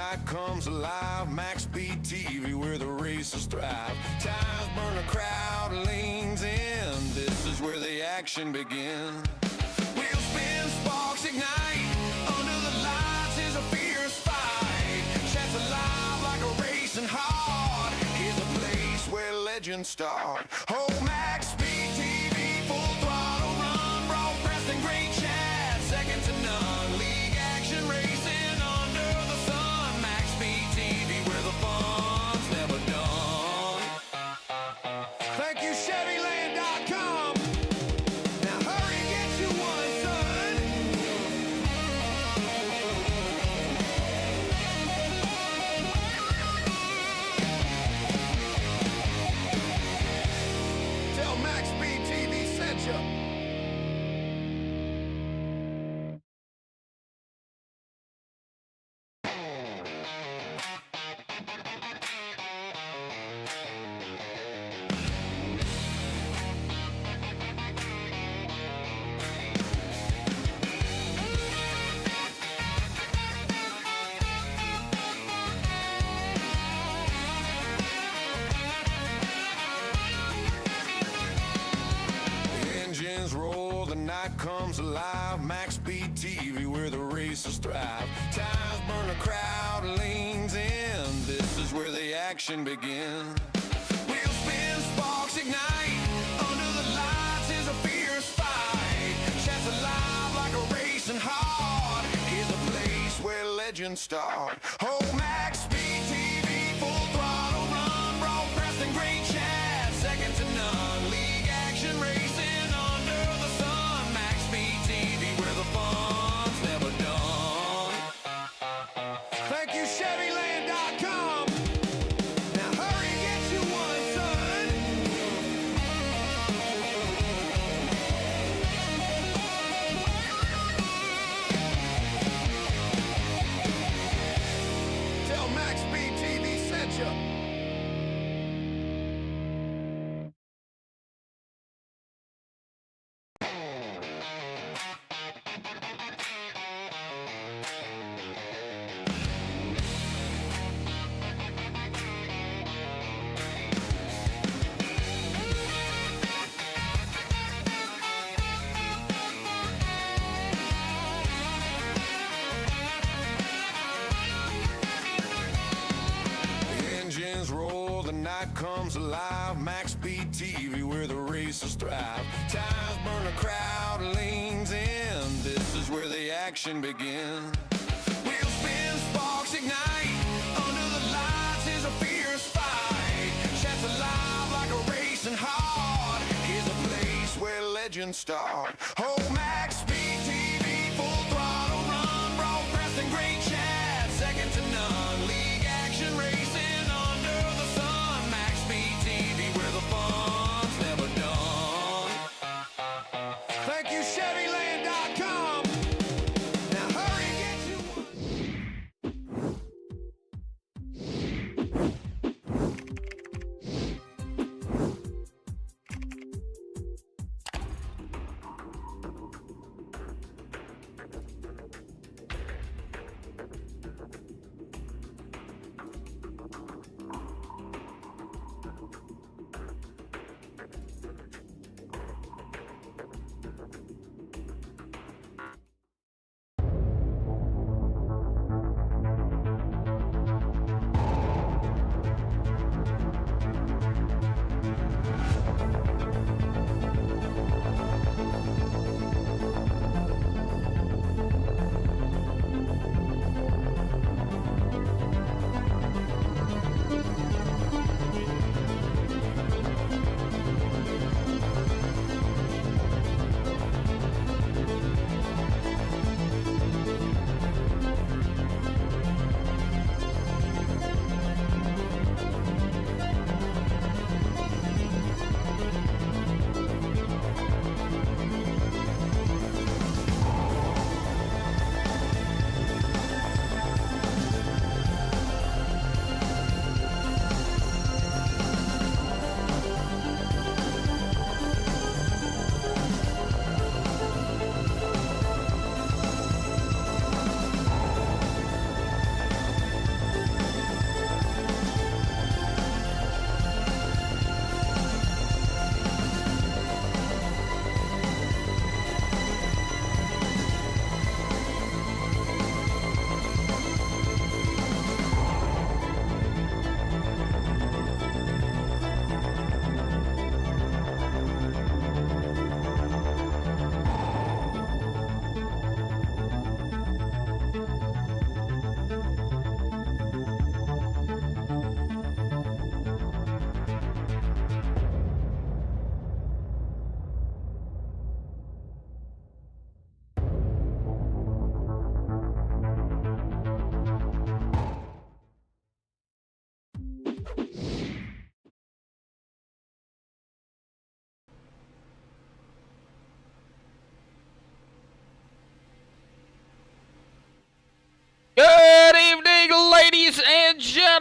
night comes alive. Maxspeedtv, where the races thrive. Tires burn, a crowd leans in. This is where the action begins. Wheels spin, sparks ignite. Under the lights is a fierce fight. Chats alive like a racing heart. Here's a place where legends start. Oh, Maxspeedtv, full throttle run. Broadcast and great chat, second to none. League action racing under the sun. Maxspeedtv, where the fun's never done. Thank you, Chevyland.com. Now hurry, get you one, son. Tell Maxspeedtv sent you. Engines roll, the night comes alive. Maxspeedtv, where the races thrive. Tires burn, a crowd leans in. This is where the action begins. Wheels spin, sparks ignite. Under the lights is a fierce fight. Chats alive like a racing heart. Here's a place where legends start. Oh, Maxspeedtv, full throttle run. Broadcasting great chat, second to none. League action racing under the sun. Maxspeedtv, where the fun's never done. Thank you, Chevyland.com. Now hurry, get you one, son. Tell Maxspeedtv sent you. Engines roll, the night comes alive. Maxspeedtv, where the races thrive. Tires burn, a crowd leans in. This is where the action begins. Wheels spin, sparks ignite. Under the lights is a fierce fight. Chats alive like a racing heart. Here's a place where legends start. Oh, Maxspeedtv, full throttle run. Broadcasting great chat, second to none. League action racing under the sun. Maxspeedtv, where the fun's never done. Thank you, Chevyland.com. Now hurry, get you one.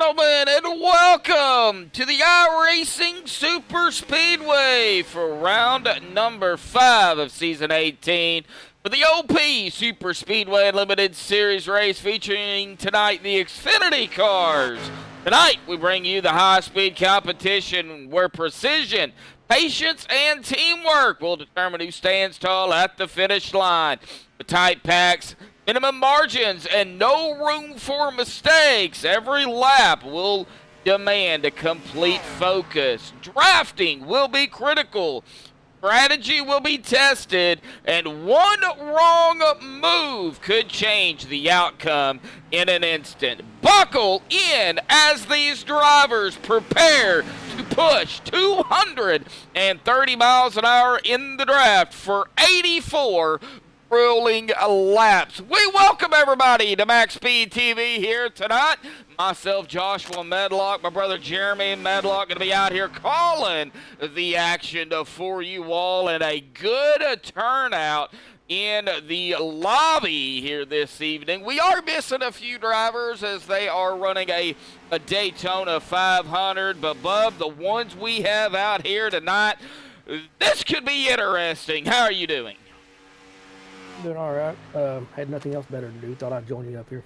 gentlemen, and welcome to the iRacing Super Speedway for round number 5 of Season 18 for the OP Super Speedway Unlimited Series race featuring tonight the Xfinity cars. Tonight, we bring you the high-speed competition where precision, patience, and teamwork will determine who stands tall at the finish line. The tight packs, minimum margins, and no room for mistakes. Every lap will demand a complete focus. Drafting will be critical. Strategy will be tested, and one wrong move could change the outcome in an instant. Buckle in as these drivers prepare to push 230 miles an hour in the draft for 84 thrilling laps. We welcome everybody to Maxspeedtv here tonight. Myself, Joshua Medlock, my brother Jeremy Medlock, going to be out here calling the action for you all, and a good turnout in the lobby here this evening. We are missing a few drivers as they are running a Daytona 500, but Bub, the ones we have out here tonight, this could be interesting. How are you doing? Doing all right. Had nothing else better to do. Thought I'd join you up here.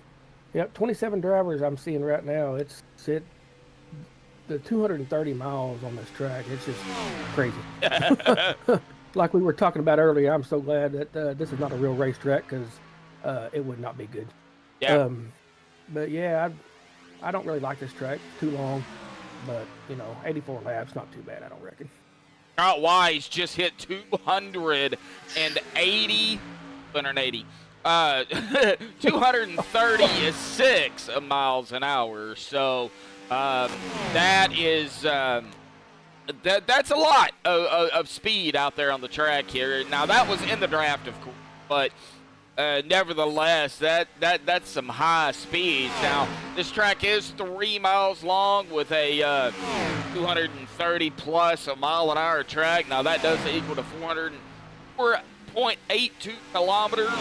Yep, 27 drivers I'm seeing right now. It's the 230 miles on this track. It's just crazy. Like we were talking about earlier, I'm so glad that this is not a real racetrack because it would not be good. Yeah. But yeah, I don't really like this track. It's too long. But, 84 laps, not too bad, I don't reckon. Out Wise just hit 280. 236 miles an hour. So that is that's a lot of speed out there on the track here. Now that was in the draft, of course, but nevertheless, that's some high speed. Now this track is 3 miles long with a 230 plus a mile an hour track. Now that does equal to 4.82 kilometers,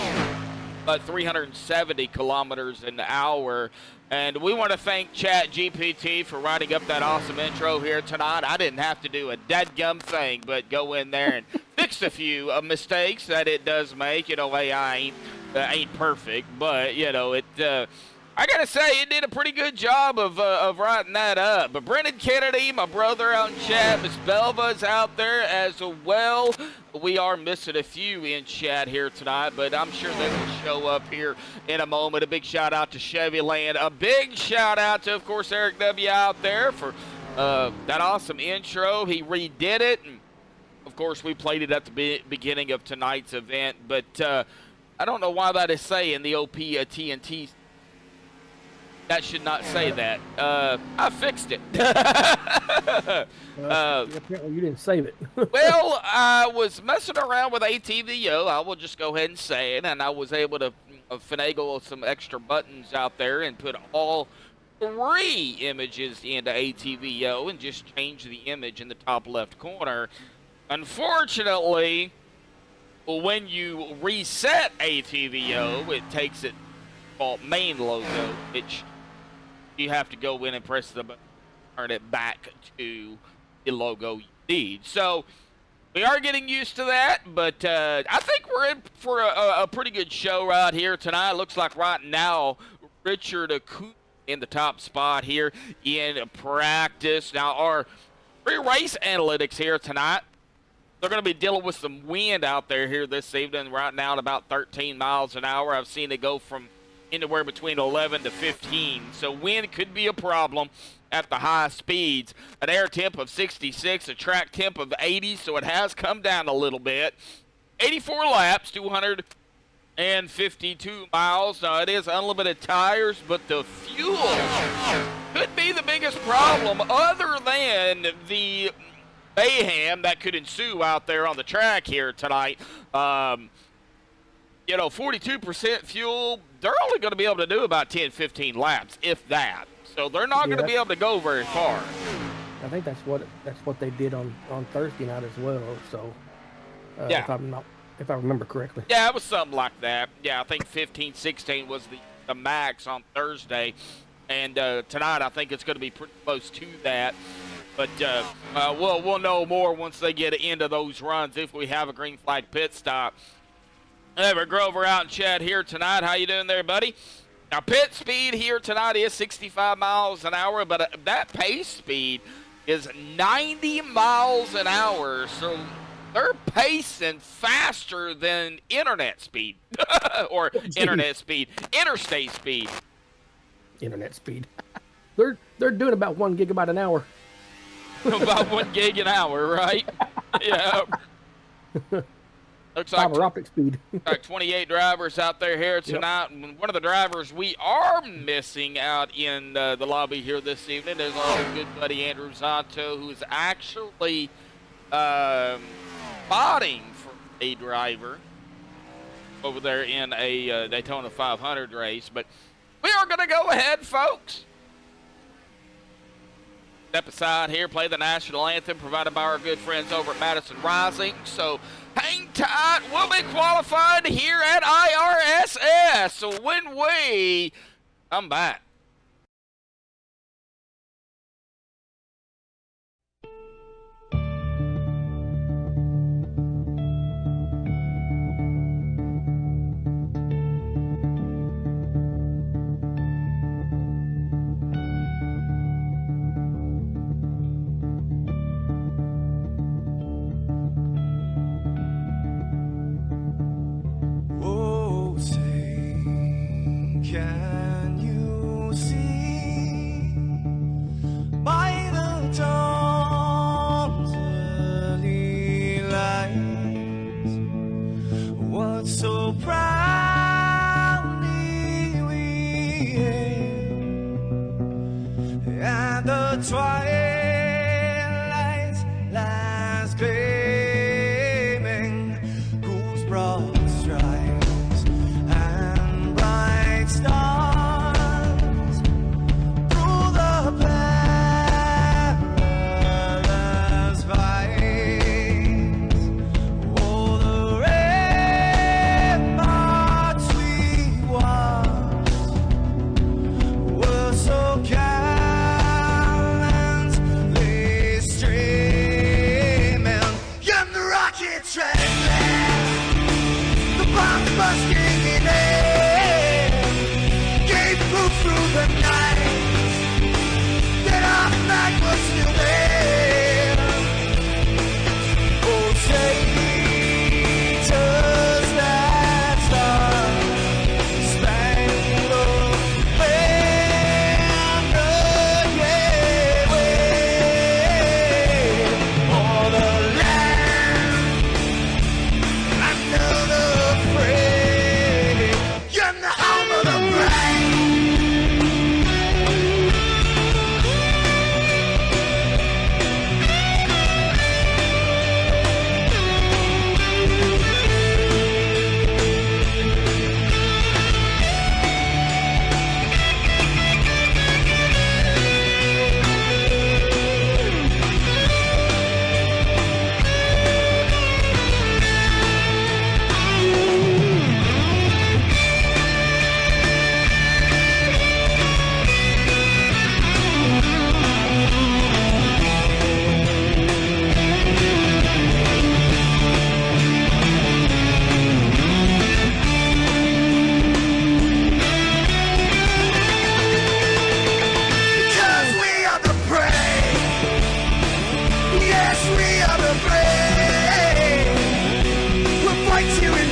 but 370 kilometers an hour. And we want to thank ChatGPT for writing up that awesome intro here tonight. I didn't have to do a dadgum thing, but go in there and fix a few mistakes that it does make. AI ain't perfect, but I gotta say, it did a pretty good job of writing that up. But Brendan Kennedy, my brother out in chat, Miss Belva's out there as well. We are missing a few in chat here tonight, but I'm sure they will show up here in a moment. A big shout out to Chevy Land. A big shout out to, of course, Eric W. out there for that awesome intro. He redid it, and of course, we played it at the beginning of tonight's event. But I don't know why that is saying the OP TNT. That should not say that. I fixed it. Apparently you didn't save it. Well, I was messing around with ATVO. I will just go ahead and say it. And I was able to finagle some extra buttons out there and put all 3 images into ATVO and just change the image in the top left corner. Unfortunately, when you reset ATVO, it takes it main logo, which you have to go in and press the button, turn it back to the logo you need. So we are getting used to that, but I think we're in for a pretty good show right here tonight. Looks like right now Richard Akuta in the top spot here in practice. Now our pre-race analytics here tonight, they're going to be dealing with some wind out there here this evening. Right now at about 13 miles an hour. I've seen it go from anywhere between 11 to 15. So wind could be a problem at the high speeds. An air temp of 66, a track temp of 80, so it has come down a little bit. 84 laps, 252 miles. Now it is unlimited tires, but the fuel could be the biggest problem other than the mayhem that could ensue out there on the track here tonight. 42% fuel, they're only going to be able to do about 10, 15 laps, if that. So they're not going to be able to go very far. I think that's what they did on Thursday night as well. So, yeah. if I remember correctly. Yeah, it was something like that. Yeah, I think 15, 16 was the max on Thursday. And tonight I think it's going to be pretty close to that. But we'll know more once they get into those runs if we have a green flag pit stop. Ever Grover out in chat here tonight. How you doing there, buddy? Now, pit speed here tonight is 65 miles an hour, but that pace speed is 90 miles an hour. So they're pacing faster than internet speed or internet speed, interstate speed. Internet speed. They're doing about 1 gigabyte an hour. About 1 gig an hour, right? Yeah. Looks like Fiber optic speed. like 28 drivers out there here tonight. Yep. One of the drivers we are missing out in the lobby here this evening is our good buddy Andrew Zanto, who is actually spotting for a driver over there in a Daytona 500 race. But we are going to go ahead, folks. Step aside here, play the national anthem provided by our good friends over at Madison Rising. So hang tight. We'll be qualified here at IRSS. So when we come back. Can you see by the dawn's early light what so proudly we hailed at the twilight's last gleaming, whose broad stripes and bright stars through the perilous fight, oh, the ramparts we watched were so gallantly streaming, and the rockets ran fast, the bombs bursting in air, gave proof through the night that our flag was still there. Oh, say, does that star-spangled banner yet wave o'er the land under the free, and the home of the brave? Because we are the brave. Yes, we are the brave. We'll fight you in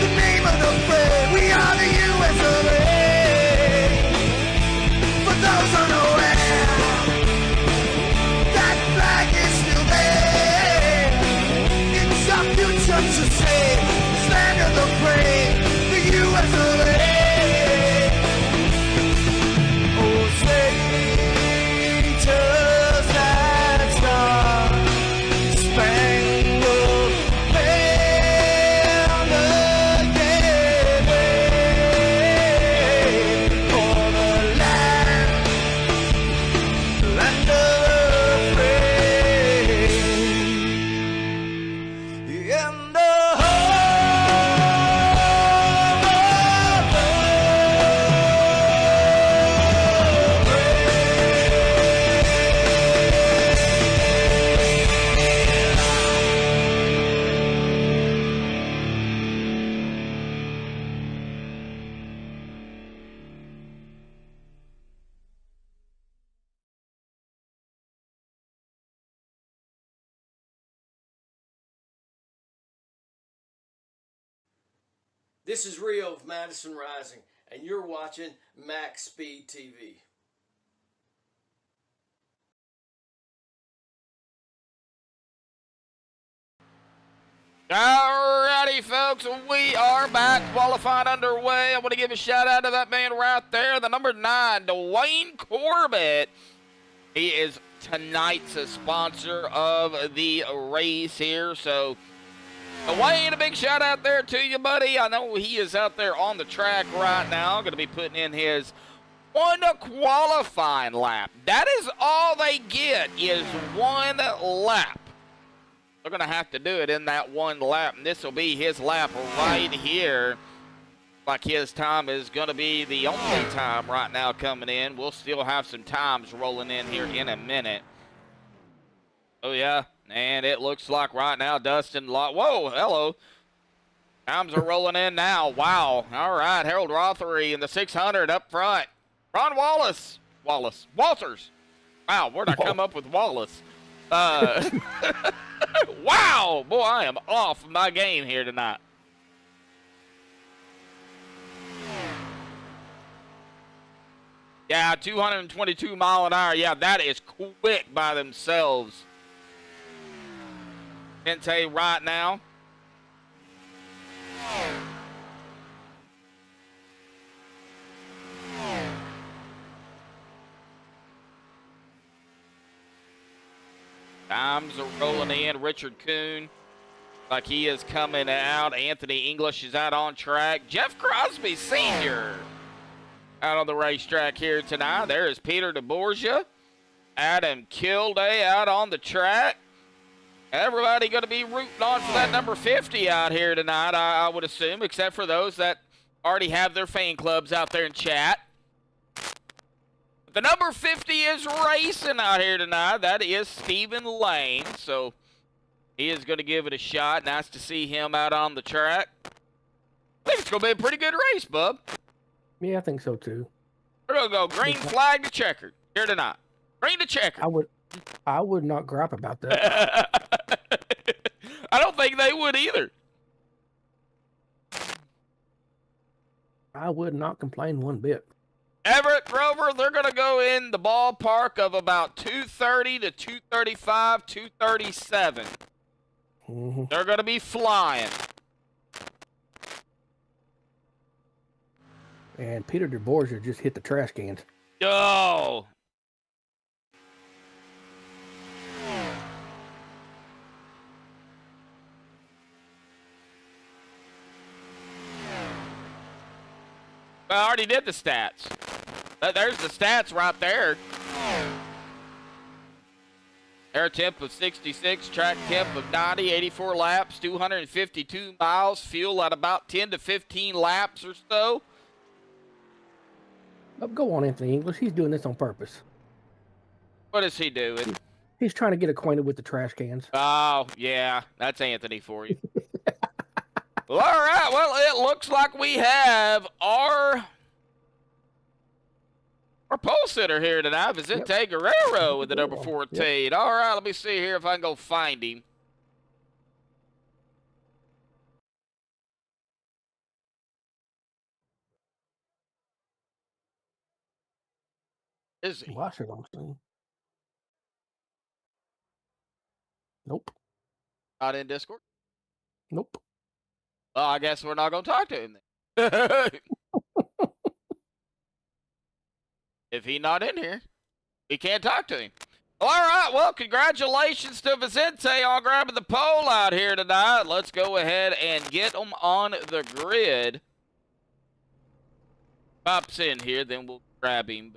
the name of the brave. We are the US of A. For those unaware, that flag is still there. It's our future to save. Stand of the brave, the US of A. Oh, say, does that star-spangled banner yet wave o'er the land under the free, and the home This is Rio of Madison Rising, and you're watching Maxspeedtv. Alrighty, folks, we are back. Qualifying underway. I want to give a shout out to that man right there, the number 9, Duane Corbett. He is tonight's sponsor of the race here. So, Duane, a big shout out there to you, buddy. I know he is out there on the track right now, going to be putting in his one qualifying lap. That is all they get, is one lap. They're going to have to do it in that one lap, and this will be his lap right here. Like his time is going to be the only time right now coming in. We'll still have some times rolling in here in a minute. Oh, yeah, and it looks like right now Dustin whoa, hello. Times are rolling in now. Wow. All right, Harold Rothery in the 600 up front. Ron Walters. Wow, where'd I come up with Wallace? Wow, boy, I am off my game here tonight. Yeah, 222 mile an hour. Yeah, that is quick by themselves.Ente right now. Times are rolling in. Richard Kuhn, like he is coming out. Anthony English is out on track. Jeff Crosby Sr. out on the racetrack here tonight. There is Peter DeBorgia. Adam Kilday out on the track. Everybody going to be rooting on for that number 50 out here tonight, I would assume, except for those that already have their fan clubs out there in chat. The number 50 is racing out here tonight. That is Stephen Lane. So he is going to give it a shot. Nice to see him out on the track. I think it's going to be a pretty good race, bub. Yeah, I think so too. We're going to go green flag to checkered here tonight. Green to checkered. I would not gripe about that. I don't think they would either. I would not complain one bit. Everett Grover, they're going to go in the ballpark of about 230 to 235, 237. Mm-hmm. They're going to be flying. And Peter DeBorgia just hit the trash cans. Oh. I already did the stats. There's the stats right there. Air temp of 66, track temp of 90, 84 laps, 252 miles, fuel at about 10 to 15 laps or so. Oh, go on, Anthony English. He's doing this on purpose. What is he doing? He's trying to get acquainted with the trash cans. Oh, yeah. That's Anthony for you. Well, all right. Well, it looks like we have our pole sitter here tonight, Vicente Guerrero with the number 14. Yep. All right, let me see here if I can go find him. Is he? Watch it on screen. Nope. Not in Discord? Nope. Well, I guess we're not going to talk to him then. If he's not in here, we can't talk to him. All right, well, congratulations to Vicente on grabbing the pole out here tonight. Let's go ahead and get him on the grid. Pops in here, then we'll grab him.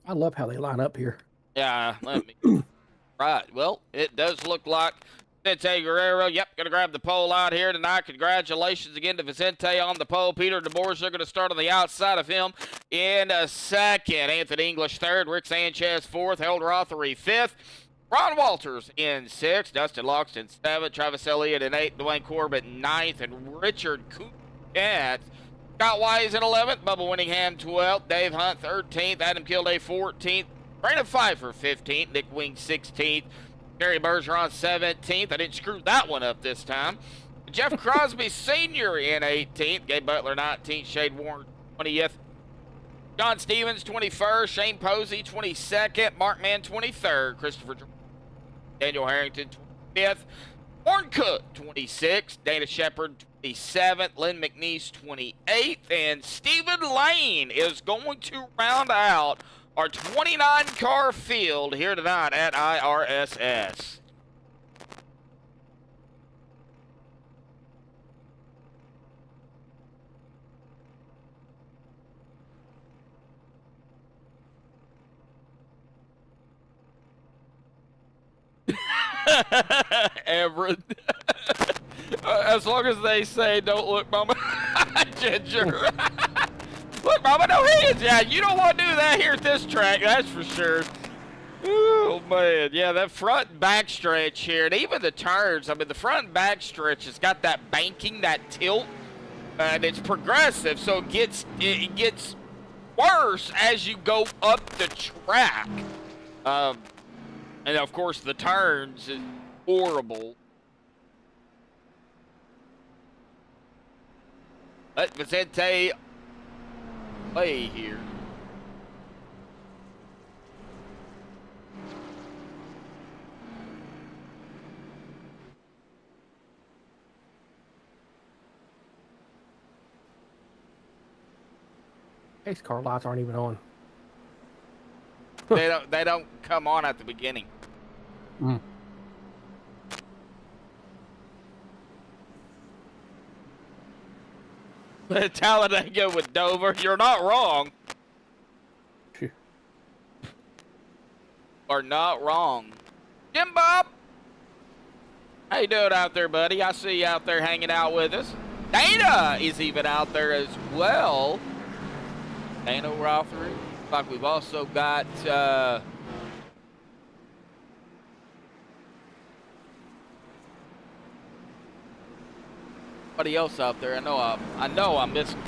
I love how they line up here. Yeah, let me. Right, well, it does look like Vicente Guerrero, yep, going to grab the pole out here tonight. Congratulations again to Vicente on the pole. Peter DeBorgia going to start on the outside of him in a second. Anthony English third, Rick Sanchez fourth, Harold Rothery fifth, Ron Walters in sixth, Dustin Loxton seventh, Travis Elliott in eighth, Duane Corbett ninth, and Richard Coupet. Scott Wise in 11th, Bubba Winningham 12th, Dave Hunt 13th, Adam Kilday 14th, Brandon Pfeiffer 15th, Nick Wing 16th, Gary Bergeron 17th. I didn't screw that one up this time. Jeff Crosby Sr. in 18th. Gabe Butler 19th. Shade Warren 20th. John Stevens 21st. Shane Posey 22nd. Mark Mann 23rd. Christopher Daniel Harrington 25th. Warren Cook 26th. Dana Shepard 27th. Lynn McNeese 28th. And Stephen Lane is going to round out our 29-car field here tonight at IRSS. Everett. As long as they say, don't look, Mama. Ginger. Look, Mama, no hands. Yeah, you don't want to do that here at this track, that's for sure. Oh, man. Yeah, that front and back stretch here, and even the turns. I mean, the front and back stretch has got that banking, that tilt, and it's progressive, so it gets worse as you go up the track. And, of course, the turns is horrible. Let Vicente play here. Pace car lights aren't even on. They don't come on at the beginning. Mm. Talladega with Dover. You're not wrong. Phew. Are not wrong. Jim Bob. How you doing out there, buddy? I see you out there hanging out with us. Dana is even out there as well. Dana Rothery. Like we've also got somebody else out there. I know I'm missing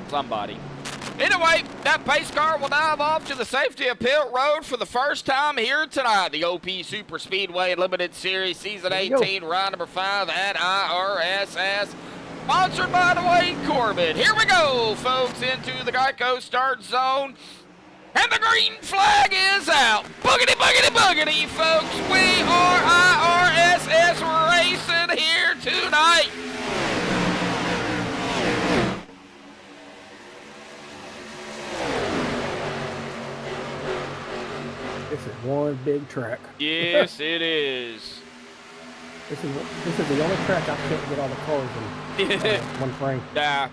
somebody. Anyway, that pace car will dive off to the safety of pit road for the first time here tonight. The OP Super Speedway Limited Series Season 18, round number 5 at IRSS. Sponsored by Duane Corbett. Here we go, folks, into the Geico start zone. And the green flag is out. Boogity, boogity, boogity, folks. We are IRSS racing here tonight. This is one big track. Yes, it is. This is the only track I can't get all the cars in one frame. Yeah.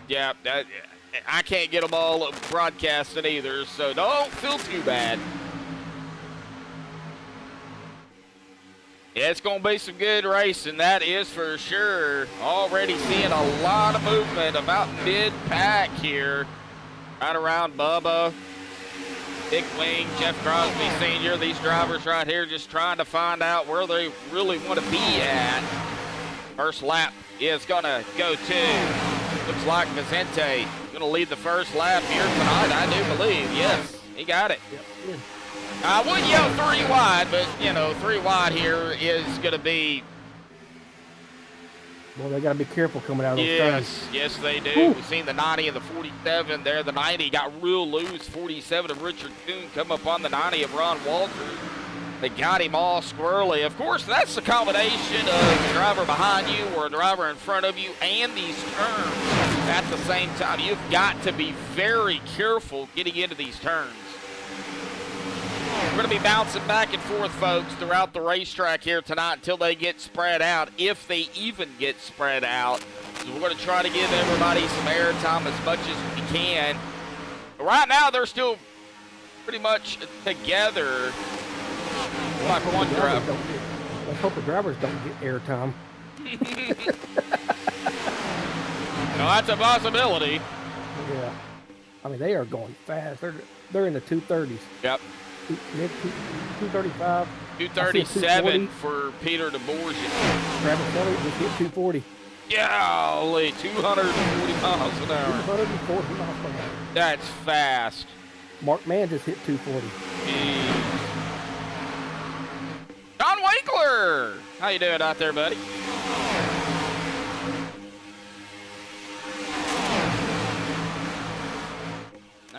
I can't get them all broadcasted either, so don't feel too bad. Yeah, it's going to be some good racing, that is for sure. Already seeing a lot of movement about mid-pack here. Right around Bubba, Big Wing, Jeff Crosby Sr. These drivers right here just trying to find out where they really want to be at. First lap is going to go to, looks like Vicente going to lead the first lap here tonight, I do believe. Yes, he got it. Yep. I would yell 3 wide, but, you know, 3 wide here is going to be... Well, they got to be careful coming out of those turns. Yes, they do. Ooh. We've seen the 90 and the 47 there. The 90 got real loose. 47 of Richard Kuhn come up on the 90 of Ron Walters. They got him all squirrely. Of course, that's the combination of a driver behind you or a driver in front of you and these turns at the same time. You've got to be very careful getting into these turns. We're going to be bouncing back and forth, folks, throughout the racetrack here tonight until they get spread out, if they even get spread out. So we're going to try to give everybody some airtime as much as we can. But right now, they're still pretty much together. Like one driver. Let's hope the drivers don't get airtime. No, that's a possibility. Yeah. I mean, they are going fast. They're in the 230s. Yep. Mid 235. 237 for Peter DeBourgeon. Travis Kelly just hit 240. Golly, 240 miles an hour. 240 miles per hour. That's fast. Mark Mann just hit 240. Jeez. John Winkler! How you doing out there, buddy?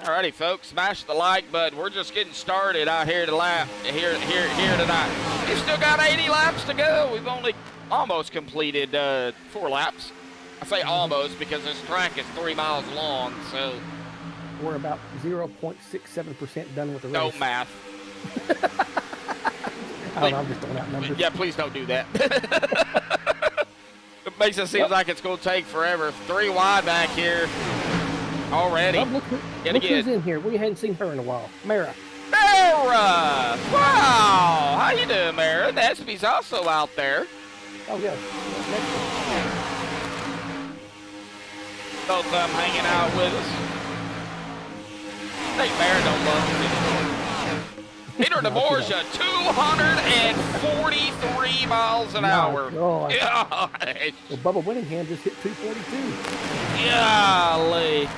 Alrighty, folks, smash the like button. We're just getting started out here tonight. We've still got 80 laps to go. We've only almost completed 4 laps. I say almost because this track is 3 miles long, so we're about 0.67% done with the race. no math. I don't know, I'm just throwing out numbers. Yeah, please don't do that. It makes it seem like it's going to take forever. 3 wide back here already. Well, look who's in here. We hadn't seen her in a while. Mara. Mara! Wow! How you doing, Mara? The SP's also out there. Oh, yeah. Both of them hanging out with us. I think Mara don't love us anymore. Peter DeBorgia, 243 miles an hour. God. Gosh. Well, Bubba Winningham just hit 242. Golly.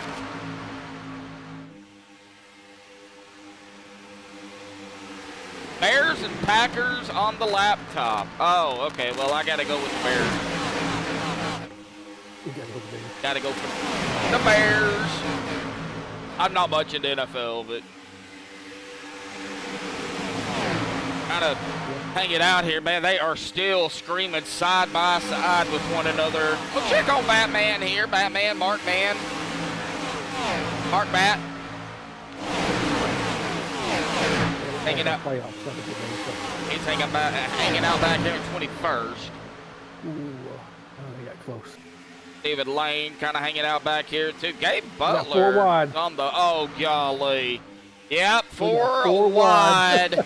Bears and Packers on the laptop. Oh, okay. Well, I got to go with the Bears. You gotta go with the Bears. Got to go for the Bears. I'm not much into NFL, but kind of hanging out here, man. They are still screaming side by side with one another. Well, check on Batman here. Batman, Mark Man. Mark Bat. Hanging out. He's hanging out back there in 21st. Ooh, they got close. David Lane kind of hanging out back here too. Gabe Butler 4 wide. on the, oh golly. Yep, 4 wide.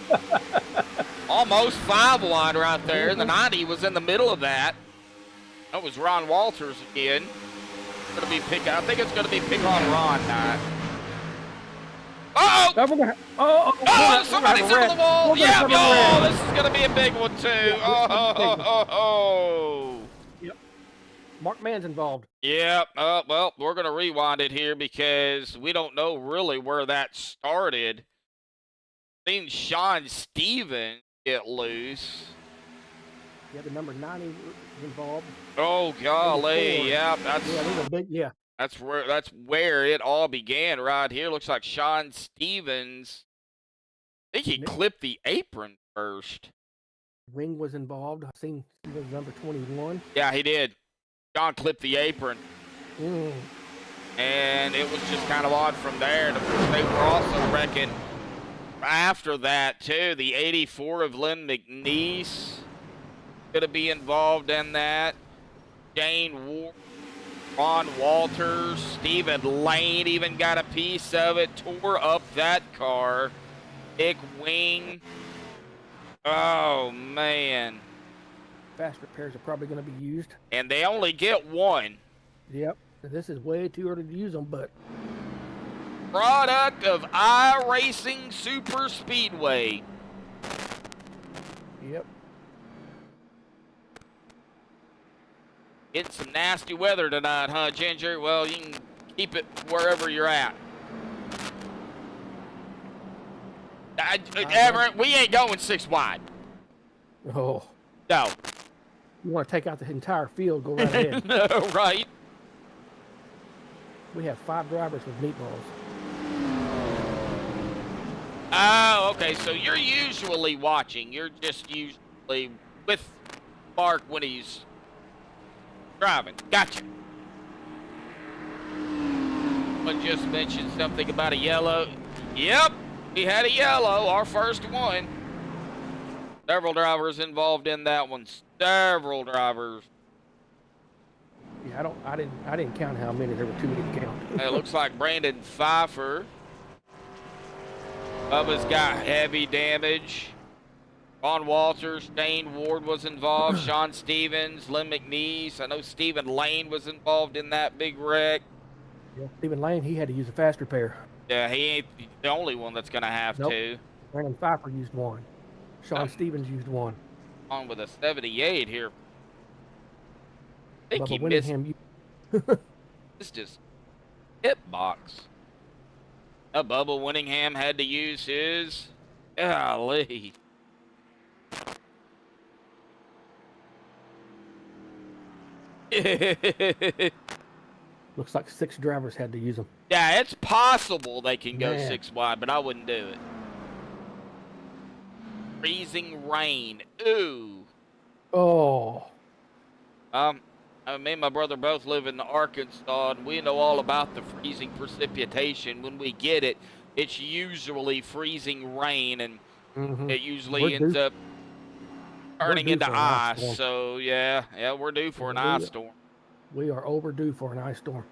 Almost 5 wide right there. The 90 was in the middle of that. That was Ron Walters again. I think it's going to be pick on Ron night. Uh-oh! Oh, somebody's over the wall. Yeah, oh, this is going to be a big one too. Oh. Yep. Mark Mann's involved. Yep. Well, we're going to rewind it here because we don't know really where that started. Seen Sean Stevens get loose. Yeah, the number 90 was involved. Oh golly, yeah, that's that's where it all began right here. Looks like Sean Stevens. I think he clipped the apron first. Ring was involved. I seen Stevens number 21. Yeah, he did. Sean clipped the apron. And it was just kind of odd from there. And of course, they were also wrecking after that too. The 84 of Lynn McNeese going to be involved in that. Jane Ward, Ron Walters, Stephen Lane even got a piece of it. Tore up that car. Dick Wing. Oh man. Fast repairs are probably going to be used. And they only get 1. Yep. This is way too early to use them, but product of iRacing Super Speedway. Yep. Getting some nasty weather tonight, huh, Ginger? Well, you can keep it wherever you're at. Everett, we ain't going 6 wide. Oh. No. You want to take out the entire field, go right ahead. No, right. We have 5 drivers with meatballs. Oh, okay. So you're usually watching. You're just usually with Mark when he's driving. Gotcha. Someone just mentioned something about a yellow. Yep, we had a yellow, our first one. Several drivers involved in that one. Several drivers. Yeah, I didn't count how many. There were too many to count. It looks like Brandon Pfeiffer. Bubba's got heavy damage. Ron Walters, Dane Ward was involved. Sean Stevens, Lynn McNeese. I know Stephen Lane was involved in that big wreck. Yeah, Stephen Lane, he had to use a fast repair. Yeah, he ain't the only one that's going to have to. Brandon Pfeiffer used 1. Sean Stevens used 1. On with a 78 here. I think he Bubba missed. Winningham, This just hit box. Bubba Winningham had to use his. Golly. Looks like 6 drivers had to use them. Yeah, it's possible they can go Man. 6 wide, but I wouldn't do it. Freezing rain. Ooh. Oh. Me and my brother both live in Arkansas, and we know all about the freezing precipitation. When we get it, it's usually freezing rain, and it usually ends up turning into ice. So, yeah, we're due for an ice storm. We are overdue for an ice storm.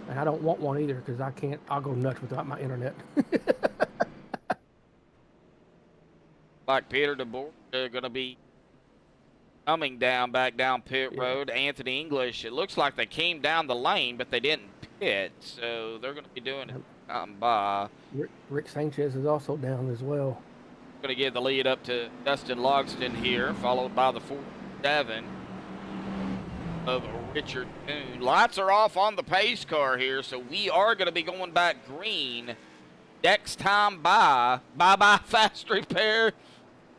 And I don't want one either because I'll go nuts without my internet. Like Peter DeBoer, they're going to be coming back down pit road. Anthony English, it looks like they came down the lane, but they didn't pit. So they're going to be doing it by. Rick Sanchez is also down as well. Going to give the lead up to Dustin Logston here, followed by the 47 of Richard Boone. Lights are off on the pace car here, so we are going to be going back green next time by. Bye-bye fast repair.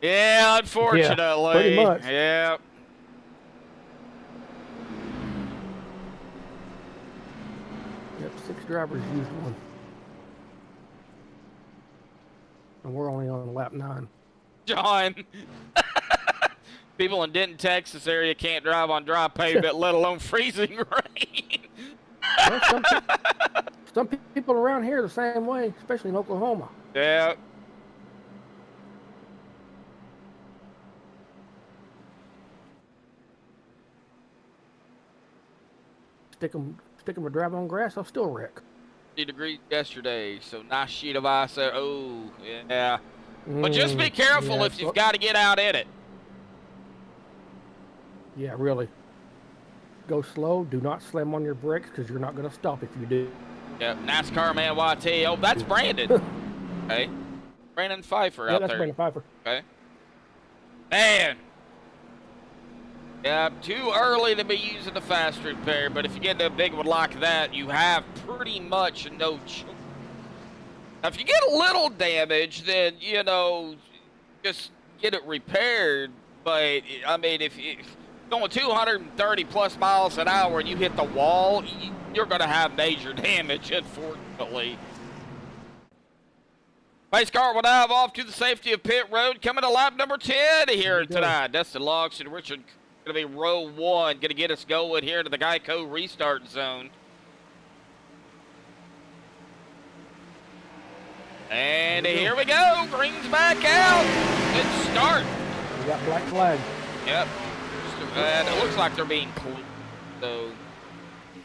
Yeah, unfortunately. Yeah, pretty much. Yeah. Yep, 6 drivers used one. And we're only on lap 9. John. People in Denton, Texas area can't drive on dry pavement, let alone freezing rain. Well, some people around here the same way, especially in Oklahoma. Yeah. Stick them with driving on grass, I'll still wreck. 50 degrees yesterday, so nice sheet of ice there. Oh, yeah. But just be careful if you've got to get out in it. Yeah, really. Go slow. Do not slam on your brakes because you're not going to stop if you do. Yep, NASCAR man YT. Oh, that's Brandon. Okay. Brandon Pfeiffer out there. Yeah, that's Brandon Pfeiffer. Okay. Man. Yeah, too early to be using the fast repair, but if you get into a big one like that, you have pretty much no choice. Now, if you get a little damage, then, you know, just get it repaired. But, I mean, if you're going 230 plus miles an hour and you hit the wall, you're going to have major damage, unfortunately. Pace car will dive off to the safety of pit road, coming to lap number 10 here tonight. Dustin Logston, Richard, going to be row 1, going to get us going here to the Geico restart zone. And here we go. Green's back out. Good start. We got black flag. Yep. And it looks like they're being clean. So.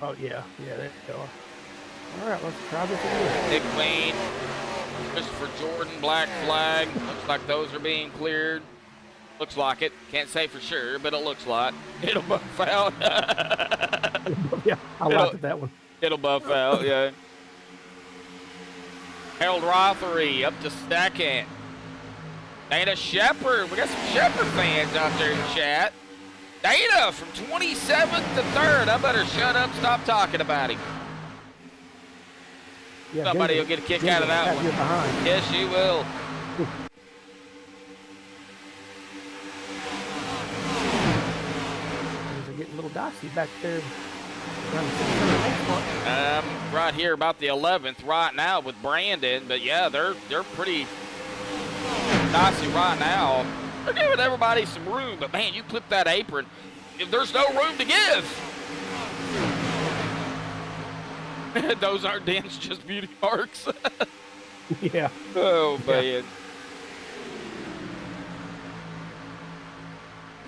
Oh, yeah. Yeah, there you go. All right, let's try this again. Nick Wayne, Christopher Jordan, black flag. Looks like those are being cleared. Looks like it. Can't say for sure, but it looks like. It'll buff out. Yeah, I laughed at that one. It'll buff out, yeah. Harold Rothery up to second. Dana Shepard. We got some Shepard fans out there in chat. Dana from 27th to 3rd. I better shut up, stop talking about him. Yeah, Somebody will get a kick out of that one. Behind. Yes, you will. Things are getting a little dicey back there. Right here about the 11th right now with Brandon, but yeah, they're pretty dicey right now. They're giving everybody some room, but man, you clip that apron, if there's no room to give. Those aren't dents, just beauty marks. Yeah. Oh, man.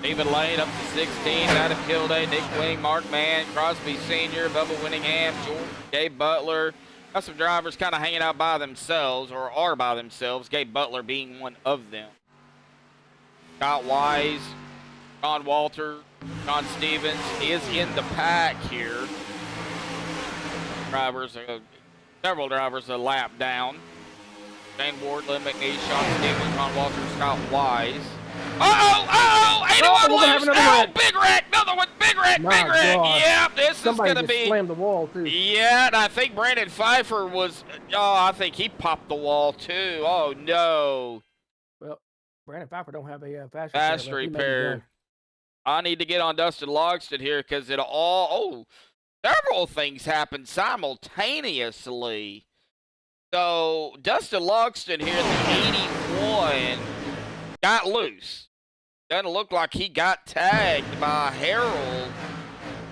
David Lane up to 16, Adam Kilday, Nick Wing, Mark Mann, Crosby Sr., Bubba Winningham, George, Gabe Butler. Got some drivers kind of hanging out by themselves, or are by themselves, Gabe Butler being one of them. Scott Wise, John Walter, John Stevens is in the pack here. Drivers, several drivers a lap down. Shane Ward, Lynn McNeese, Sean Stevens, John Walter, Scott Wise. Uh-oh! 81 loose! Oh, big wreck! Another one! Big wreck! Big wreck! Yep, this is going to be... Somebody slammed the wall, too. Yeah, and I think Brandon Pfeiffer was... Oh, I think he popped the wall, too. Oh, no. Well, Brandon Pfeiffer don't have a fast repair. I need to get on Dustin Logston here because it all, several things happened simultaneously. So Dustin Logston here at the 81 got loose. Doesn't look like he got tagged by Harold.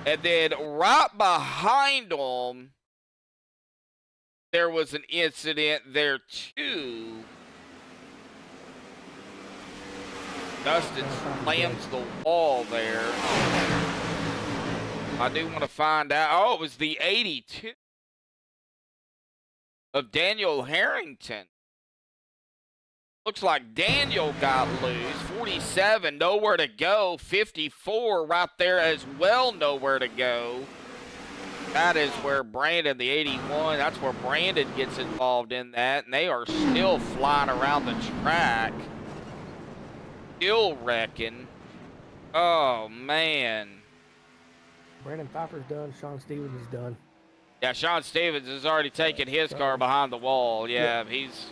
And then right behind him, there was an incident there too. Dustin slams the wall there. I do want to find out. Oh, it was the 82 of Daniel Harrington. Looks like Daniel got loose. 47, nowhere to go. 54 right there as well, nowhere to go. That is where Brandon, the 81, that's where Brandon gets involved in that. And they are still flying around the track. Still wrecking. Oh, man. Brandon Pfeiffer's done. Sean Stevens is done. Yeah, Sean Stevens has already taken his car behind the wall. Yeah, he's...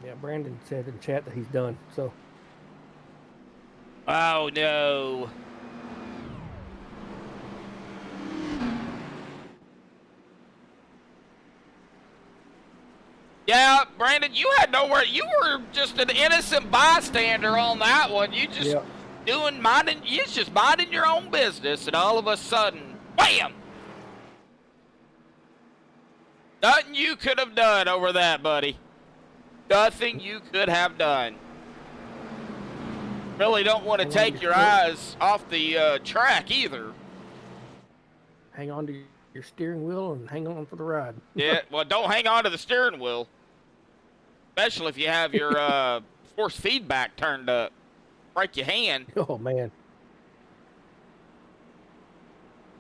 Yeah, Brandon said in chat that he's done, so. Oh, no. Yeah, Brandon, you had nowhere. You were just an innocent bystander on that one. You just just minding your own business, and all of a sudden, wham! Nothing you could have done over that, buddy. Nothing you could have done. Really don't want to take your eyes off the track either. Hang on to your steering wheel and hang on for the ride. Yeah, well, don't hang on to the steering wheel. Especially if you have your force feedback turned up. Break your hand. Oh, man.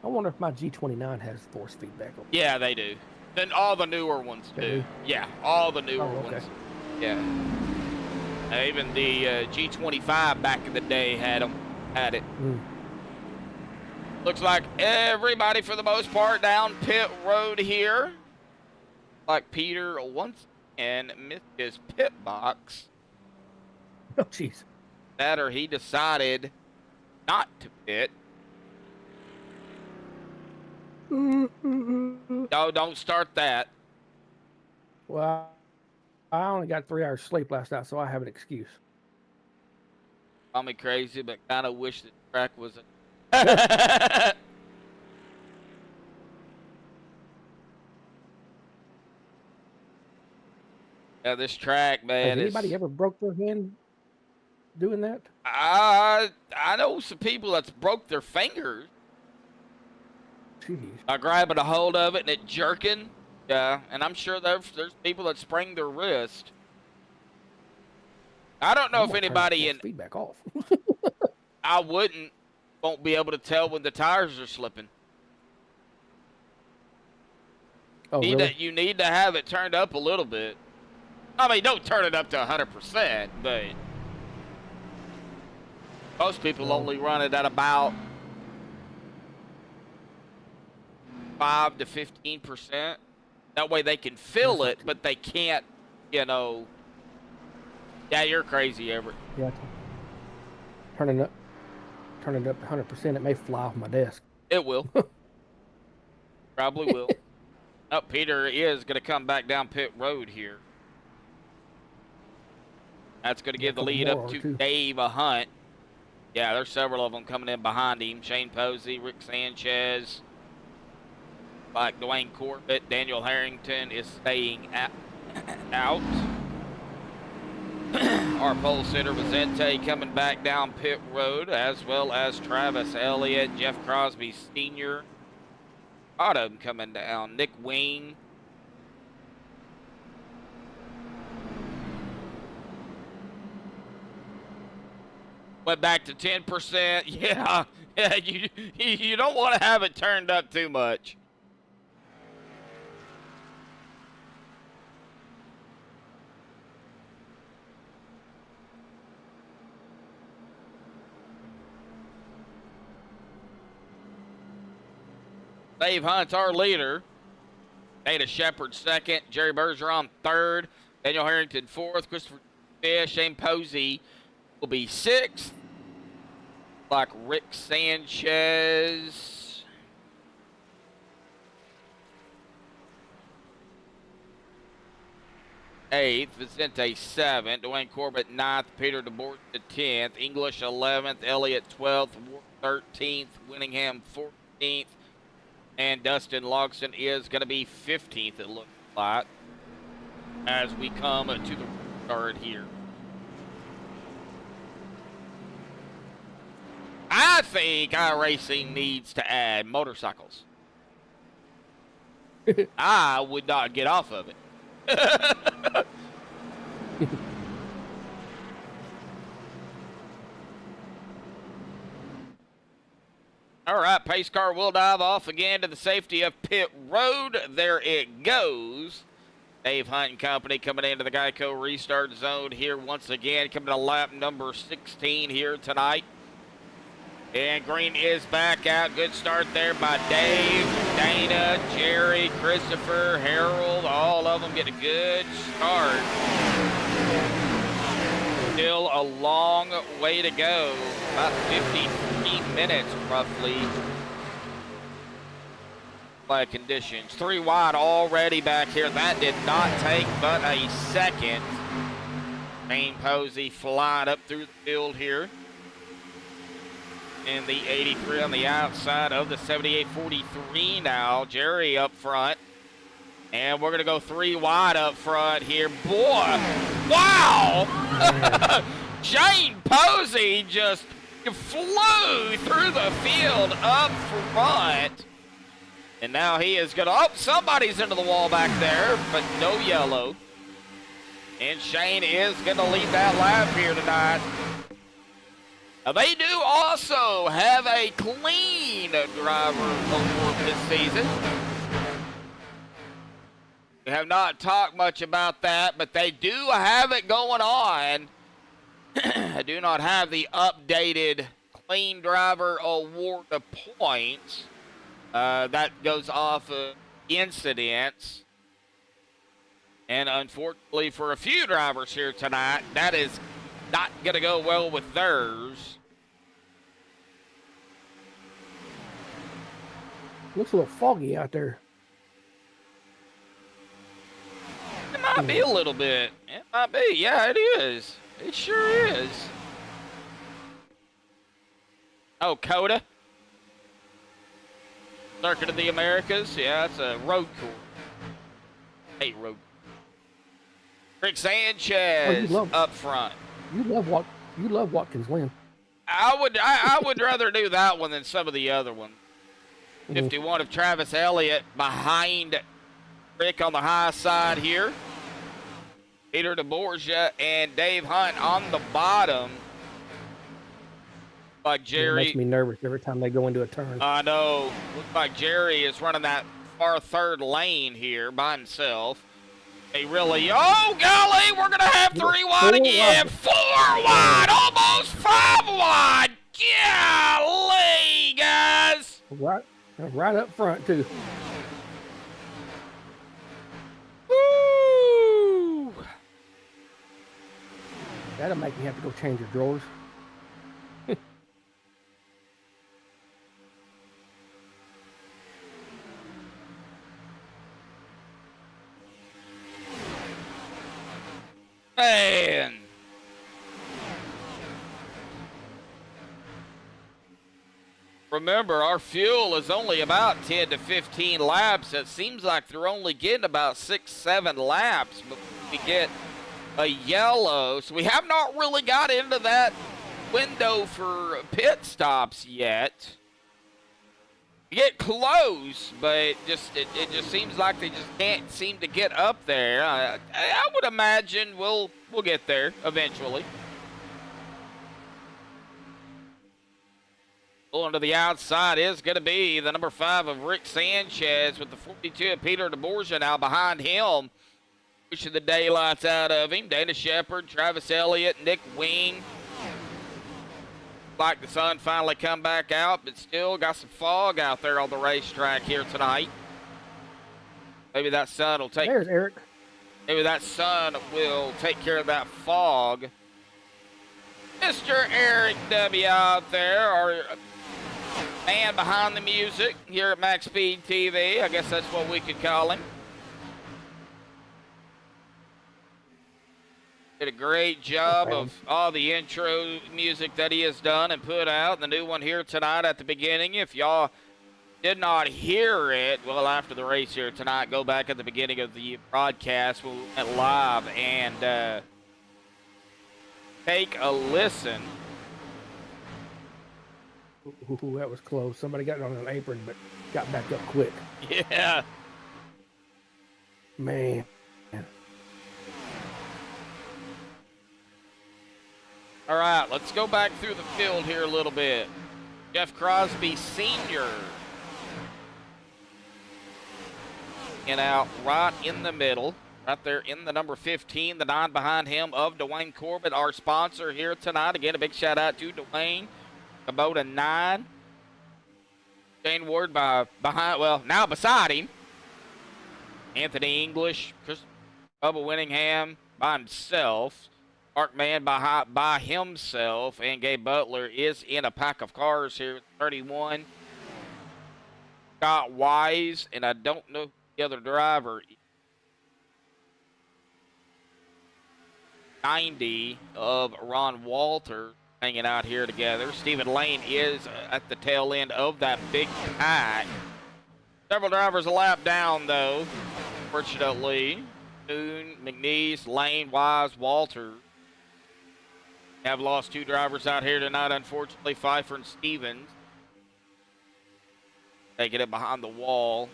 I wonder if my G29 has force feedback on it. Yeah, they do. Then all the newer ones do. Yeah, all the newer ones. Yeah. Even the G25 back in the day had it. Looks like everybody, for the most part, down pit road here. Like Peter once again missed his pit box. Oh, jeez. That or he decided not to pit. No, don't start that. Well, I only got 3 hours sleep last night, so I have an excuse. Call me crazy, but kind of wish the track was Yeah, this track, man. Has anybody ever broke their hand doing that? I know some people that's broke their fingers. Jeez. By grabbing a hold of it and it jerking. Yeah, and I'm sure there's people that sprain their wrist. I don't know if anybody in feedback off. I won't be able to tell when the tires are slipping. Oh, really? You need to have it turned up a little bit. I mean, don't turn it up to 100%, but most people only run it at about 5 to 15%. That way they can feel it, but they can't, Yeah, you're crazy, Everett. Yeah. Turn it up to 100%. It may fly off my desk. It will. Probably will. Oh, Peter is going to come back down pit road here. That's going to give the lead up to Dave a Hunt. Yeah, there's several of them coming in behind him. Shane Posey, Rick Sanchez, like Duane Corbett. Daniel Harrington is staying out. Our pole sitter Vicente coming back down pit road, as well as Travis Elliott, Jeff Crosby Sr. Autumn coming down. Nick Wing. Went back to 10%. Yeah, you don't want to have it turned up too much. Dave Hunt's our leader. Dana Shepard second. Jerry Bergeron third. Daniel Harrington fourth. Christopher Fish. Shane Posey will be sixth. Like Rick Sanchez. Eighth, Vicente 7th, Duane Corbett 9th, Peter DeBoer 10th, English 11th, Elliott 12th, Ward 13th, Winningham 14th, and Dustin Logston is going to be 15th, it looks like, as we come to the start here. I think iRacing needs to add motorcycles. I would not get off of it. All right, pace car will dive off again to the safety of pit road. There it goes. Dave Hunt and company coming into the Geico restart zone here once again, coming to lap number 16 here tonight. And green is back out. Good start there by Dave, Dana, Jerry, Christopher, Harold. All of them get a good start. Still a long way to go. About 53 minutes, roughly. By conditions. 3 wide already back here. That did not take but a second. Main Posey flying up through the field here. In the 83 on the outside of the 78-43 now. Jerry up front. And we're going to go 3 wide up front here. Boy, wow! Shane Posey just flew through the field up front. And now he is going to, oh, somebody's into the wall back there, but no yellow. And Shane is going to lead that lap here tonight. Now, they do also have a clean driver award this season. We have not talked much about that, but they do have it going on. I do not have the updated clean driver award points. That goes off of incidents. And unfortunately for a few drivers here tonight, that is not going to go well with theirs. Looks a little foggy out there. It might be a little bit. It might be. Yeah, it is. It sure is. Oh, Coda. Circuit of the Americas. Yeah, it's a road course. Hey, road. Rick Sanchez up front. You love Watkins Glen. I would rather do that one than some of the other ones. 51 of Travis Elliott behind Rick on the high side here. Peter DeBorgia and Dave Hunt on the bottom. Like Jerry. It makes me nervous every time they go into a turn. I know. Looks like Jerry is running that far third lane here by himself. They really, oh golly, we're going to have 3 wide again. 4 wide, almost 5 wide. Golly, guys. Right up front, too. Woo! That'll make me have to go change your drawers. Man. Remember, our fuel is only about 10 to 15 laps. It seems like they're only getting about 6, 7 laps before we get a yellow. So we have not really got into that window for pit stops yet. We get close, but it just seems like they just can't seem to get up there. I would imagine we'll get there eventually. Pulling to the outside is going to be the number 5 of Rick Sanchez with the 42 of Peter DeBorgia now behind him. Pushing the daylights out of him. Dana Shepard, Travis Elliott, Nick Wing. Like the sun finally come back out, but still got some fog out there on the racetrack here tonight. Maybe that sun will take. There's Eric. Maybe that sun will take care of that fog. Mr. Eric W. out there, our man behind the music here at Maxspeedtv. I guess that's what we could call him. Did a great job of all the intro music that he has done and put out. The new one here tonight at the beginning. If y'all did not hear it, well, after the race here tonight, go back at the beginning of the broadcast. We'll went live and take a listen. Ooh, that was close. Somebody got on an apron, but got back up quick. Yeah. Man. All right, let's go back through the field here a little bit. Jeff Crosby Sr. And out right in the middle, right there in the number 15, the 9 behind him of Duane Corbett, our sponsor here tonight. Again, a big shout out to Duane. About a 9. Shane Ward behind, well, now beside him. Anthony English, Chris Bubba Winningham by himself. Mark Mann by himself, and Gabe Butler is in a pack of cars here. 31. Scott Wise, and I don't know the other driver. 90 of Ron Walter hanging out here together. Stephen Lane is at the tail end of that big pack. Several drivers a lap down, though. Fortunately, Boone, McNeese, Lane, Wise, Walter have lost 2 drivers out here tonight, unfortunately. Pfeiffer and Stevens taking it behind the wall.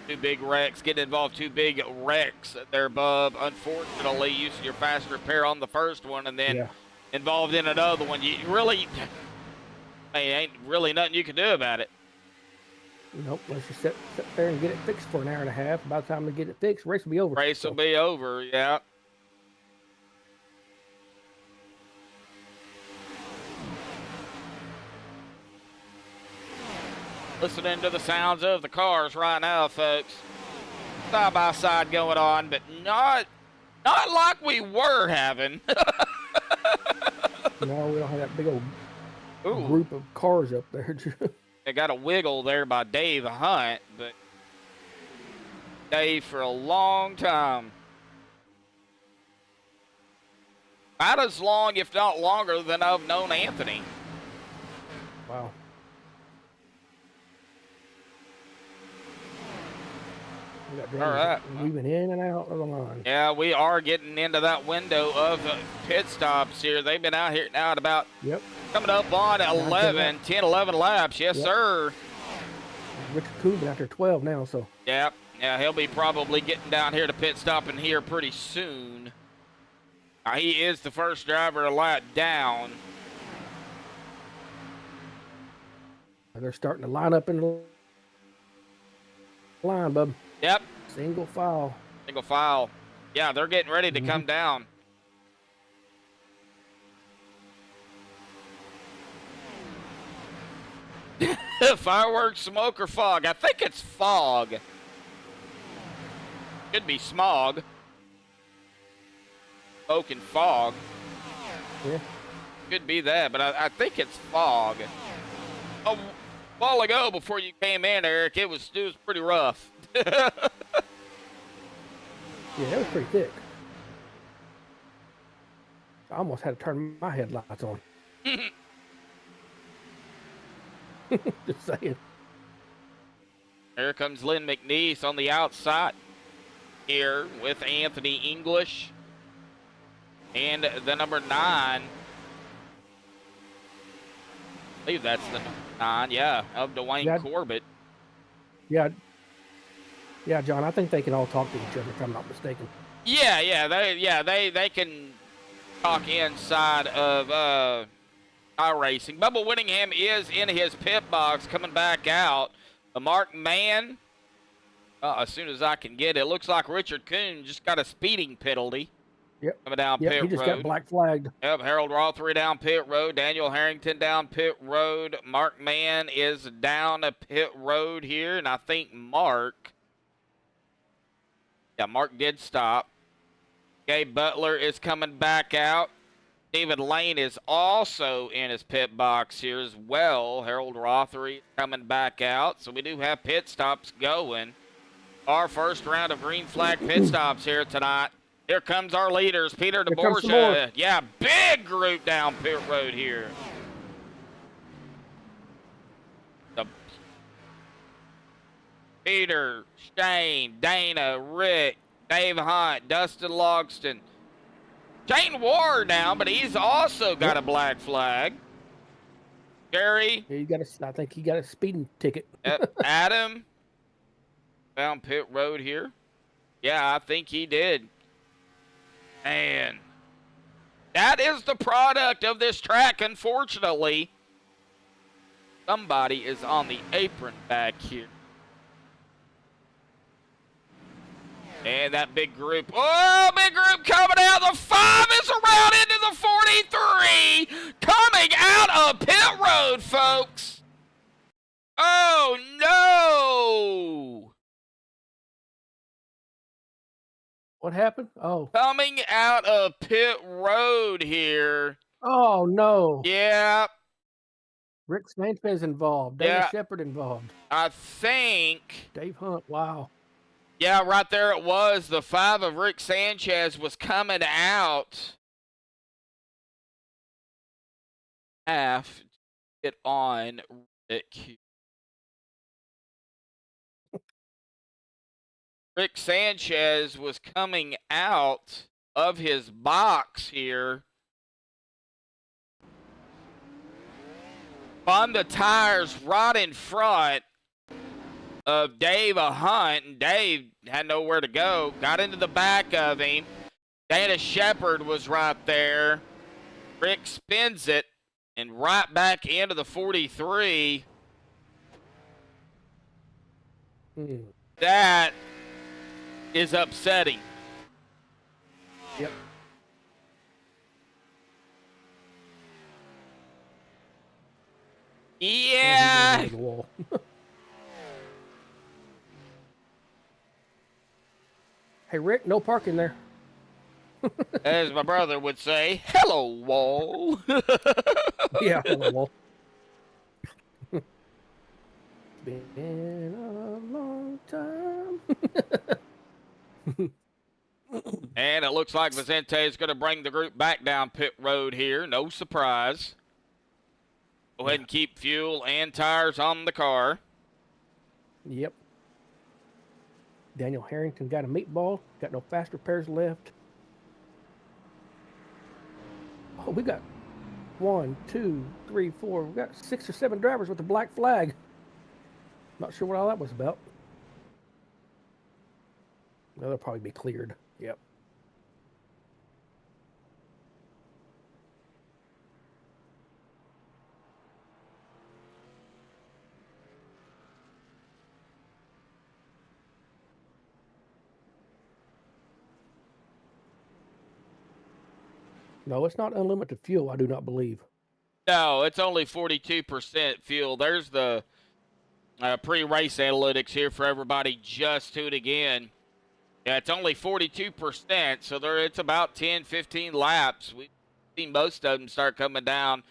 2 big wrecks, getting involved. 2 big wrecks there, Bub. Unfortunately, using your fast repair on the first one and then involved in another one. You really, ain't really nothing you can do about it. Nope, let's just sit there and get it fixed for an hour and a half. By the time we get it fixed, race will be over. Race will be over, yeah. Listening to the sounds of the cars right now, folks. Side by side going on, but not like we were having. No, we don't have that big old group of cars up there. They got a wiggle there by Dave Hunt, but Dave for a long time. About as long, if not longer, than I've known Anthony. Wow. All right. Weaving in and out of the line. Yeah, we are getting into that window of pit stops here. They've been out here now at about coming up on 10, 11 laps. Yes, sir. Richard Coobin after 12 now, so. Yeah, he'll be probably getting down here to pit stopping here pretty soon. He is the first driver a lap down. They're starting to line up in the line, bub. Yep. Single file. Single file. Yeah, they're getting ready to come down. Fireworks, smoke, or fog? I think it's fog. Could be smog. Smoke and fog. Yeah. Could be that, but I think it's fog. A while ago, before you came in, Eric, it was pretty rough. Yeah, that was pretty thick. I almost had to turn my headlights on. Just saying. Here comes Lynn McNeese on the outside here with Anthony English. And the number 9. I believe that's the number 9, of Duane Corbett. Yeah, John, I think they can all talk to each other, if I'm not mistaken. They can talk inside of iRacing. Bubba Winningham is in his pit box coming back out. Mark Mann, as soon as I can get it, looks like Richard Kuhn just got a speeding penalty. Yep. Coming down pit road. He just got black flagged. Yep, Harold Rothery down pit road. Daniel Harrington down pit road. Mark Mann is down a pit road here, and I think Mark did stop. Gabe Butler is coming back out David Lane is also in his pit box here as well. Harold Rothery coming back out. So we do have pit stops going. Our first round of green flag pit stops here tonight. Here comes our leaders, Peter DeBorgia. Yeah, big group down pit road here. Peter, Shane, Dana, Rick, Dave Hunt, Dustin Logston. Shane Ward now, but he's also got a black flag. Gary. Yeah, I think he got a speeding ticket. Adam. Down pit road here. Yeah, I think he did. Man. That is the product of this track, unfortunately. Somebody is on the apron back here. And that big group. Oh, big group coming out. The 5 is around into the 43. Coming out of pit road, folks. Oh, no. What happened? Oh. Coming out of pit road here. Oh, no. Yeah. Rick Sanchez involved. Dana Shepard involved. I think. Dave Hunt, wow. Yeah, right there it was. The 5 of Rick Sanchez was coming out. Half it on Rick. Rick Sanchez was coming out of his box here. On the tires right in front of Dave Hunt, and Dave had nowhere to go. Got into the back of him. Dana Shepard was right there. Rick spins it and right back into the 43. That is upsetting. Yep. Yeah. Hey, Rick, no parking there. As my brother would say, hello, wall. Yeah, hello, wall. Been a long time. And it looks like Vicente is going to bring the group back down pit road here. No surprise. Go ahead and keep fuel and tires on the car. Yep. Daniel Harrington got a meatball. Got no fast repairs left. Oh, we got 1, 2, 3, 4. We got 6 or 7 drivers with the black flag. Not sure what all that was about. Well, they'll probably be cleared. Yep. No, it's not unlimited fuel, I do not believe. No, it's only 42% fuel. There's the pre-race analytics here for everybody just tuning in. Yeah, it's only 42%, so it's about 10, 15 laps. We've seen most of them start coming down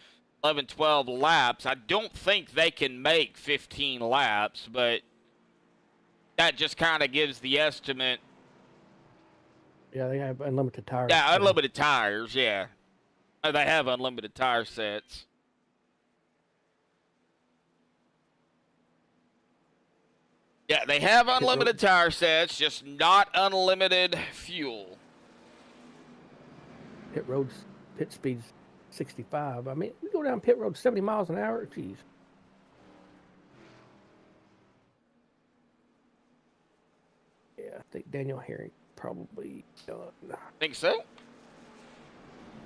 11, 12 laps. I don't think they can make 15 laps, but that just kind of gives the estimate. Yeah, they have unlimited tires. Yeah, unlimited tires, yeah. They have unlimited tire sets. Yeah, they have unlimited tire sets, just not unlimited fuel. Pit speed's 65. I mean, we go down pit road 70 miles an hour. Jeez. Yeah, I think Daniel Herring probably done. Think so?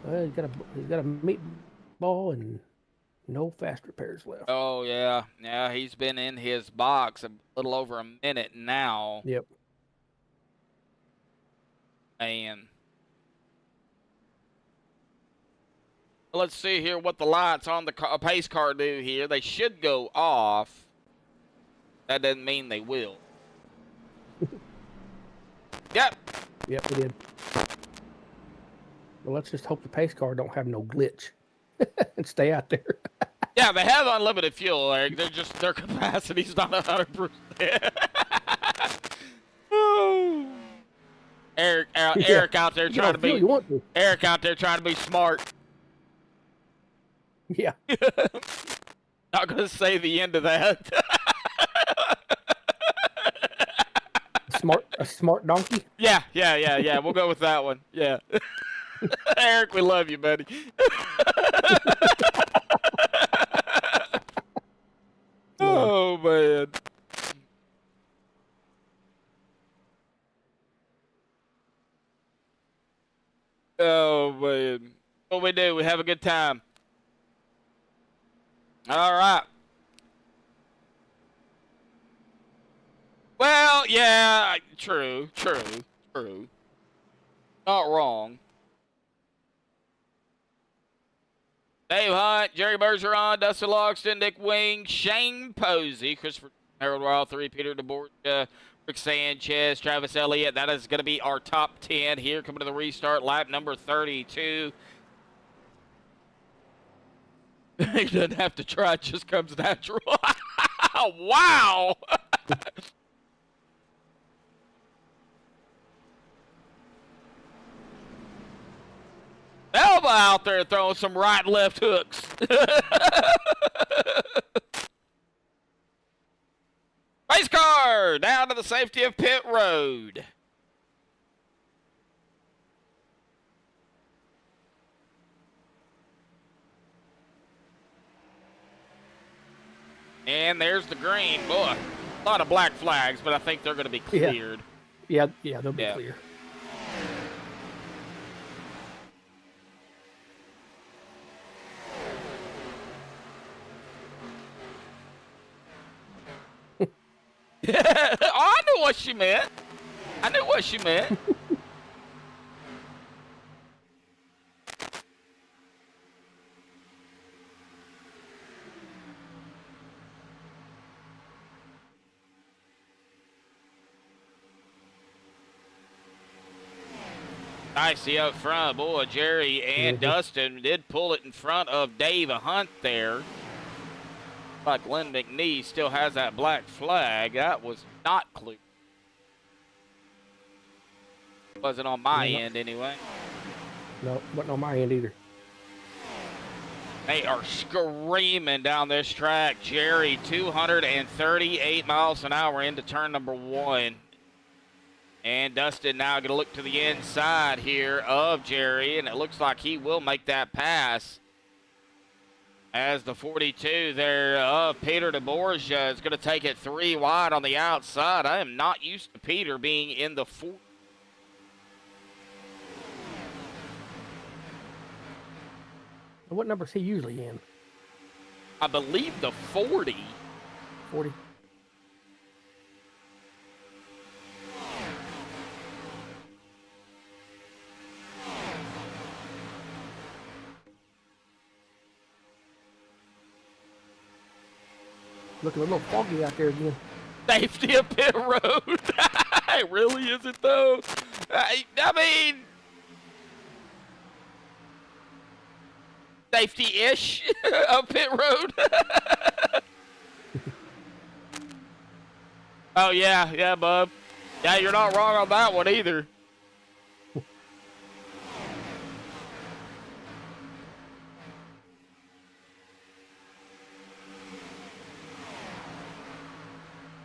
Well, he's got a meatball and no fast repairs left. Oh, yeah. Yeah, he's been in his box a little over a minute now. Yep. And let's see here what the lights on the pace car do here. They should go off. That doesn't mean they will. Yep. Yep, we did. Well, let's just hope the pace car don't have no glitch and stay out there. Yeah, they have unlimited fuel, Eric. They're just, their capacity's not 100%. Oh. Eric out there trying to be. You want to. Eric out there trying to be smart. Yeah. Not gonna say the end of that. A smart donkey. Yeah. We'll go with that one. Yeah. Eric, we love you, buddy. Oh man. Oh man. What we do? We have a good time. All right. Well, yeah, true. Not wrong. Dave Hunt, Jerry Bergeron, Dustin Logston, Nick Wing, Shane Posey, Christopher Harold Wild 3, Peter DeBorgia, Rick Sanchez, Travis Elliott. That is going to be our top 10 here coming to the restart, lap number 32. He doesn't have to try, it just comes natural. Wow! Elba out there throwing some right and left hooks. Race car down to the safety of pit road. And there's the green. Boy, a lot of black flags, but I think they're going to be cleared. Yeah, they'll be clear. Oh, I knew what she meant. Nicely up front. Boy, Jerry and Dustin did pull it in front of Dave Hunt there. Like Glenn McNee still has that black flag. That was not clear. Wasn't on my end anyway. No, wasn't on my end either. They are screaming down this track. Jerry, 238 miles an hour into turn number 1. And Dustin now going to look to the inside here of Jerry, and it looks like he will make that pass. As the 42 there of Peter DeBorgia is going to take it 3 wide on the outside. I am not used to Peter being in the 4. What number is he usually in? I believe the 40. 40. Looking a little foggy out there again. Safety of pit road. It really isn't, though. I mean, safety-ish of pit road. Oh, yeah, bub. Yeah, you're not wrong on that one either.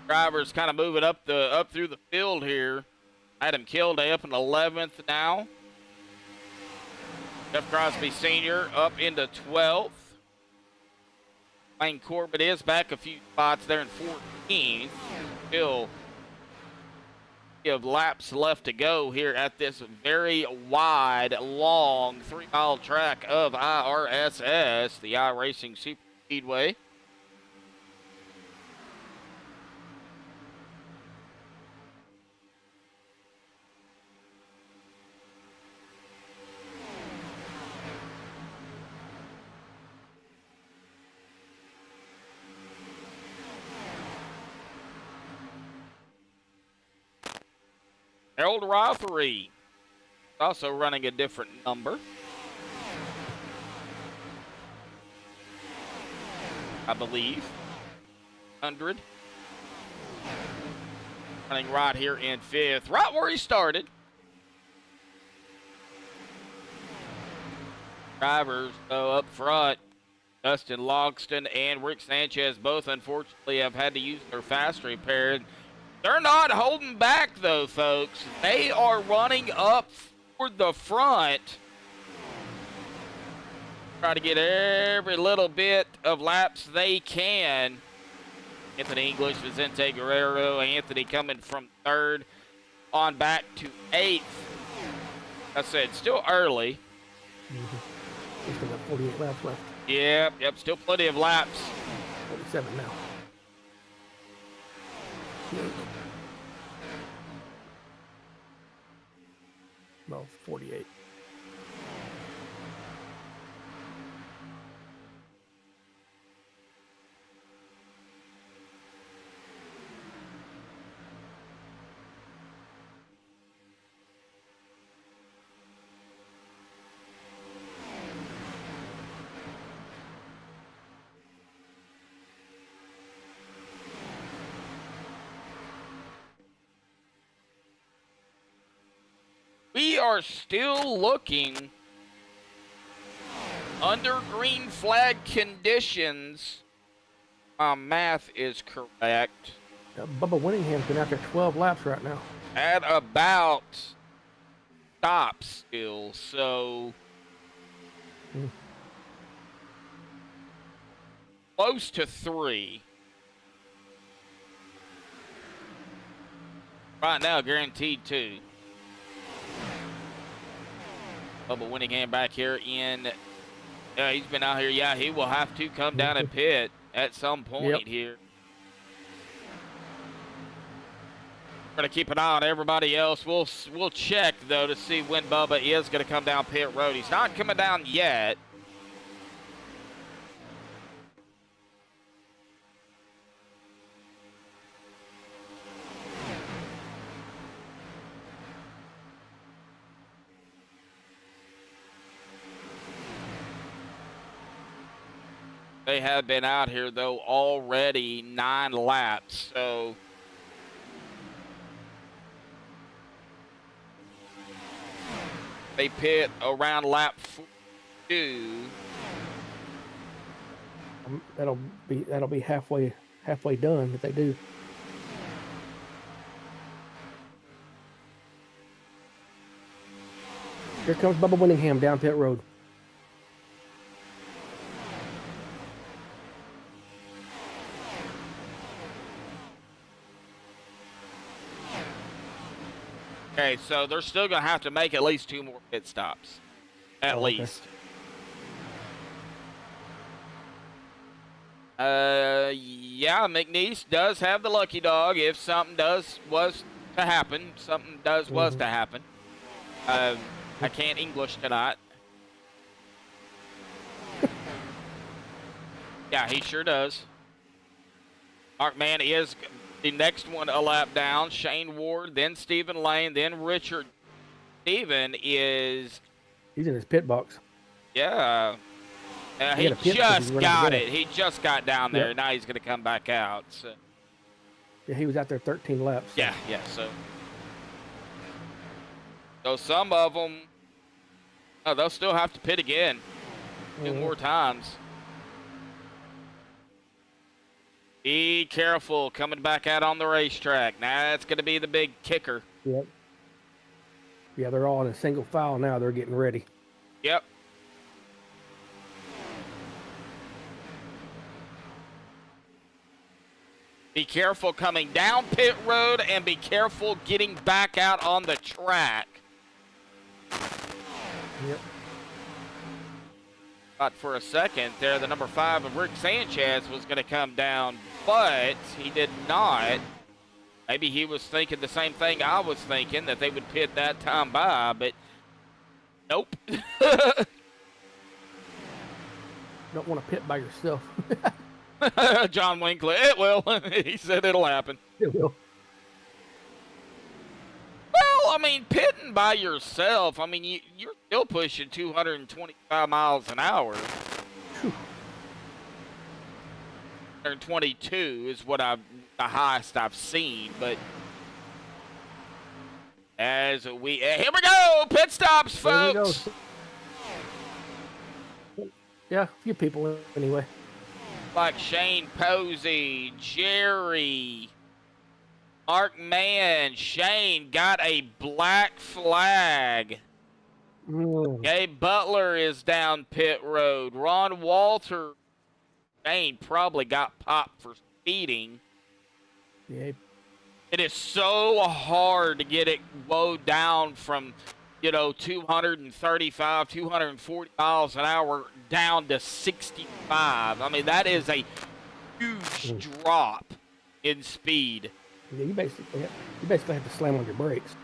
Drivers kind of moving up through the field here. Adam Kilday up in 11th now. Jeff Crosby Sr. up into 12th. Wayne Corbett is back a few spots there in 14th. Still have laps left to go here at this very wide, long 3-mile track of IRSS, the iRacing Super Speedway. Harold Rothery Also running a different number. I believe. 100. Running right here in 5th. Right where he started. Drivers, though, up front. Dustin Logston and Rick Sanchez both, unfortunately, have had to use their fast repair. They're not holding back, though, folks. They are running up for the front. Try to get every little bit of laps they can. Anthony English, Vicente Guerrero, Anthony coming from 3rd on back to 8th. I said, still early. Mm-hmm. Still got 48 laps left. Yep, still plenty of laps. 47 now. Well, 48. We are still looking under green flag conditions. My math is correct. Bubba Winningham's been out there 12 laps right now. At about stop still, so close to 3. Right now, guaranteed 2. Bubba Winningham back here in. He's been out here. Yeah, he will have to come down and pit at some point here. We're going to keep an eye on everybody else. We'll check, though, to see when Bubba is going to come down pit road. He's not coming down yet. They have been out here, though, already 9 laps, so they pit around lap 42. That'll be halfway done if they do. Here comes Bubba Winningham down pit road. Okay, so they're still going to have to make at least 2 more pit stops. At least. Yeah, McNeese does have the lucky dog if something was to happen. Was to happen. I can't English tonight. Yeah, he sure does. Mark Mann is the next one a lap down. Shane Ward, then Stephen Lane, then Richard. Stephen is... He's in his pit box. Yeah. He just got it. He just got down there. Yep. Now he's going to come back out. So. Yeah, he was out there 13 laps. Yeah, so some of them, they'll still have to pit again 2 more times. Be careful coming back out on the racetrack. Now that's going to be the big kicker. Yep. Yeah, they're all in a single file now. They're getting ready. Yep. Be careful coming down pit road and be careful getting back out on the track. Yep. Thought for a second there, the number 5 of Rick Sanchez was going to come down, but he did not. Maybe he was thinking the same thing I was thinking, that they would pit that time by, but nope. Don't want to pit by yourself. John Winkler, it will. He said it'll happen. It will. Well, I mean, pitting by yourself, I mean, you're still pushing 225 miles an hour. 122 is what the highest I've seen, but as here we go, pit stops, folks. Yeah, a few people anyway. Like Shane Posey, Jerry, Mark Mann. Shane got a black flag. Gabe Butler is down pit road. Ron Walter. Shane probably got popped for speeding. Yeah. It is so hard to get it low down from, 235, 240 miles an hour down to 65. I mean, that is a huge drop in speed. Yeah, you basically have to slam on your brakes.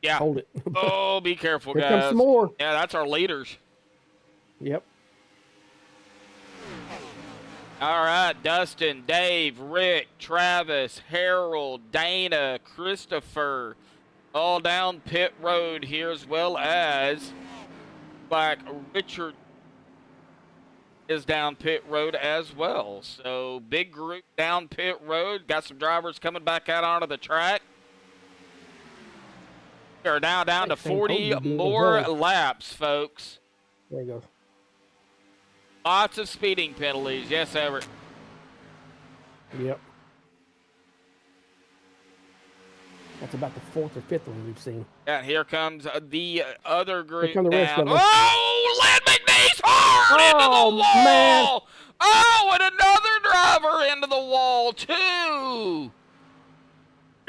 Yeah. Hold it. Oh, be careful, Here guys. comes some more. Yeah, that's our leaders. Yep. All right, Dustin, Dave, Rick, Travis, Harold, Dana, Christopher, all down pit road here, as well as like Richard is down pit road as well. So big group down pit road. Got some drivers coming back out onto the track. We are now down to 40 more laps, folks. There you go. Lots of speeding penalties. Yes, Everett. Yep. That's about the fourth or fifth one we've seen. And here comes the other group come the rest now. of them. Oh, Lynn McNeese hard into the wall. Man. Oh, and another driver into the wall, too.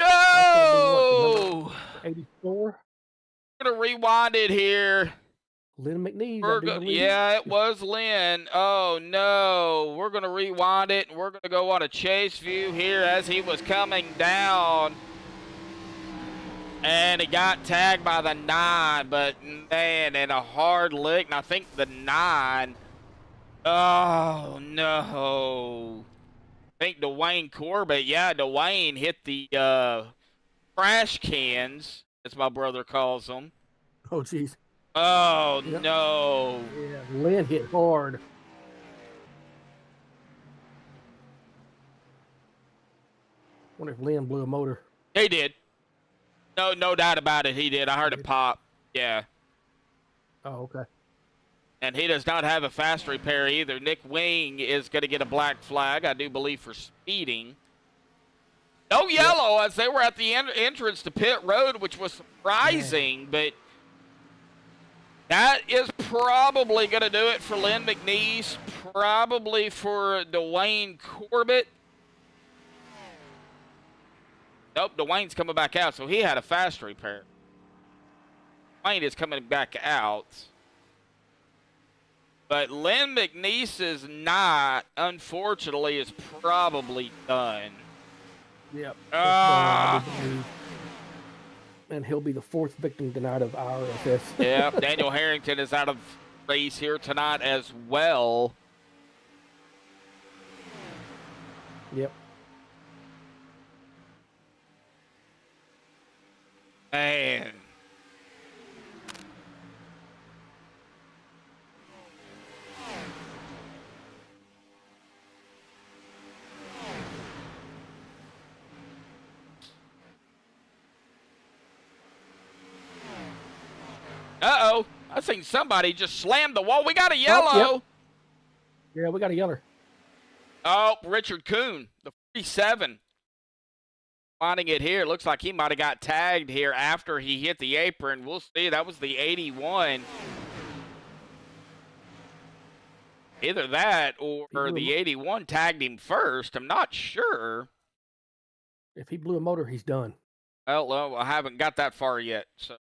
No. 84. We're going to rewind it here. Lynn McNeese. Yeah, it was Lynn. Oh, no. We're going to rewind it, and we're going to go on a chase view here as he was coming down. And he got tagged by the 9, but, man, in a hard lick. And I think the 9. Oh, no. I think Duane Corbett. Yeah, Duane hit the trash cans, as my brother calls them. Oh, jeez. Oh, Yep. no. Yeah, Lynn hit hard. Wonder if Lynn blew a motor. He did. No doubt about it, he did. I heard it pop. Yeah. Oh, okay. And he does not have a fast repair either. Nick Wing is going to get a black flag, I do believe, for speeding. No yellow as they were at the entrance to pit road, which was surprising, but that is probably going to do it for Lynn McNeese, probably for Duane Corbett. Nope, Duane's coming back out, so he had a fast repair. Duane is coming back out. But Lynn McNeese is not, unfortunately, is probably done. Yep. Ah. And he'll be the fourth victim tonight of IRSS. Yeah, Daniel Harrington is out of race here tonight as well. Yep. Man. Uh-oh. I seen somebody just slam the wall. We got a yellow. Oh, yep. Yeah, we got a yeller. Oh, Richard Kuhn, the 47. Finding it here. Looks like he might have got tagged here after he hit the apron. We'll see. That was the 81. Either that or the 81 tagged him first. I'm not sure. If he blew a motor, he's done. Well, I haven't got that far yet. So.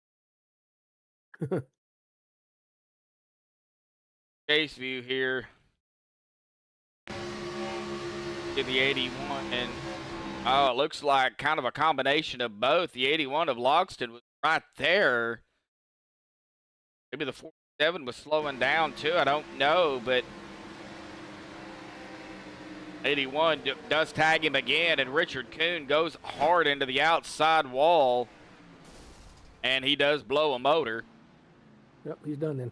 Chase view here. Get the 81 and oh, it looks like kind of a combination of both. The 81 of Logston was right there. Maybe the 47 was slowing down too. I don't know, but 81 does tag him again, and Richard Kuhn goes hard into the outside wall. And he does blow a motor. Yep, he's done then.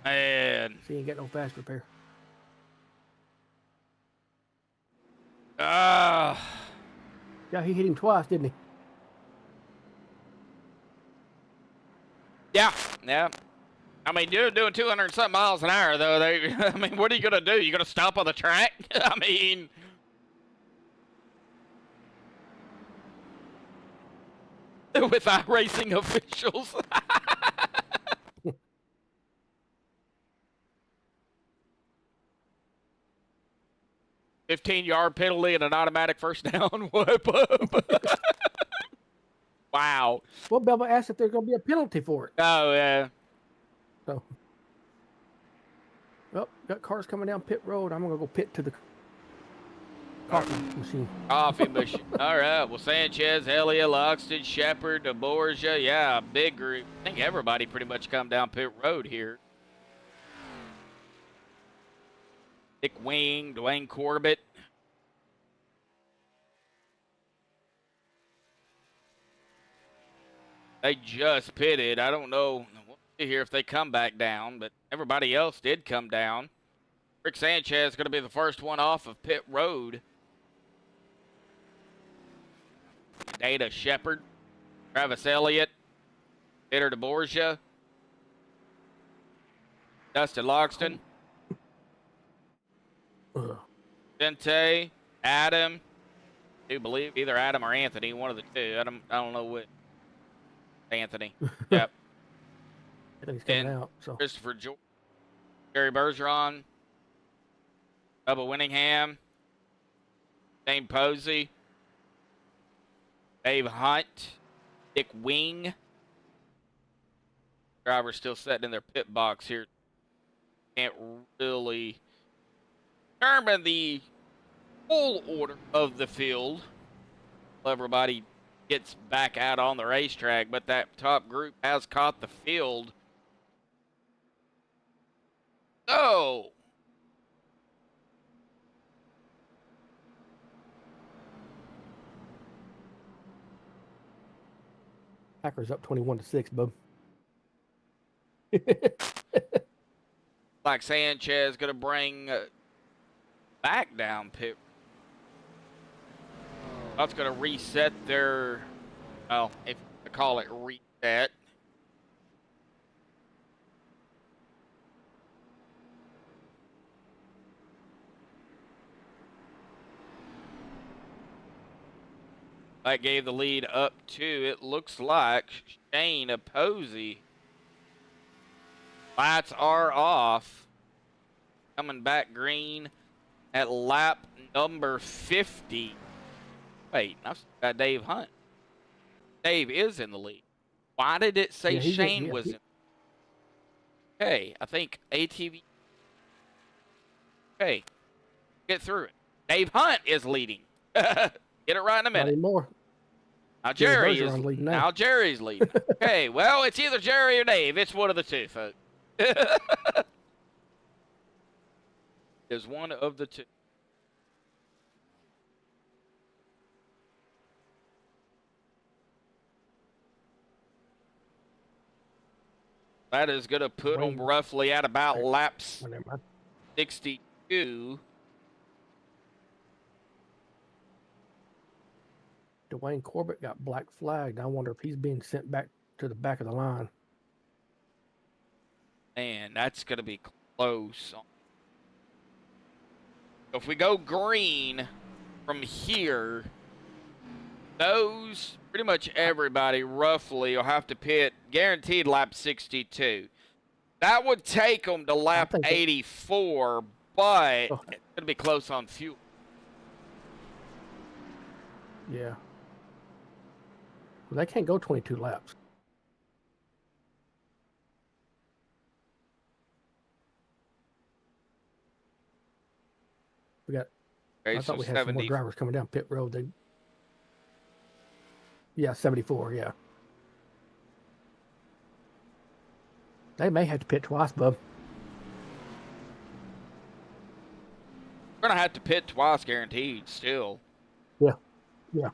And So he ain't got no fast repair. yeah, Yeah, he hit him twice, didn't he? yeah. I mean, you're doing 200 and something miles an hour, though. I mean, what are you gonna do? You gonna stop on the track? I mean, with iRacing officials. 15-yard penalty and an automatic first down. Whip up. Wow. Well, Bubba asked if there's going to be a penalty for it. Oh, yeah. So, well, got cars coming down pit road. I'm going to go pit to the coffee machine. Coffee machine. All right. Well, Sanchez, Elliott, Loxton, Shepard, DeBorgia. Yeah, big group. I think everybody pretty much come down pit road here. Dick Wing, Duane Corbett. They just pitted. I don't know. We'll see here if they come back down, but everybody else did come down. Rick Sanchez is going to be the first one off of pit road. Data Shepard, Travis Elliott, Peter DeBorgia, Dustin Loxton, Gente, Adam. I do believe either Adam or Anthony, one of the two. I don't know what. Anthony. Yep. I think he's coming out. So Christopher George, Gary Bergeron, Bubba Winningham, Dane Posey, Dave Hunt, Dick Wing. Drivers still sitting in their pit box here. Can't really determine the full order of the field. Everybody gets back out on the racetrack, but that top group has caught the field. So, Packers up 21-6, bub. like Sanchez going to bring back down pit. That's going to reset their, well, if you call it reset. That gave the lead up to, it looks like, Shane Posey. Lights are off. Coming back green at lap number 50. Wait, I've got Dave Hunt. Dave is in the lead. Why did it say Shane was in? Okay, I think ATV. Okay, get through it. Dave Hunt is leading. Get it right in a minute. Not anymore. Now Jerry's leading. Okay, well, it's either Jerry or Dave. It's one of the two, folks. It's one of the two. That is going to put them roughly at about laps 62. Duane Corbett got black flagged. I wonder if he's being sent back to the back of the line. Man, that's going to be close. If we go green from here, those, pretty much everybody roughly will have to pit guaranteed lap 62. That would take them to lap 84, but it's going to be close on fuel. Yeah. Well, they can't go 22 laps. We got. Okay, I thought so we had some more drivers coming down pit road. Yeah, 74. Yeah. They may have to pit twice, bub. We're going to have to pit twice guaranteed still. Yeah. Yeah.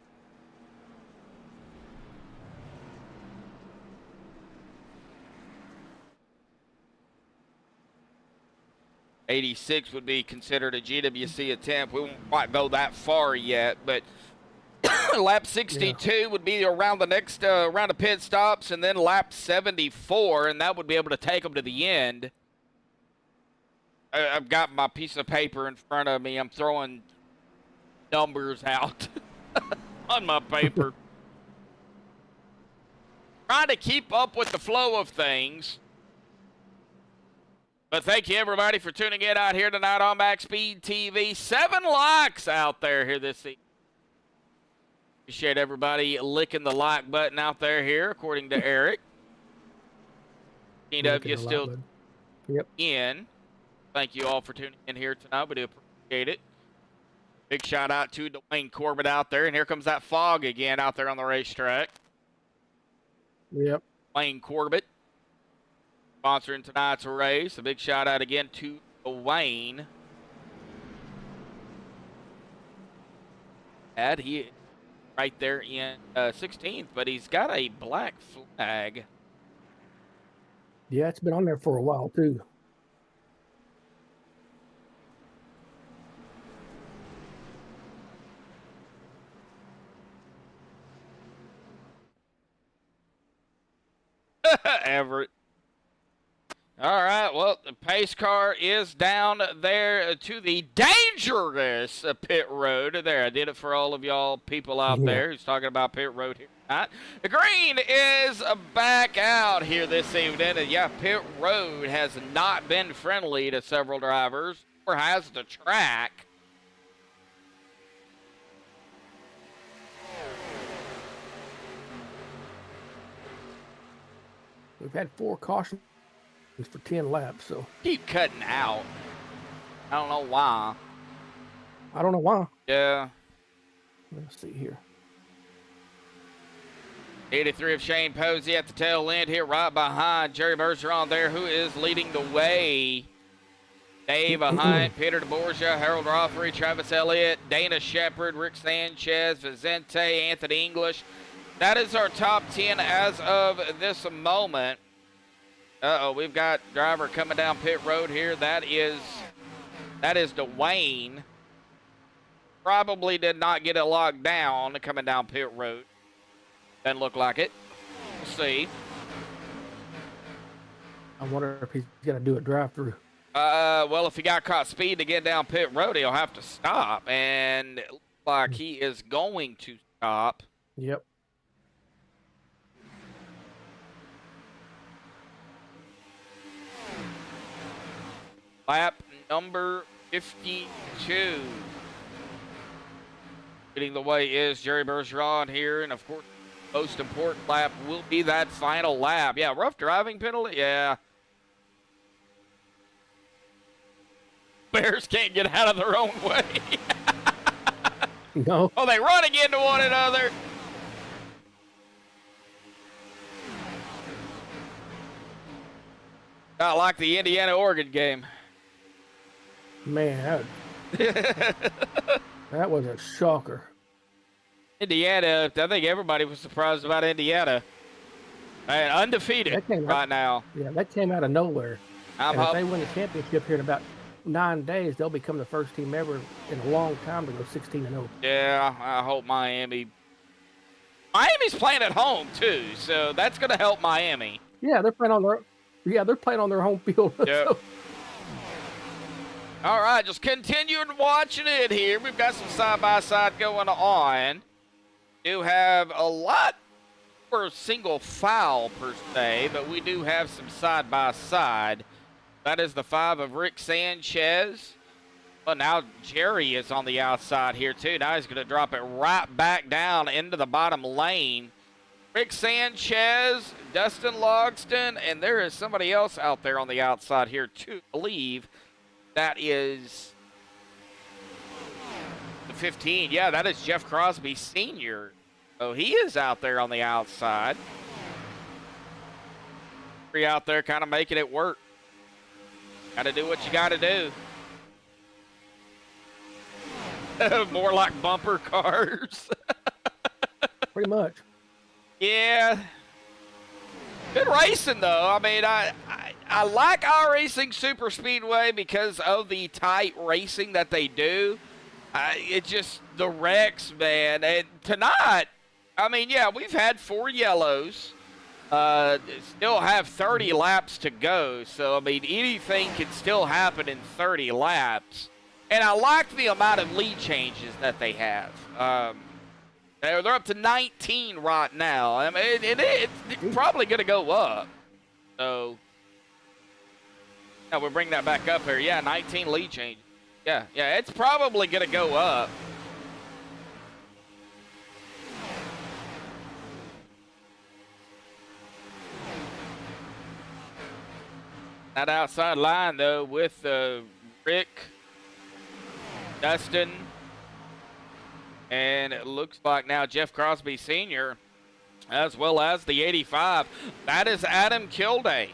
86 would be considered a GWC attempt. We won't quite go that far yet, but lap 62 would be around the next round of pit stops, and then lap 74, and that would be able to take them to the end. I've got my piece of paper in front of me. I'm throwing numbers out on my paper. Trying to keep up with the flow of things. But thank you, everybody, for tuning in out here tonight on Maxspeedtv. 7 likes out there here this evening. Appreciate everybody licking the like button out there here, according to Eric. TW still in. Thank you all for tuning in here tonight. We do appreciate it. Big shout out to Duane Corbett out there. And here comes that fog again out there on the racetrack. Yep. Duane Corbett sponsoring tonight's race. A big shout out again to Duane. And he right there in 16th, but he's got a black flag. Yeah, it's been on there for a while too. Everett. All right, well, the pace car is down there to the dangerous pit road. There, I did it for all of y'all people out there who's talking about pit road here tonight. The green is back out here this evening. And yeah, pit road has not been friendly to several drivers, or has the track. We've had 4 cautions for 10 laps, so Keep cutting out. I don't know why. I don't know why. Yeah. Let's see here. 83 of Shane Posey at the tail end here, right behind Jerry Bergeron there, who is leading the way. Dave Hunt, Peter DeBorgia, Harold Rothery, Travis Elliott, Dana Shepard, Rick Sanchez, Vicente, Anthony English. That is our top 10 as of this moment. Uh-oh, we've got driver coming down pit road here. That is Duane. Probably did not get it locked down coming down pit road. Doesn't look like it. We'll see. I wonder if he's going to do a drive-through. Well, if he got caught speeding to get down pit road, he'll have to stop. And it looks like he is going to stop. Yep. Lap number 52. Leading the way is Jerry Bergeron here, and of course, most important lap will be that final lap. Yeah, rough driving penalty. Yeah. Bears can't get out of their own way. No. Oh, they running into one another. Not like the Indiana-Oregon game. Man, that was a shocker. Indiana, I think everybody was surprised about Indiana. And undefeated right now. Yeah, that came out of nowhere. And if they win the championship here in about 9 days, they'll become the first team ever in a long time to go 16-0. Yeah, I hope Miami's playing at home too, so that's going to help Miami. Yeah, they're playing on their home field. Yep. So. All right, just continuing watching it here. We've got some side-by-side going on. Do have a lot for a single foul per se, but we do have some side-by-side. That is the 5 of Rick Sanchez. Well, now Jerry is on the outside here too. Now he's going to drop it right back down into the bottom lane. Rick Sanchez, Dustin Logston, and there is somebody else out there on the outside here too, I believe. That is the 15. Yeah, that is Jeff Crosby Sr. So he is out there on the outside. Three out there kind of making it work. Got to do what you got to do. More like bumper cars. Pretty much. Yeah. Good racing, though. I mean, I I like iRacing Super Speedway because of the tight racing that they do. It just, the wrecks, man. And tonight, I mean, yeah, we've had 4 yellows. Still have 30 laps to go. So, I mean, anything can still happen in 30 laps. And I like the amount of lead changes that they have. They're up to 19 right now. I mean, it's probably going to go up. So, yeah, we'll bring that back up here. Yeah, 19 lead changes. Yeah, it's probably going to go up. That outside line, though, with Rick, Dustin, and it looks like now Jeff Crosby Sr., as well as the 85. That is Adam Kilday.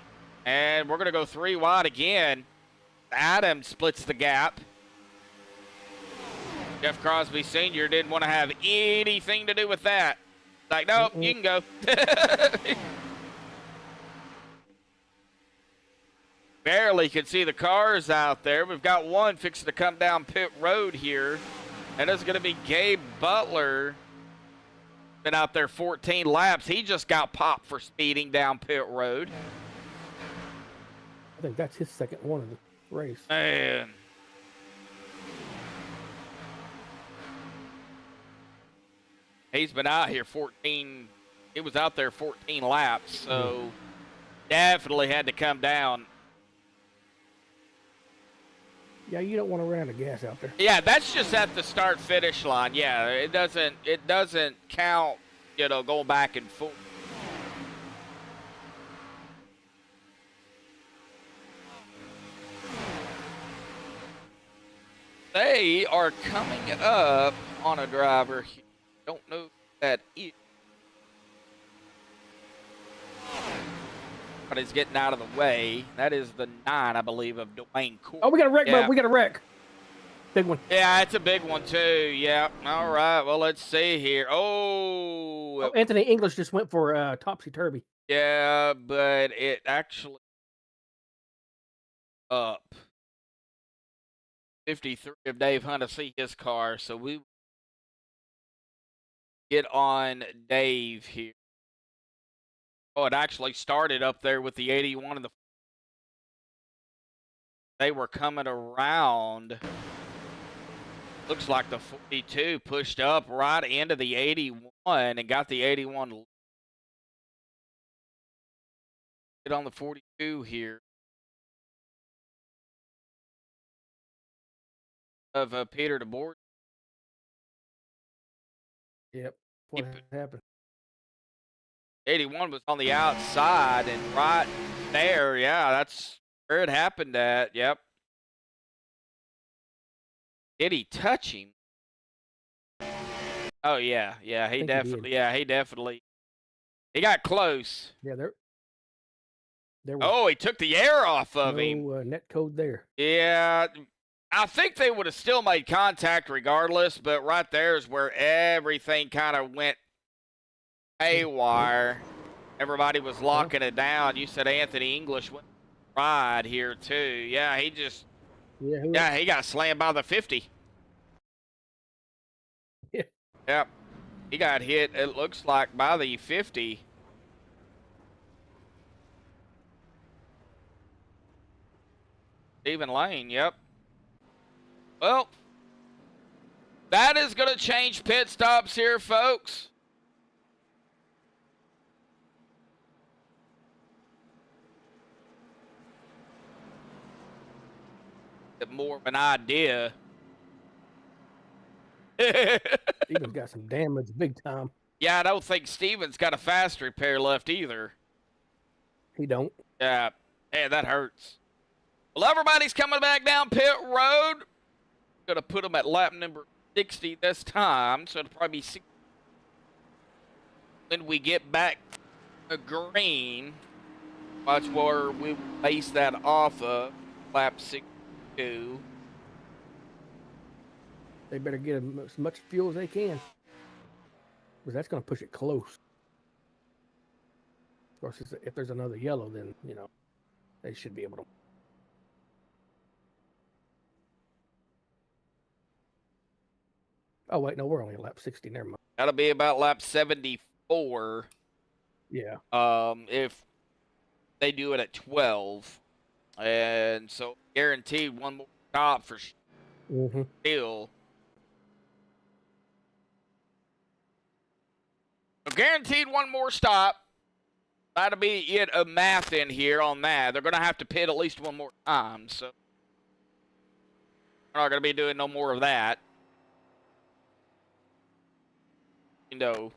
And we're going to go 3 wide again. Adam splits the gap. Jeff Crosby Sr. didn't want to have anything to do with that. Like, nope, you can go. Barely can see the cars out there. We've got one fixing to come down pit road here. And it's going to be Gabe Butler. Been out there 14 laps. He just got popped for speeding down pit road. I think that's his second one of the race. Man. He's been out here 14. He was out there 14 laps, so definitely had to come down. Yeah, you don't want to run out of gas out there. Yeah, that's just at the start-finish line. Yeah, it doesn't count, you know, going back and forth. They are coming up on a driver here. Don't know who that is. But he's getting out of the way. That is the 9, I believe, of Duane Corbett. Oh, we got a wreck, yeah. bro. We got a wreck. Big one. Yeah, it's a big one, too. Yeah. All right. Well, let's see here. Oh, Anthony English just went for topsy-turvy. Yeah, but it actually up. 53 of Dave Hunt to see his car, so we get on Dave here. Oh, it actually started up there with the 81 and the. They were coming around. Looks like the 42 pushed up right into the 81 and got the 81. Get on the 42 here. Of Peter DeBoer. Yep. What happened? 81 was on the outside and right there. Yeah, that's where it happened at. Yep. Did he touch him? Oh yeah, he definitely. He got close. Yeah, there was Oh, he took the air off of him. no net code there. Yeah, I think they would have still made contact regardless, but right there is where everything kind of went haywire. Everybody was locking it down. You said Anthony English went ride here too. Yeah, he just. Yeah, he got slammed by the 50. Yeah. Yep. He got hit, it looks like, by the 50. Stephen Lane, yep. Well, that is going to change pit stops here, folks. Get more of an idea. Steven's got some damage big time. Yeah, I don't think Steven's got a fast repair left either. He don't. Yeah, that hurts. Well, everybody's coming back down pit road. Gonna put them at lap number 60 this time, so it'll probably be 60. When we get back to green, watch where we base that off of, lap 62. They better get as much fuel as they can, because that's going to push it close. Of course, if there's another yellow, then, you know. They should be able to. Oh, wait, no, we're only at lap 60. Never mind. That'll be about lap 74. Yeah. If they do it at 12. And so guaranteed one more stop for still. So guaranteed one more stop. That'll be it of math in here on that. They're going to have to pit at least one more time. So we're not going to be doing no more of that. You know.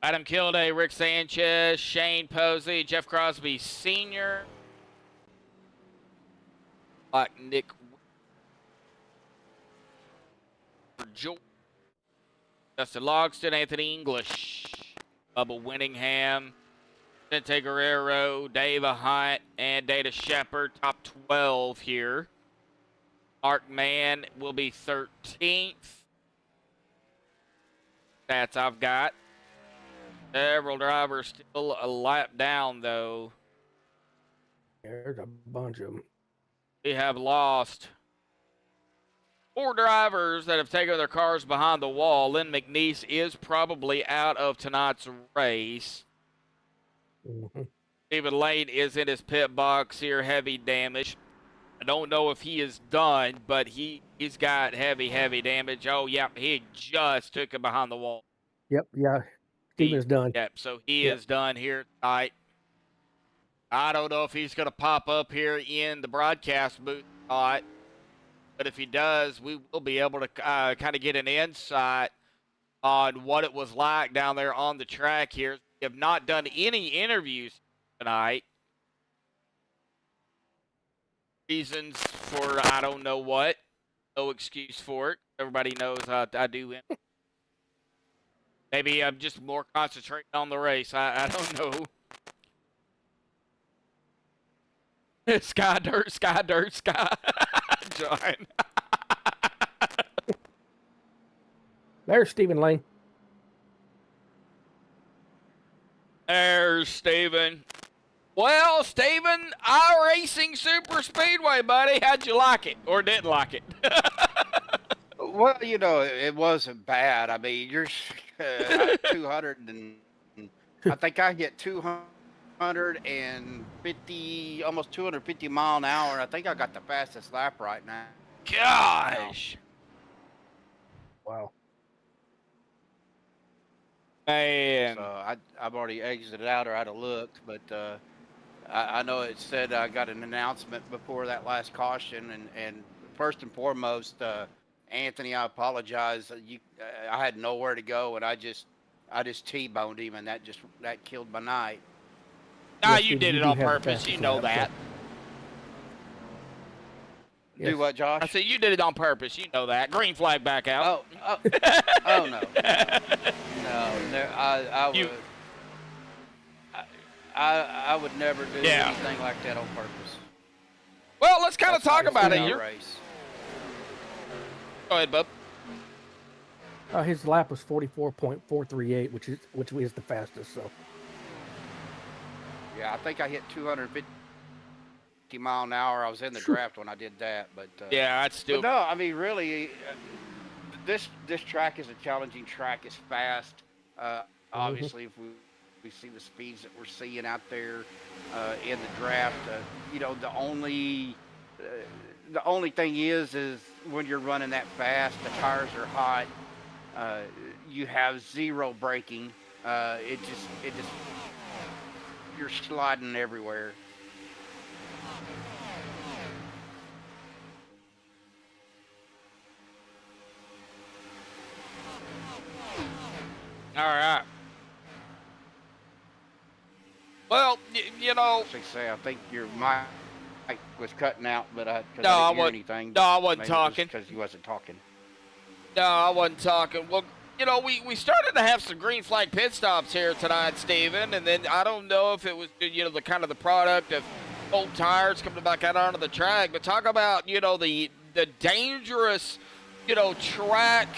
Adam Kilday, Rick Sanchez, Shane Posey, Jeff Crosby Sr., like Nick George, Justin Logston, Anthony English, Bubba Winningham, Vicente Guerrero, Dave Hunt, and Data Shepard, top 12 here. Mark Mann will be 13th. Stats I've got. Several drivers still a lap down, though. There's a bunch of them. We have lost 4 drivers that have taken their cars behind the wall. Lynn McNeese is probably out of tonight's race. Stephen Lane is in his pit box here, heavy damage. I don't know if he is done, but he's got heavy damage. Oh, yeah, he just took it behind the wall. Yep, yeah. Steven's done. Yep, so he is done here tonight. I don't know if he's going to pop up here in the broadcast booth tonight, but if he does, we will be able to kind of get an insight on what it was like down there on the track here. We have not done any interviews tonight. Reasons for I don't know what. No excuse for it. Everybody knows I do. Maybe I'm just more concentrating on the race. I don't know. Sky dirt, sky dirt, sky. John. There's Stephen Lane. There's Steven. Well, Steven, iRacing Super Speedway, buddy. How'd you like it? Or didn't like it? Well, you know, it wasn't bad. I mean, you're 200 and I think I hit 250, almost 250 mile an hour. I think I got the fastest lap right now. Gosh. Wow. Man. So I've already exited out, or I'd have looked, but I know it said I got an announcement before that last caution, and first and foremost, Anthony, I apologize. I had nowhere to go, and I just T-boned him, and that killed my night. Nah, Yes, you did you it do on have the purpose. You fastest know lap, that. Yes. Do what, Josh? I said you did it on purpose. You know that. Green flag back out. Oh no. I would never do anything like that on purpose. Well, let's kind of talk about it. Race. Go ahead, bub. His lap was 44.438, which is the fastest. So. Yeah, I think I hit 250 mile an hour. I was in the draft when I did that, but yeah, I'd still. But no, I mean, really, this track is a challenging track. It's fast. Obviously, if we see the speeds that we're seeing out there in the draft, you know, the only thing is when you're running that fast, the tires are hot. You have zero braking. It just you're sliding everywhere. All right. Well, you know. I think your mic was cutting out, but I didn't hear anything. No, I wasn't talking. Because you wasn't talking. No, I wasn't talking. Well, you know, we started to have some green flag pit stops here tonight, Steven, and then I don't know if it was, you know, the kind of the product of old tires coming back out onto the track. But talk about, you know, the dangerous, you know, track,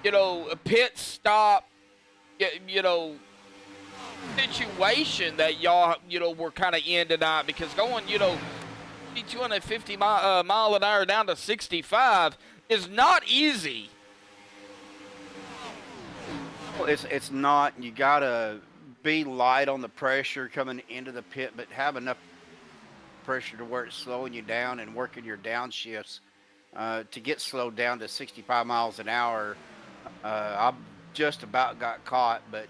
you know, pit stop, you know, situation that y'all, you know, were kind of in tonight, because going, you know, 250 mile an hour down to 65 is not easy. Well, it's not. You gotta be light on the pressure coming into the pit, but have enough pressure to where it's slowing you down and working your downshifts to get slowed down to 65 miles an hour. I just about got caught, but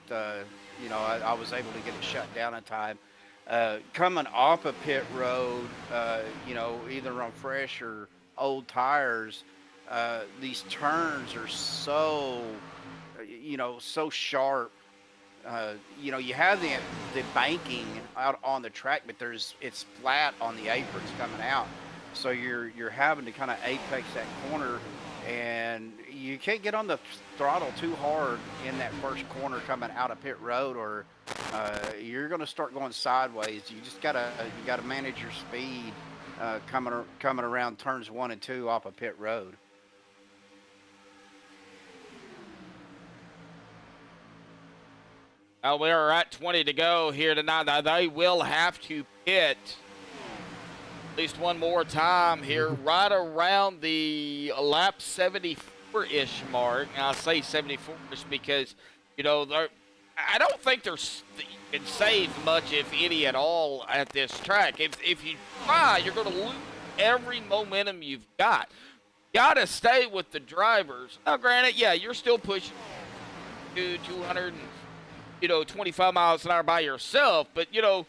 you know, I was able to get it shut down in time. Coming off a pit road, you know, either on fresh or old tires, these turns are so, you know, so sharp. You know, you have the banking out on the track, but it's flat on the aprons coming out, so you're having to kind of apex that corner, and you can't get on the throttle too hard in that first corner coming out of pit road, or you're going to start going sideways. You gotta manage your speed coming around turns 1 and 2 off of pit road. We are at 20 to go here tonight. Now, they will have to pit at least one more time here, right around the lap 74-ish mark. Now, I say 74-ish because, you know, I don't think you can save much, if any at all, at this track. If you try, you're going to lose every momentum you've got. You got to stay with the drivers. Now, granted, yeah, you're still pushing 200 25 miles an hour by yourself, but, you know,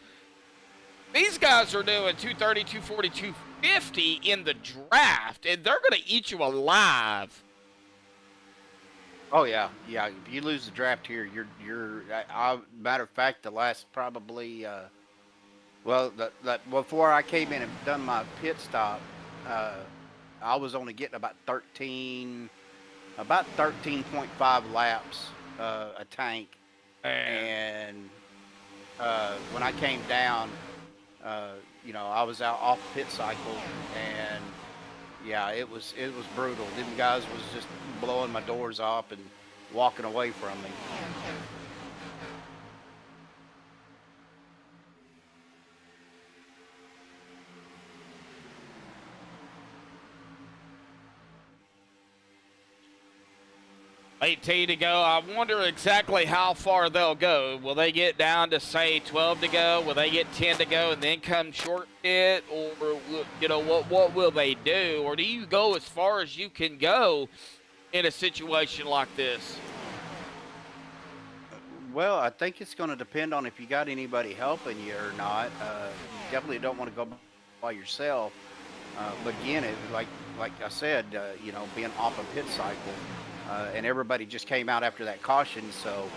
these guys are doing 230, 240, 250 in the draft, and they're going to eat you alive. Oh yeah. If you lose the draft here, you're matter of fact, the last probably before I came in and done my pit stop, I was only getting about 13.5 laps a tank. And when I came down, you know, I was out off pit cycle, and yeah, it was brutal. Them guys was just blowing my doors off and walking away from me. 18 to go. I wonder exactly how far they'll go. Will they get down to, say, 12 to go? Will they get 10 to go and then come short pit? Or, you know, what will they do? Or do you go as far as you can go in a situation like this? Well, I think it's going to depend on if you got anybody helping you or not. You definitely don't want to go by yourself. But again, like I said, you know, being off a pit cycle, and everybody just came out after that caution. So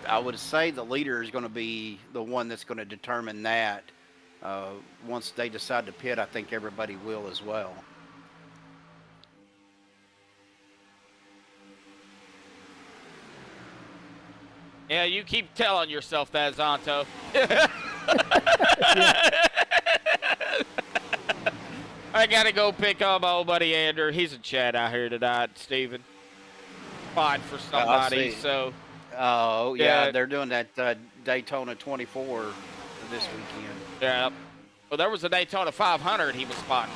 I would say the leader is going to be the one that's going to determine that. Once they decide to pit, I think everybody will as well. Yeah, you keep telling yourself that, Zonto. I gotta go pick up my old buddy Andrew. He's in chat out here tonight, Steven. Fine for somebody, so. Oh, yeah, they're doing that Daytona 24 this weekend. Yeah. Well, there was a Daytona 500 he was spotting.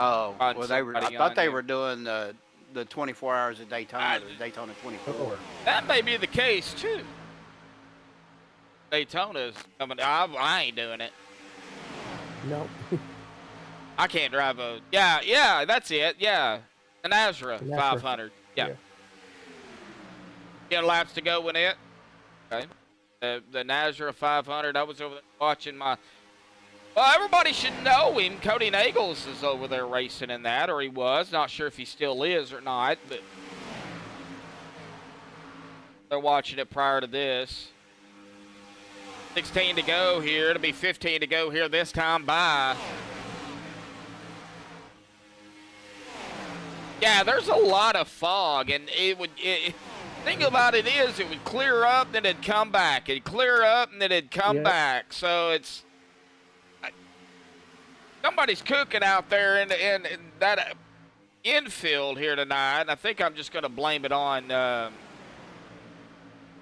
Oh, well, I thought they were doing the 24 hours of Daytona, the Daytona 24. That may be the case, too. Daytona's coming. I ain't doing it. No. I can't drive a. Yeah, that's it. Yeah. An Azra 500. Yeah. Yeah, laps to go with it. Okay. The Nazra 500. I was over there watching my. Well, everybody should know him. Cody Nagels is over there racing in that, or he was. Not sure if he still is or not, but they're watching it prior to this. 16 to go here. It'll be 15 to go here this time by. Yeah, there's a lot of fog, and thing about it is, it would clear up, then it'd come back. It'd clear up, and then it'd come back. So it's somebody's cooking out there in that infield here tonight, and I think I'm just going to blame it on,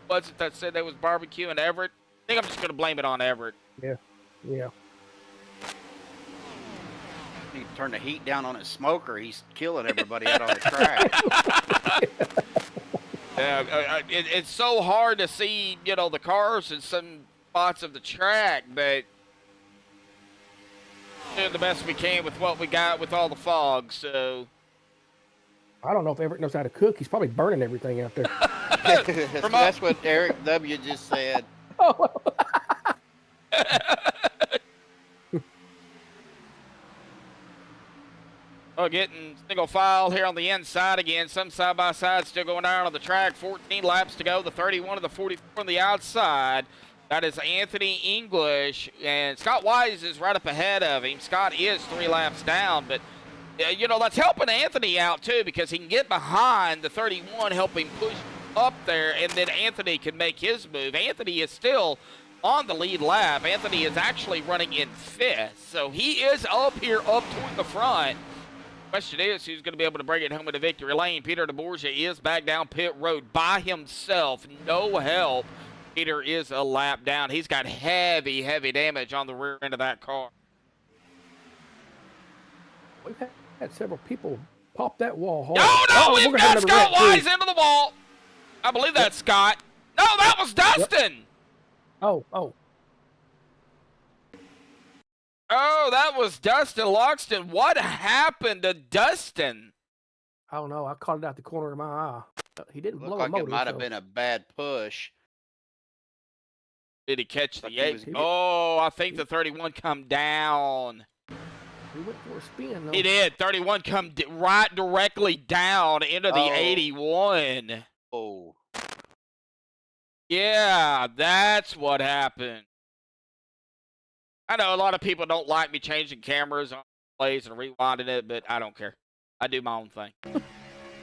what's it that said they was barbecuing Everett? I think I'm just going to blame it on Everett. Yeah. Yeah. He turn the heat down on his smoker. He's killing everybody out on the track. Yeah, it's so hard to see, you know, the cars in some spots of the track, but doing the best we can with what we got with all the fog, so. I don't know if Everett knows how to cook. He's probably burning everything out there. That's what Eric W. just said. Oh. Oh, getting single file here on the inside again. Some side-by-side still going down on the track. 14 laps to go. The 31 of the 44 on the outside. That is Anthony English. And Scott Wise is right up ahead of him. Scott is 3 laps down. But, you know, that's helping Anthony out, too, because he can get behind the 31, help him push up there, and then Anthony can make his move. Anthony is still on the lead lap. Anthony is actually running in 5th. So he is up here, up toward the front. Question is, who's going to be able to bring it home into victory lane? Peter DeBourgia is back down pit road by himself. No help. Peter is a lap down. He's got heavy, heavy damage on the rear end of that car. We've had several people pop that wall hard. No, we've got Scott Wise into the wall. I believe that's Scott. No, that was Dustin. Yep. Oh. Oh, that was Dustin Loxton. What happened to Dustin? I don't know. I caught it out the corner of my eye. He didn't blow Looked a like motor. it might have been a bad push. Did he catch the 8? Oh, I think the 31 come down. He went for a spin, though. He did. 31 come right directly down into the 81. Oh. Yeah, that's what happened. I know a lot of people don't like me changing cameras on plays and rewinding it, but I don't care. I do my own thing.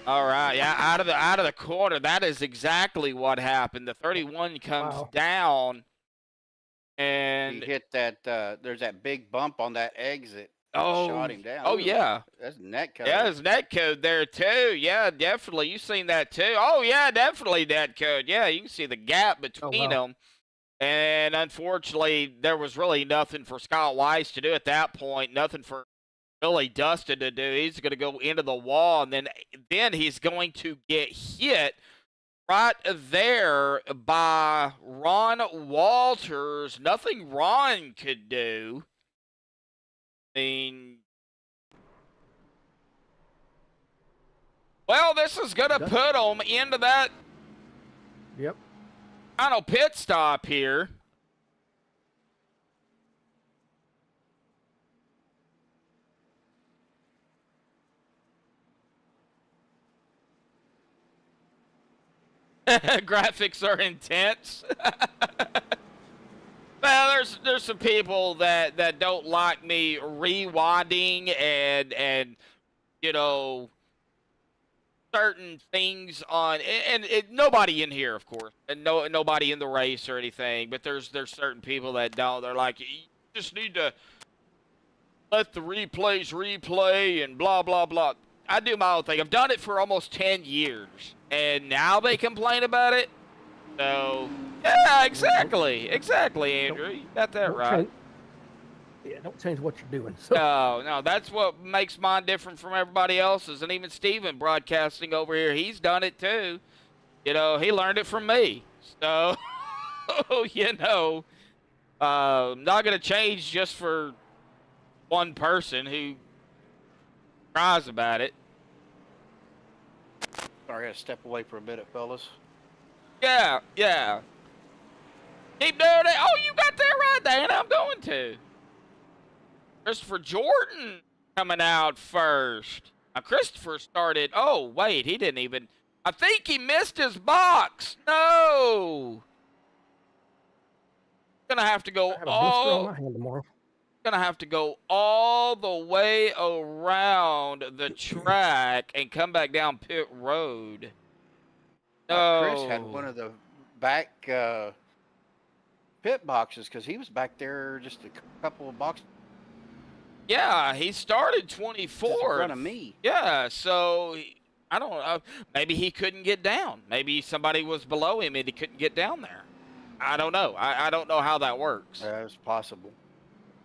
All right, yeah, out of the corner. That is exactly what happened. The 31 comes down, and he hit that. There's that big bump on that exit. Oh, shot him down. Oh, Ooh, yeah. That's net code. Yeah, there's net code there, too. Yeah, definitely. You've seen that, too. Oh, yeah, definitely net code. Yeah, you can see the gap between them. And unfortunately, there was really nothing for Scott Weiss to do at that point. Nothing for really Dustin to do. He's going to go into the wall, and then he's going to get hit right there by Ron Walters. Nothing Ron could do. I mean, well, this is going to put him into that final pit stop here. Graphics are intense. Well, there's some people that don't like me rewinding and you know, certain things on, and nobody in here, of course, and nobody in the race or anything, but there's certain people that don't. They're like, you just need to let the replays replay and blah blah blah. I do my own thing. I've done it for almost 10 years, and now they complain about it. So yeah, exactly, Andrew, you got that right. Yeah, don't change what you're doing. So. No, that's what makes mine different from everybody else's. And even Steven broadcasting over here, he's done it too. You know, he learned it from me. So, you know, not going to change just for one person who cries about it. Sorry, I got to step away for a minute, fellas. Yeah. Keep doing it. Oh, you got that right, Dan. I'm going to. Christopher Jordan coming out first. Now, Christopher started. Oh, wait, he didn't even. I think he missed his box. No. Gonna have to go all the way around the track and come back down pit road. No. Chris had one of the back pit boxes because he was back there just a couple of boxes Yeah, he started Just in 24th. front of me. Yeah, so I don't know. Maybe he couldn't get down. Maybe somebody was below him and he couldn't get down there. I don't know. I don't know how that works. It's possible.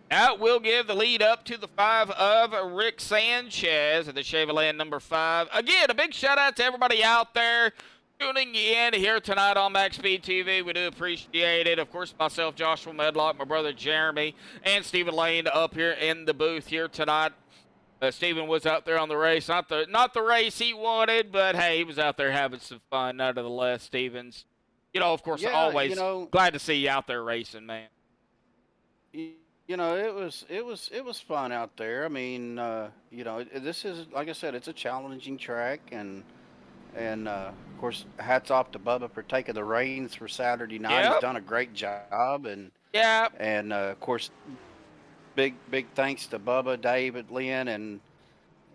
That will give the lead up to the 5 of Rick Sanchez at the Chevrolet number 5. Again, a big shout out to everybody out there tuning in here tonight on Maxspeedtv. We do appreciate it. Of course, myself, Joshua Medlock, my brother Jeremy, and Stephen Lane up here in the booth here tonight. Stephen was out there on the race, not the race he wanted, but hey, he was out there having some fun. Nonetheless, Stevens, of course, Yeah, always glad to see you out there racing, man. It was fun out there. I mean, this is, like I said, it's a challenging track, and of course, hats off to Bubba for taking the reins for Saturday night. Yep. He's done a great job, and Yeah. and of course, big thanks to Bubba, David, Lynn,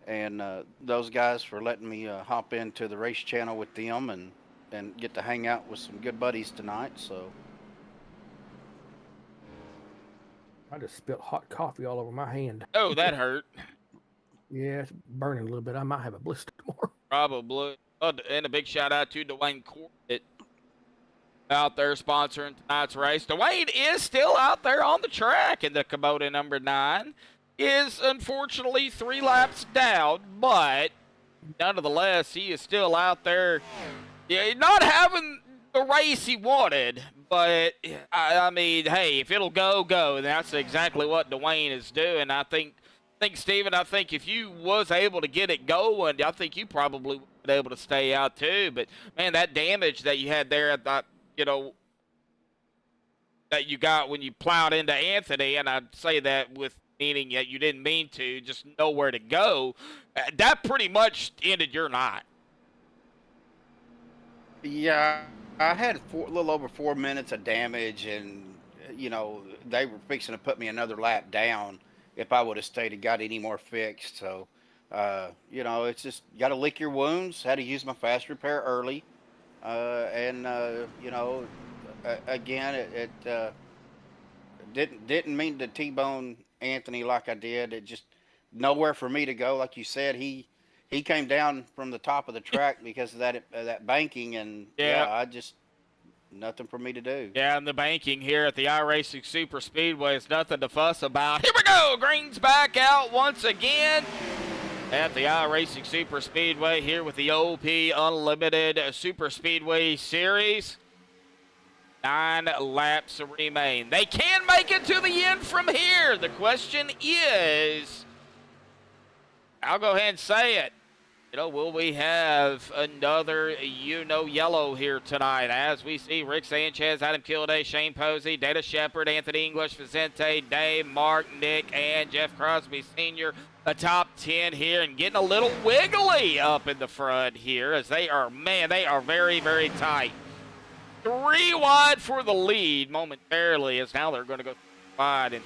and those guys for letting me hop into the race channel with them and get to hang out with some good buddies tonight. So. I just spilled hot coffee all over my hand. Oh, that hurt. Yeah, it's burning a little bit. I might have a blister tomorrow. Probably. Oh, and a big shout out to Duane Corbett out there sponsoring tonight's race. Duane is still out there on the track in the Kubota number 9. Is unfortunately 3 laps down, but nonetheless, he is still out there. Yeah, not having the race he wanted, but I mean, hey, if it'll go, go. And that's exactly what Duane is doing. I think Steven, if you was able to get it going, I think you probably would be able to stay out too. But man, that damage that you had there, that you got when you plowed into Anthony, and I'd say that with meaning that you didn't mean to, just nowhere to go. That pretty much ended your night. Yeah, I had a little over 4 minutes of damage, and they were fixing to put me another lap down if I would have stayed and got any more fixed. So, it's just got to lick your wounds. Had to use my fast repair early, and again, it didn't mean to T-bone Anthony like I did. It just nowhere for me to go. Like you said, he came down from the top of the track because of that banking, and I just nothing for me to do. Yeah, and the banking here at the iRacing Super Speedway is nothing to fuss about. Here we go, Green's back out once again at the iRacing Super Speedway here with the OP Unlimited Super Speedway Series. 9 laps remain. They can make it to the end from here. The question is, I'll go ahead and say it. Will we have another yellow here tonight? As we see Rick Sanchez, Adam Kilday, Shane Posey, Data Shepard, Anthony English, Vicente, Dave, Mark, Nick, and Jeff Crosby Sr. The top 10 here, and getting a little wiggly up in the front here as they are very, very tight. 3 wide for the lead momentarily, as now they're going to go wide. And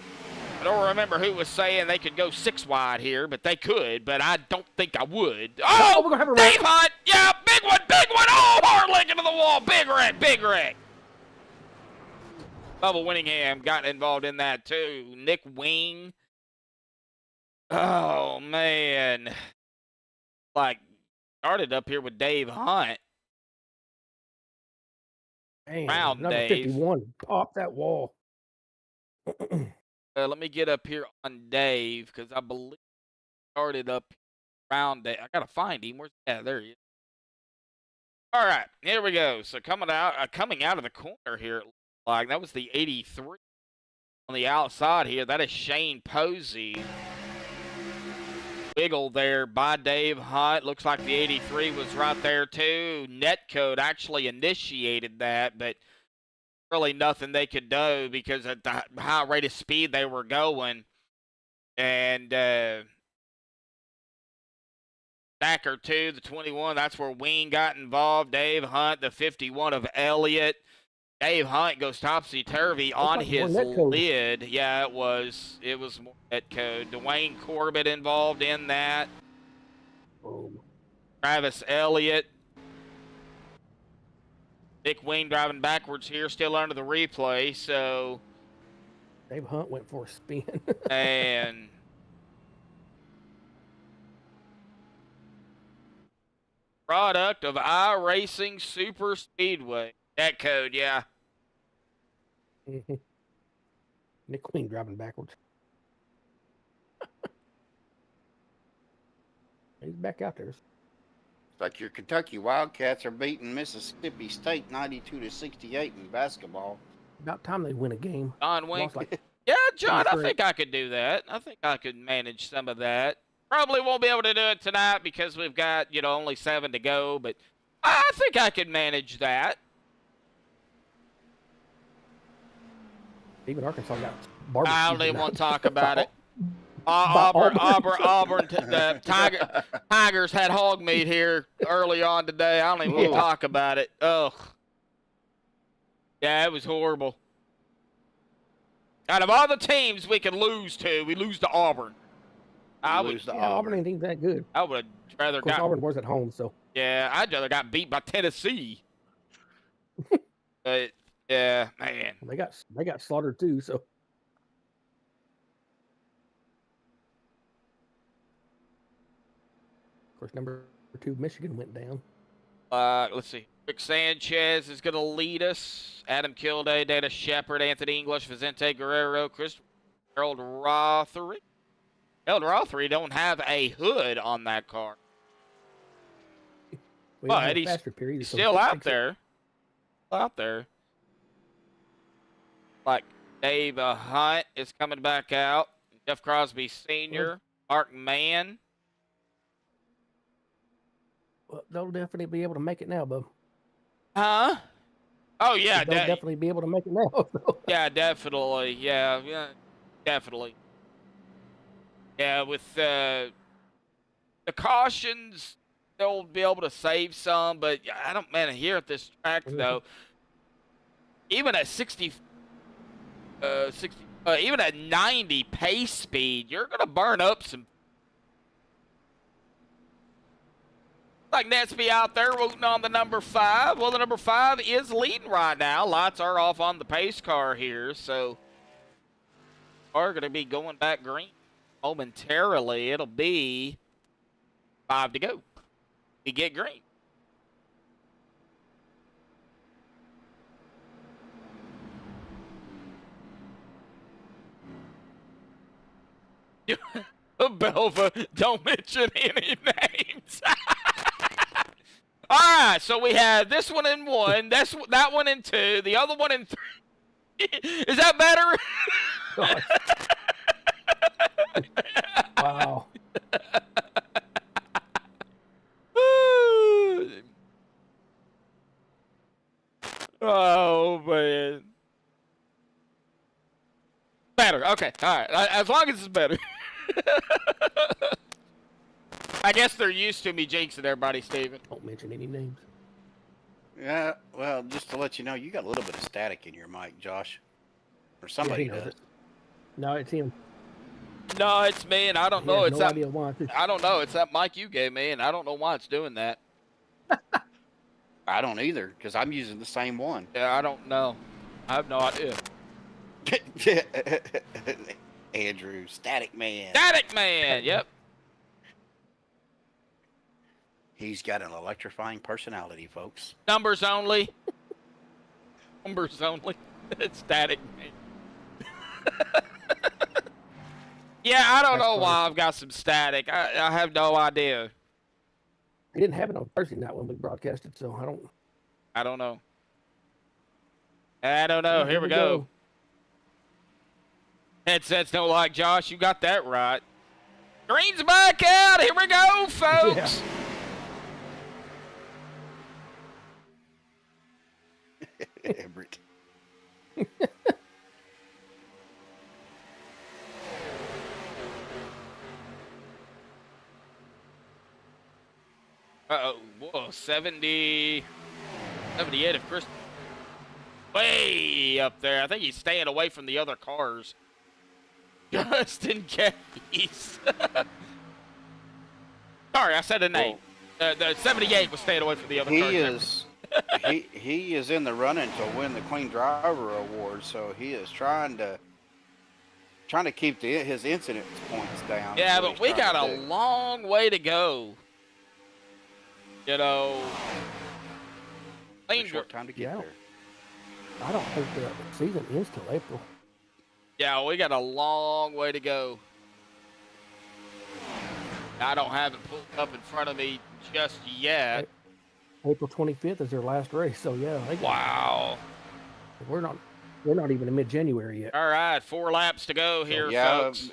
I don't remember who was saying they could go 6 wide here, but they could, but I don't think I would. Oh, we're gonna have a Dave wreck. Hunt! Yeah, big one! Oh, hard leg into the wall. Big wreck. Bubba Winningham got involved in that too. Nick Wing. Oh, man. Started up here with Dave Hunt. Man, Round number Dave. 51. Pop that wall. Let me get up here on Dave, because I believe he started up around Dave. I got to find him. There he is. All right, here we go. So coming out of the corner here, that was the 83 on the outside here. That is Shane Posey. Wiggle there by Dave Hunt. Looks like the 83 was right there too. Netcode actually initiated that, but really nothing they could do because at the high rate of speed they were going. And Stacker 2, the 21, that's where Wing got involved. Dave Hunt, the 51 of Elliott. Dave Hunt goes topsy-turvy on his lid. Yeah, it was more netcode. Duane Corbett involved in that. Oh. Travis Elliott. Nick Wing driving backwards here, still under the replay, so. Dave Hunt went for a spin. And product of iRacing Super Speedway. That code, yeah. Nick Queen driving backwards. He's back out there. It's like your Kentucky Wildcats are beating Mississippi State 92-68 in basketball. About time they win a game. John Wink. Lost like Yeah, John, I 23. think I could do that. I think I could manage some of that. Probably won't be able to do it tonight because we've got, only 7 to go, but I think I could manage that. even Arkansas got barbecued. I don't even tonight. want to talk about it. Auburn. Auburn. The Tigers had hog meat here early on today. I don't even want to talk about it. Ugh. Yeah, it was horrible. Out of all the teams we could lose to, we lose to Auburn. Auburn ain't even that good. I would have rather Of course, got. Auburn was at home, so. Yeah, I'd rather got beat by Tennessee. But yeah, man. They got slaughtered too, so. Of course, number 2 Michigan went down. Let's see. Rick Sanchez is going to lead us. Adam Kilday, Dana Shepard, Anthony English, Vicente Guerrero, Harold Rothery. Harold Rothery don't have a hood on that car. But he's still out there. Out there. Like Dave Hunt is coming back out. Jeff Crosby Sr., Mark Mann. Well, they'll definitely be able to make it now, Bub. Huh? Oh, yeah. They'll definitely be able to make it now. Yeah, definitely. Yeah, definitely. Yeah, with the cautions, they'll be able to save some, but I don't, man, here at this track, though, even at 60, even at 90 pace speed, you're going to burn up some. Like Netsby out there rooting on the number 5. Well, the number 5 is leading right now. Lights are off on the pace car here, so we're going to be going back green momentarily. It'll be 5 to go. We get green. Belva, don't mention any names. All right, so we have this one in 1, that one in 2, the other one in 3. Is that better? Wow. Oh, man. Better. Okay. All right. As long as it's better. I guess they're used to me jinxing everybody, Steven. Don't mention any names. Yeah, well, just to let you know, you got a little bit of static in your mic, Josh. Or somebody Yeah, he knows does. it. No, it's him. No, it's me, and I don't He know. has It's no that. idea why. I don't know. It's that mic you gave me, and I don't know why it's doing that. I don't either, because I'm using the same one. Yeah, I don't know. I have no idea. Andrew, Static Man. Static Man. Yep. He's got an electrifying personality, folks. Numbers only. Numbers only. It's Static Man. Yeah, I don't know why I've got some static. I have no idea. He didn't have it on Thursday night when we broadcasted, so I don't know. I don't know. Here we go. Headsets don't like Josh. You got that right. Green's back out. Here we go, folks. Everett. Uh-oh. Whoa, 78 of Chris. Way up there. I think he's staying away from the other cars. Just in case. Sorry, I said a name. The 78 was staying away from the other cars. He is in the running to win the Clean Driver Award, so he is trying to keep his incident points down. Yeah, but we got a long way to go. You know, It's a short time to get Yeah. there. I don't think the season ends till April. yeah, we got a long way to go. I don't have it pulled up in front of me just yet. April 25th is their last race, so yeah. Wow. We're not even in mid-January yet. All right, 4 laps to go here, Yeah, folks.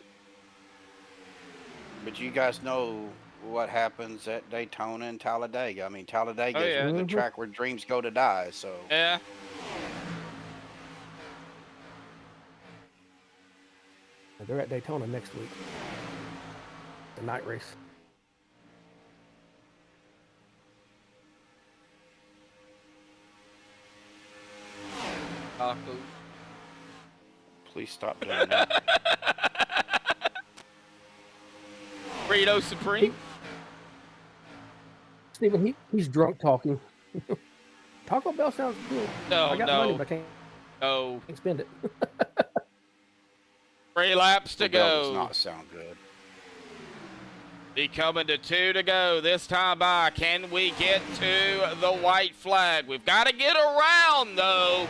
but you guys know what happens at Daytona and Talladega. I mean, Talladega Oh, is yeah. the track where dreams go to die. So Yeah. They're at Daytona next week. The night race. Taco. please stop doing that. Burrito Supreme. Stephen, he's drunk talking. Taco Bell sounds good. No, I got no. money, but I No. can't spend it. 3 laps to The bell does go. not sound good. Be coming to 2 to go. This time by, can we get to the white flag? We've got to get around, though.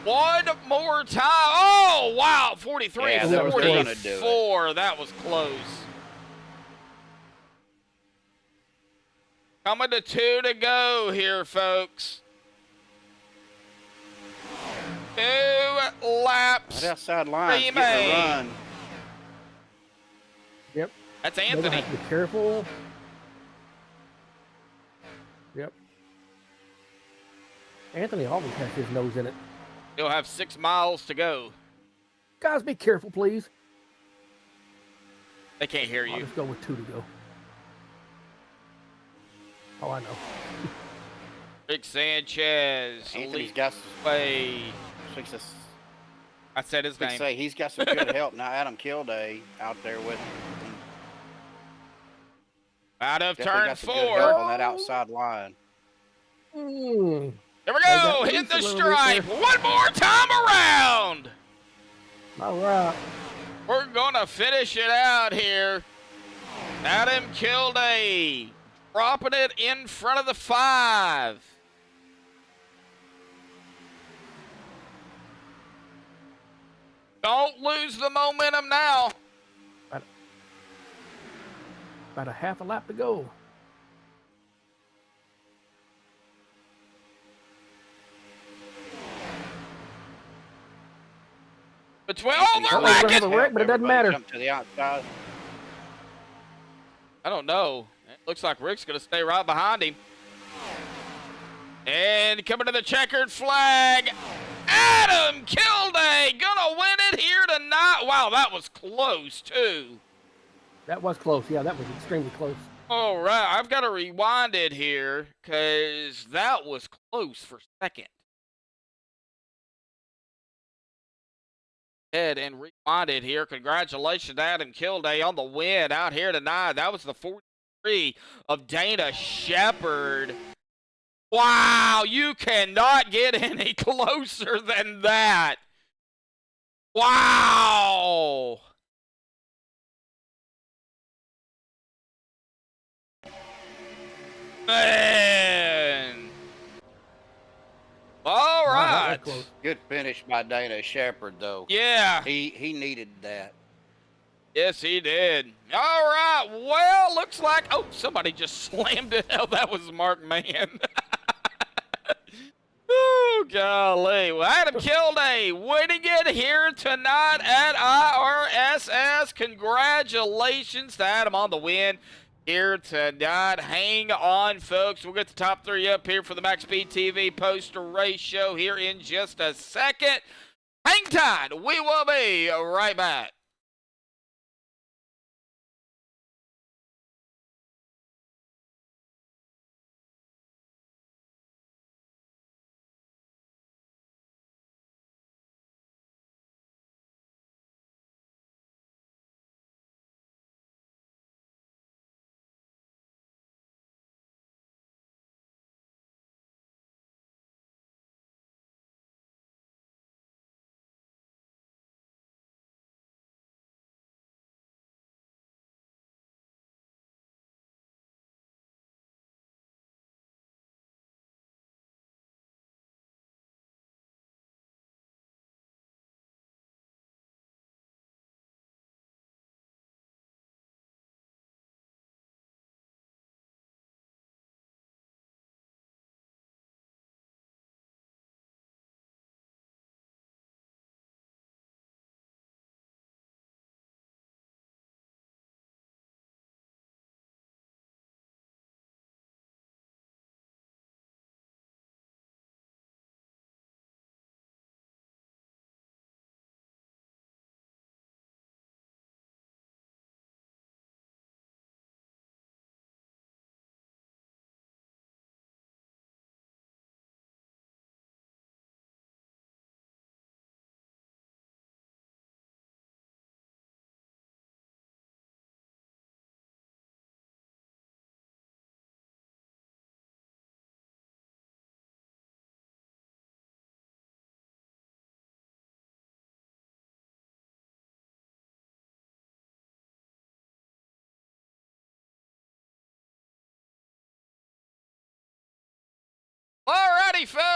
One more time. Oh, wow. 43, Yeah, that was gonna do it. 44. That was close. Coming to 2 to go here, folks. 2 laps. Right outside line, getting remain. a run. Yep. That's They're gonna Anthony. have to be careful. Yep. Anthony always has his nose in it. He'll have 6 miles to go. Guys, be careful, please. They can't hear I'll you. just go with 2 to go. Oh, I know. Rick Sanchez. Anthony's got Way. some. I said his name. Say he's got some good help now. Adam Kilday out there with him. Out of Definitely turn got some good help 4. on that outside line. Mm. Here we They go. got Hit loose the a little bit stripe. there. One more time around. All right. We're going to finish it out here. Adam Kilday dropping it in front of the 5. Don't lose the momentum now. About a half a lap to go. Between, oh, they're Oh, we're gonna have wrecking. a wreck, but it doesn't Everybody matter. Jump to the outside. I don't know. It looks like Rick's going to stay right behind him. And coming to the checkered flag, Adam Kilday gonna win it here tonight. Wow, that was close too. That was close. Yeah, that was extremely close. All right, I've got to rewind it here because that was close for second. Head and rewind it here. Congratulations, Adam Kilday, on the win out here tonight. That was the 43 of Dana Shepard. Wow, you cannot get any closer than that. Wow. Man. All Wow, right. that was close. Good finish by Dana Shepard, though. Yeah. He needed that. Yes, he did. All right. Well, looks like, oh, somebody just slammed it. Oh, that was Mark Mann. Oh, golly. Well, Adam Kilday winning it here tonight at IRSS. Congratulations to Adam on the win here tonight. Hang on, folks. We'll get the top 3 up here for the Maxspeedtv post-race show here in just a second. Hang tight. We will be right back.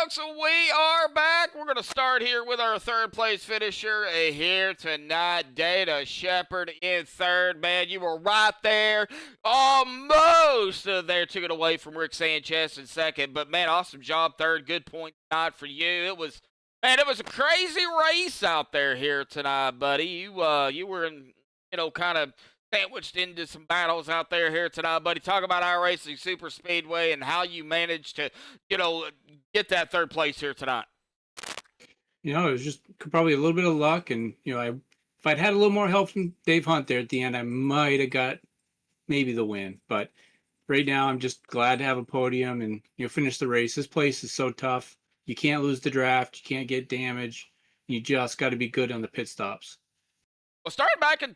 folks, we are back. We're going to start here with our third place finisher here tonight, Dana Shepard in third. Man, you were right there, almost there. Took it away from Rick Sanchez in second, but man, awesome job third. Good point tonight for you. It was a crazy race out there here tonight, buddy. You were in, kind of sandwiched into some battles out there here tonight, buddy. Talk about iRacing Super Speedway and how you managed to, get that third place here tonight. It was just probably a little bit of luck, and if I'd had a little more help from Dave Hunt there at the end, I might have got maybe the win. But right now, I'm just glad to have a podium and finish the race. This place is so tough. You can't lose the draft. You can't get damage. You just got to be good on the pit stops. Well, starting back in,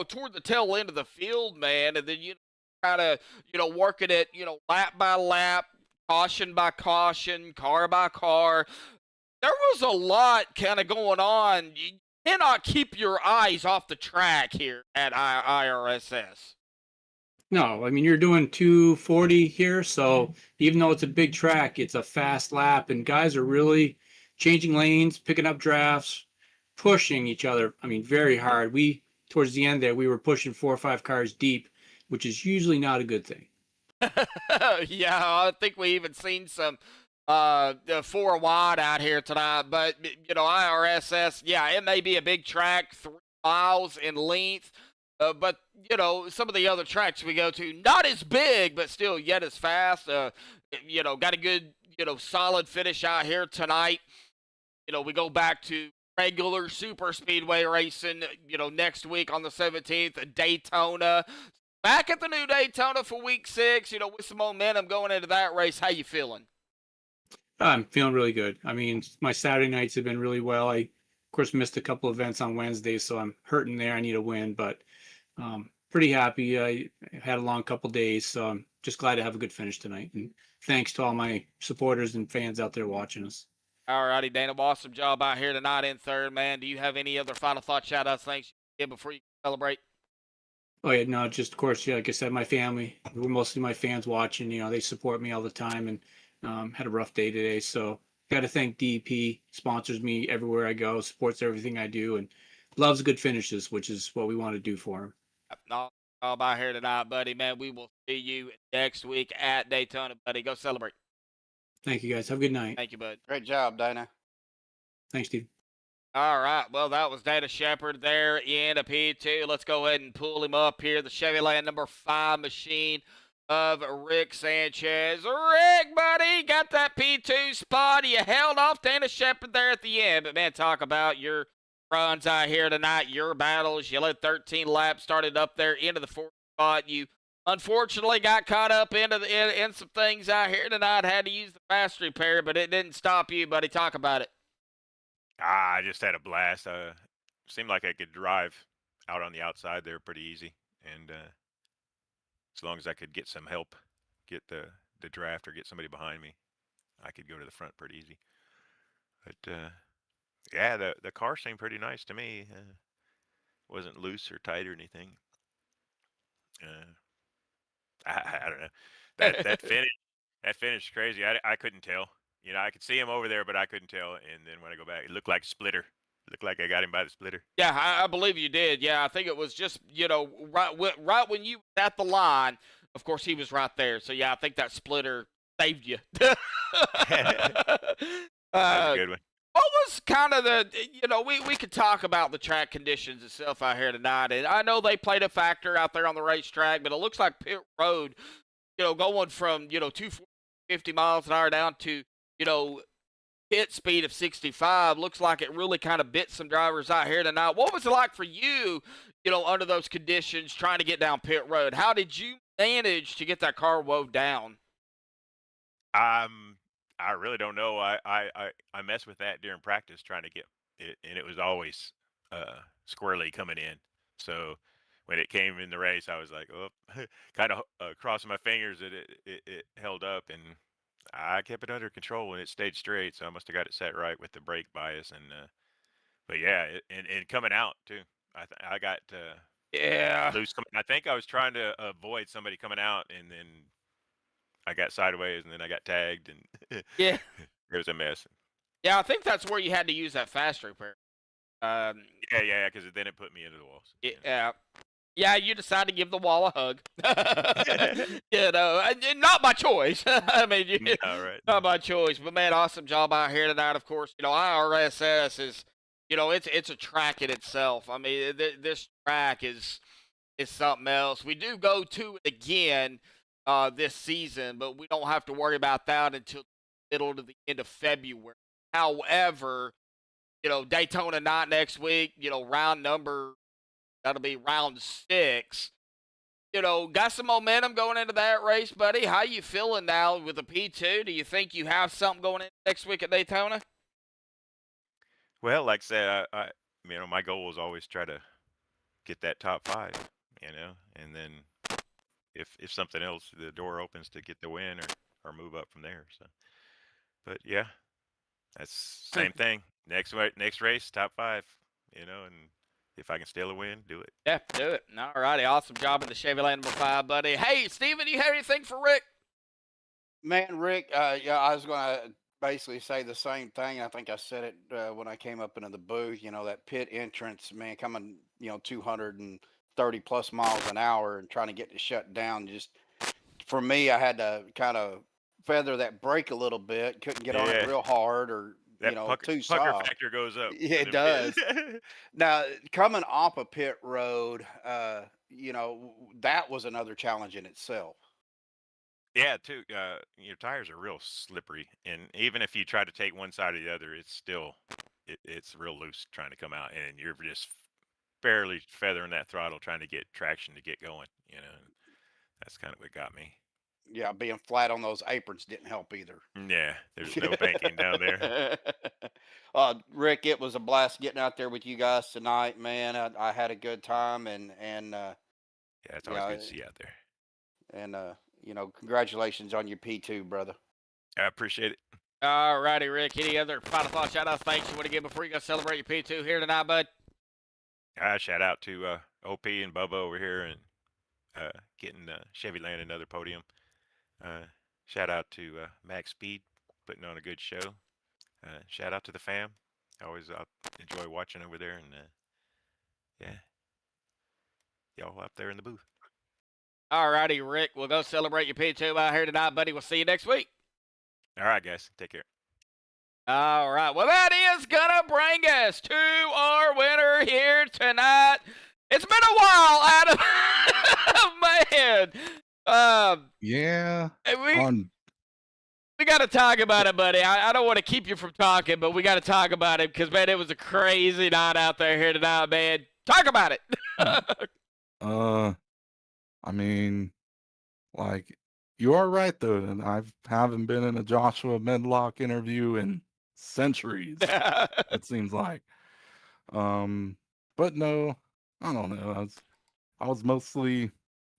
toward the tail end of the field, man, and then kind of, working it, lap by lap, caution by caution, car by car. There was a lot kind of going on. You cannot keep your eyes off the track here at IRSS. No, I mean, you're doing 240 here, so even though it's a big track, it's a fast lap, and guys are really changing lanes, picking up drafts, pushing each other, very hard. Towards the end there, we were pushing 4 or 5 cars deep, which is usually not a good thing. Yeah, I think we even seen some 4 wide out here tonight, but, IRSS, yeah, it may be a big track, 3 miles in length, but, some of the other tracks we go to, not as big, but still yet as fast. Got a good, solid finish out here tonight. We go back to regular super speedway racing, next week on the 17th at Daytona. Back at the new Daytona for week 6, with some momentum going into that race. How you feeling? I'm feeling really good. My Saturday nights have been really well. I, of course, missed a couple events on Wednesday, so I'm hurting there. I need a win, but pretty happy. I had a long couple days, so I'm just glad to have a good finish tonight. And thanks to all my supporters and fans out there watching us. All righty, Dana. Awesome job out here tonight in third, man. Do you have any other final thoughts, shout-outs, things you did before you celebrate? Oh, yeah, no, just, of course, like I said, my family, we're mostly my fans watching. They support me all the time, and had a rough day today. So got to thank DEP, sponsors me everywhere I go, supports everything I do, and loves good finishes, which is what we want to do for him. All about here tonight, buddy, man. We will see you next week at Daytona, buddy. Go celebrate. Thank you, guys. Have a good night. Thank you, bud. Great job, Dana. Thanks, Steve. All right. Well, that was Dana Shepard there in a P2. Let's go ahead and pull him up here. The Chevrolet number 5 machine of Rick Sanchez. Rick, buddy, got that P2 spot. You held off Dana Shepard there at the end. But, man, talk about your runs out here tonight, your battles. You led 13 laps, started up there into the 4th spot. You unfortunately got caught up in some things out here tonight. Had to use the fast repair, but it didn't stop you, buddy. Talk about it. I just had a blast. Seemed like I could drive out on the outside there pretty easy, and as long as I could get some help, get the draft or get somebody behind me, I could go to the front pretty easy. But yeah, the car seemed pretty nice to me. Wasn't loose or tight or anything. I don't know. That finish is crazy. I couldn't tell. I could see him over there, but I couldn't tell. And then when I go back, it looked like a splitter. It looked like I got him by the splitter. Yeah, I believe you did. Yeah, I think it was just, right when you were at the line, of course, he was right there. So, yeah, I think that splitter saved you. That was a good one. What was kind of we could talk about the track conditions itself out here tonight. And I know they played a factor out there on the racetrack, but it looks like pit road, going from, 250 miles an hour down to, pit speed of 65, looks like it really kind of bit some drivers out here tonight. What was it like for you, under those conditions, trying to get down pit road? How did you manage to get that car woed down? I really don't know. I messed with that during practice trying to get it, and it was always squirrely coming in. So when it came in the race, I was like, oh, kind of crossing my fingers that it held up, and I kept it under control and it stayed straight. So I must have got it set right with the brake bias, and but yeah, and coming out too. I got yeah loose coming. I think I was trying to avoid somebody coming out, and then I got sideways and then I got tagged and Yeah. it was a mess. Yeah, I think that's where you had to use that fast repair. Yeah, because then it put me into the walls. Yeah. Yeah, you decided to give the wall a hug. You know, and not by choice. I mean, All right. not by choice. But man, awesome job out here tonight. Of course, you know, IRSS is, you know, it's a track in itself. I mean, this track is something else. We do go to it again this season, but we don't have to worry about that until the middle to the end of February. However, you know, Daytona night next week, you know, that'll be round 6. You know, got some momentum going into that race, buddy. How you feeling now with the P2? Do you think you have something going in next week at Daytona? Well, like I said, I you know, my goal was always try to get that top 5, you know, and then if something else, the door opens to get the win or move up from there. So, but yeah, that's same thing. Next race, top 5, you know, and if I can steal a win, do it. Yeah, do it. All righty. Awesome job in the Chevy Land number 5, buddy. Hey, Steven, you have anything for Rick? Man, Rick, yeah, I was going to basically say the same thing. I think I said it when I came up into the booth. You know, that pit entrance, man, coming, you know, 230 plus miles an hour and trying to get it shut down. Just for me, I had to kind of feather that brake a little bit. Couldn't get on it real hard or, That you know, pucker too soft. factor goes up. Yeah, it does. Now, coming off a pit road, you know, that was another challenge in itself. Yeah, too. Your tires are real slippery, and even if you try to take one side or the other, it's still it's real loose trying to come out, and you're just barely feathering that throttle trying to get traction to get going. You know, that's kind of what got me. Yeah, being flat on those aprons didn't help either. Yeah, there's no banking down there. Rick, it was a blast getting out there with you guys tonight, man. I had a good time, and Yeah, it's always good to see you out there. and you know, congratulations on your P2, brother. I appreciate it. All righty, Rick. Any other final thoughts, shout-outs, thanks you want to give before you go celebrate your P2 here tonight, bud? Shout out to OP and Bubba over here and getting Chevy Land another podium. Shout out to Max Speed putting on a good show. Shout out to the fam. I always enjoy watching over there, and yeah, y'all up there in the booth. All righty, Rick. We'll go celebrate your P2 out here tonight, buddy. We'll see you next week. All right, guys. Take care. All right. Well, that is going to bring us to our winner here tonight. It's been a while, Adam. Man. Yeah. We got to talk about it, buddy. I don't want to keep you from talking, but we got to talk about it because, man, it was a crazy night out there here tonight, man. Talk about it. I mean, like, you are right, though. And I haven't been in a Joshua Medlock interview in centuries, it seems like. But no, I don't know. I was mostly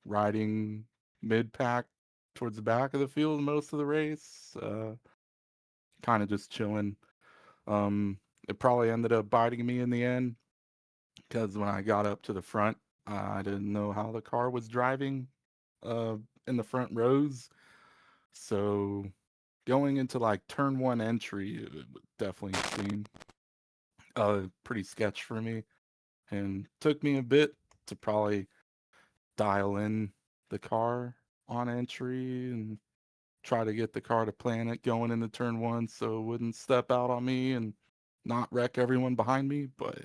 riding mid-pack towards the back of the field most of the race. Kind of just chilling. It probably ended up biting me in the end because when I got up to the front, I didn't know how the car was driving in the front rows. So going into like turn 1 entry, it would definitely seemed pretty sketch for me, and took me a bit to probably dial in the car on entry and try to get the car to plan it going into turn 1 so it wouldn't step out on me and not wreck everyone behind me. But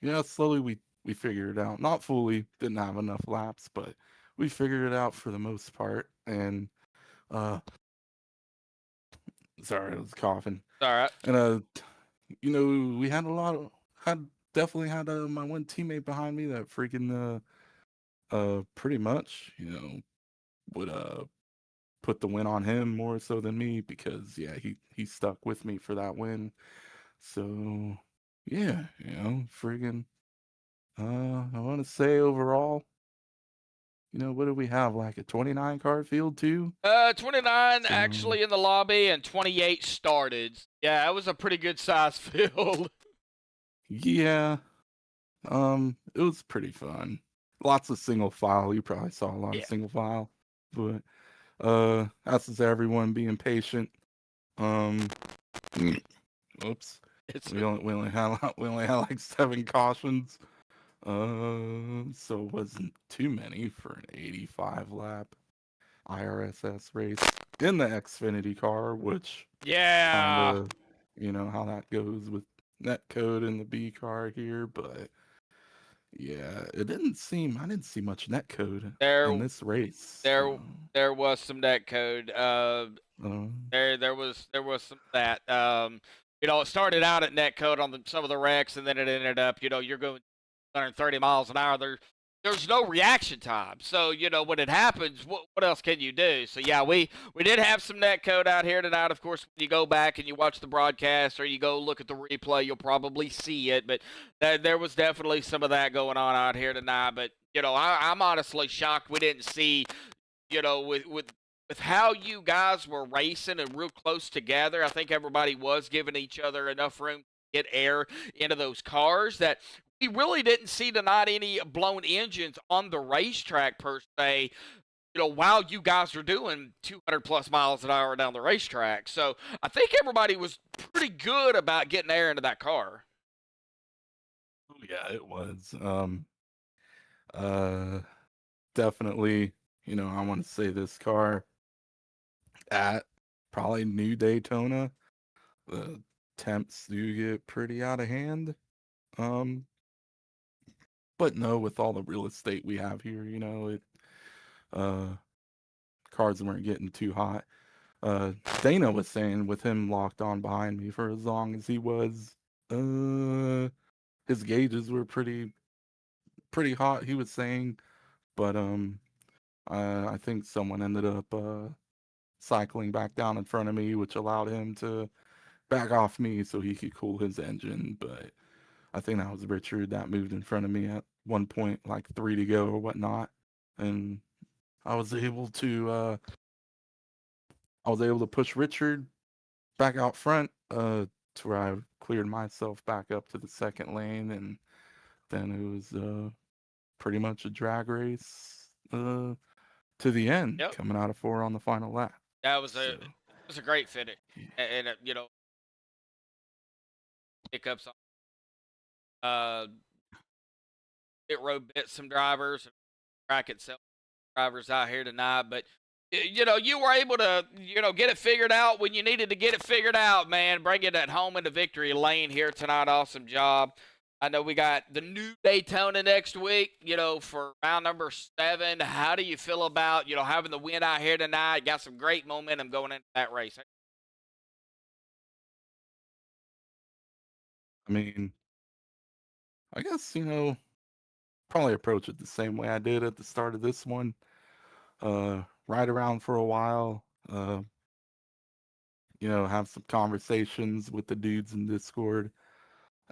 yeah, slowly we figured it out. Not fully, didn't have enough laps, but we figured it out for the most part. And sorry, I was coughing. All right. And you know, we had definitely had my one teammate behind me that freaking pretty much, you know, would put the win on him more so than me, because yeah, he stuck with me for that win. So yeah, you know, friggin' I want to say overall, you know, what do we have, like a 29 car field too? 29 actually in the lobby and 28 started. Yeah, it was a pretty good size field. Yeah. It was pretty fun. Lots of single file. You probably saw a lot of single file. But that's just everyone being patient. Um, oops. It's We only had like 7 cautions. So it wasn't too many for an 85 lap IRSS race in the Xfinity car, which kind yeah. of, how that goes with netcode in the B car here, but yeah, I didn't see much netcode There in this race. there there was some net code. Uh, There was some of that. It started out at net code on some of the wrecks, and then it ended up, you're going 130 miles an hour. There's no reaction time. So, when it happens, what else can you do? So yeah, we did have some net code out here tonight. Of course, when you go back and you watch the broadcast or you go look at the replay, you'll probably see it. But there was definitely some of that going on out here tonight. But I'm honestly shocked we didn't see, with how you guys were racing and real close together. I think everybody was giving each other enough room to get air into those cars that we really didn't see tonight any blown engines on the racetrack per se, while you guys are doing 200 plus miles an hour down the racetrack. So I think everybody was pretty good about getting air into that car. oh yeah, it was. Uh, Definitely. I want to say this car at probably New Daytona, the temps do get pretty out of hand. Um, but no, with all the real estate we have here, uh, cars weren't getting too hot. Dana was saying with him locked on behind me for as long as he was, his gauges were pretty hot. He was saying, but I think someone ended up cycling back down in front of me, which allowed him to back off me so he could cool his engine. But I think that was Richard that moved in front of me at one point, like 3 to go or whatnot, and I was able to push Richard back out front to where I cleared myself back up to the second lane, and then it was pretty much a drag race to the end, Yep. coming out of 4 on the final lap. That was So it was a great finish. And pickups on pit road bit some drivers, track itself drivers out here tonight, but you were able to, get it figured out when you needed to get it figured out, man. Bring it at home into victory lane here tonight. Awesome job. I know we got the new Daytona next week, for round number 7. How do you feel about, having the win out here tonight? Got some great momentum going into that race. I mean, I guess, probably approach it the same way I did at the start of this one. Ride around for a while, have some conversations with the dudes in Discord,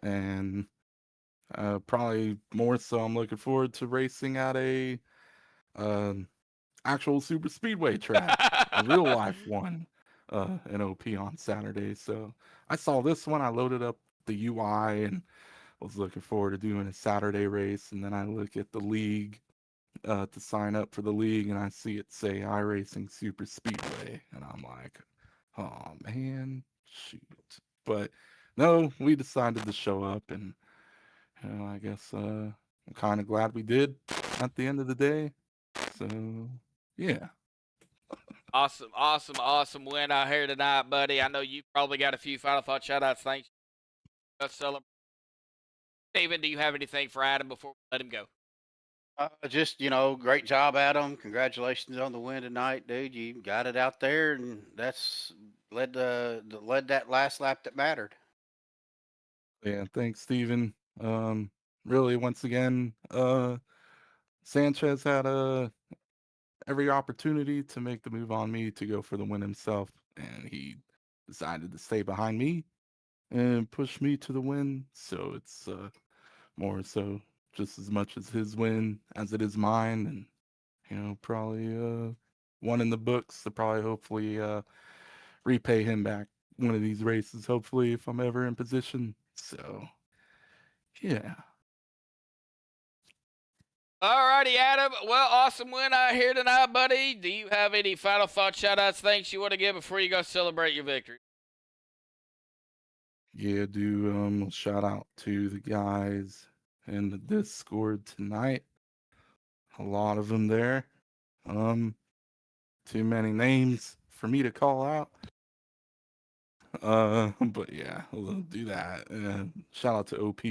and probably more so I'm looking forward to racing at a actual super speedway track, a real life one, in OP on Saturday. So I saw this one, I loaded up the UI and was looking forward to doing a Saturday race, and then I look at the league to sign up for the league, and I see it say iRacing Super Speedway, and I'm like, oh man, shoot. But no, we decided to show up, and I guess I'm kind of glad we did at the end of the day. So yeah. Awesome win out here tonight, buddy. I know you probably got a few final thought shout outs. Thanks. Let's celebrate. Steven, do you have anything for Adam before we let him go? Just great job, Adam. Congratulations on the win tonight, dude. You got it out there, and that's led that last lap that mattered. Yeah, thanks, Steven. Really, once again, Sanchez had every opportunity to make the move on me to go for the win himself, and he decided to stay behind me and push me to the win. So it's more so just as much as his win as it is mine, and probably one in the books to probably hopefully repay him back one of these races, hopefully, if I'm ever in position. So yeah. Alrighty, Adam. Well, awesome win out here tonight, buddy. Do you have any final thoughts, shout-outs, thanks you want to give before you go celebrate your victory? Yeah, do shout out to the guys in the Discord tonight. A lot of them there. Too many names for me to call out. But yeah, we'll do that. Shout out to OP,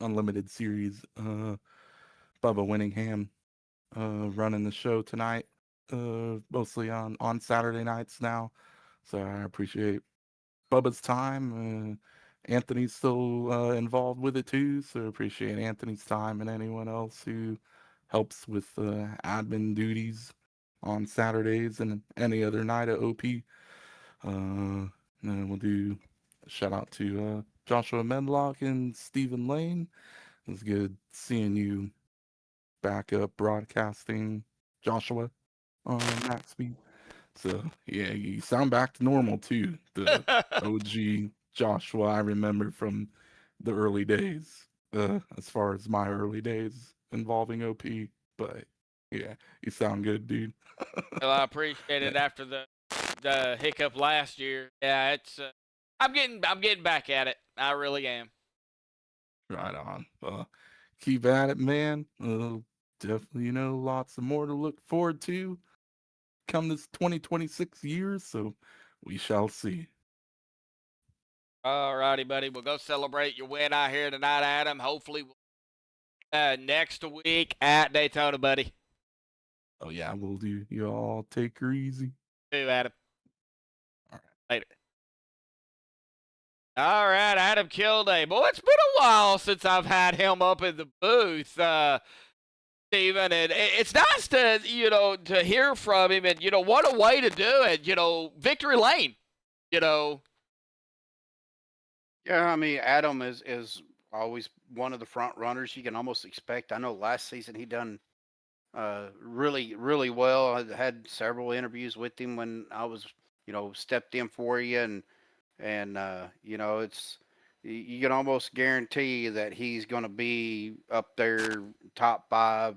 Unlimited Series, Bubba Winningham, running the show tonight, mostly on Saturday nights now. So I appreciate Bubba's time. Anthony's still involved with it too, so appreciate Anthony's time and anyone else who helps with admin duties on Saturdays and any other night at OP. And then we'll do a shout out to Joshua Medlock and Stephen Lane. It was good seeing you back up broadcasting, Joshua, on Maxspeed. So yeah, you sound back to normal too. The OG Joshua I remember from the early days, as far as my early days involving OP. But yeah, you sound good, dude. Well, I appreciate it after the hiccup last year. Yeah, it's I'm getting back at it. I really am. Right on. Keep at it, man. Definitely, lots of more to look forward to come this 2026 year. So we shall see. All righty, buddy. We'll go celebrate your win out here tonight, Adam. Hopefully, next week at Daytona, buddy. Oh yeah, we'll do. You all take her easy. See you, Adam. All right. Later. All right, Adam Kilday. Boy, it's been a while since I've had him up in the booth, Steven, and it's nice to, to hear from him, and, what a way to do it, victory lane, Yeah, I mean, Adam is always one of the front runners you can almost expect. I know last season he done really, really well. I had several interviews with him when I was, stepped in for you, and it's, you can almost guarantee that he's going to be up there top 5,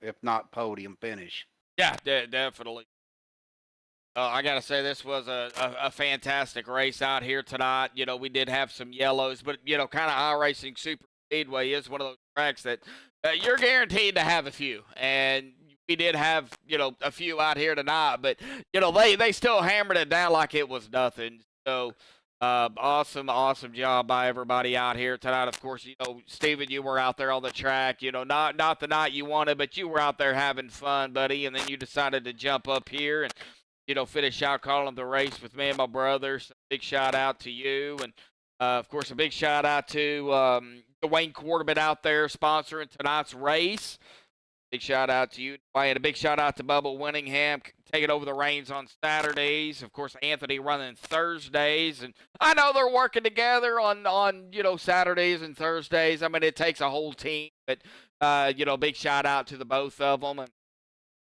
if not podium finish. Yeah, definitely. I got to say, this was a fantastic race out here tonight. We did have some yellows, but, kind of iRacing Super Speedway is one of those tracks that you're guaranteed to have a few. And we did have, a few out here tonight, but, they still hammered it down like it was nothing. So, awesome job by everybody out here tonight. Of course, Steven, you were out there on the track, not the night you wanted, but you were out there having fun, buddy. And then you decided to jump up here and, finish out calling the race with me and my brother. So big shout out to you. And, of course, a big shout out to Duane Corbett out there sponsoring tonight's race. Big shout out to you, Duane. A big shout out to Bubba Winningham taking over the reins on Saturdays. Of course, Anthony running Thursdays. And I know they're working together on Saturdays and Thursdays. I mean, it takes a whole team. But, big shout out to the both of them. And,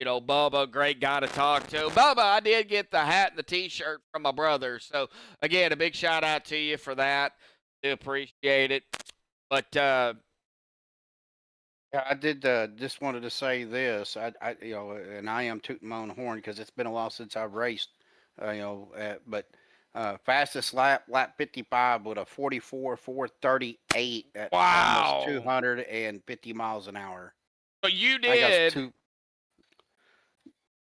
Bubba, great guy to talk to. Bubba, I did get the hat and the T-shirt from my brother. So, again, a big shout out to you for that. Do appreciate it. But, yeah, I did just wanted to say this. I and I am tooting my own horn because it's been a while since I've raced. But fastest lap 55 with a 44.438 at almost 250 miles an hour. So you did.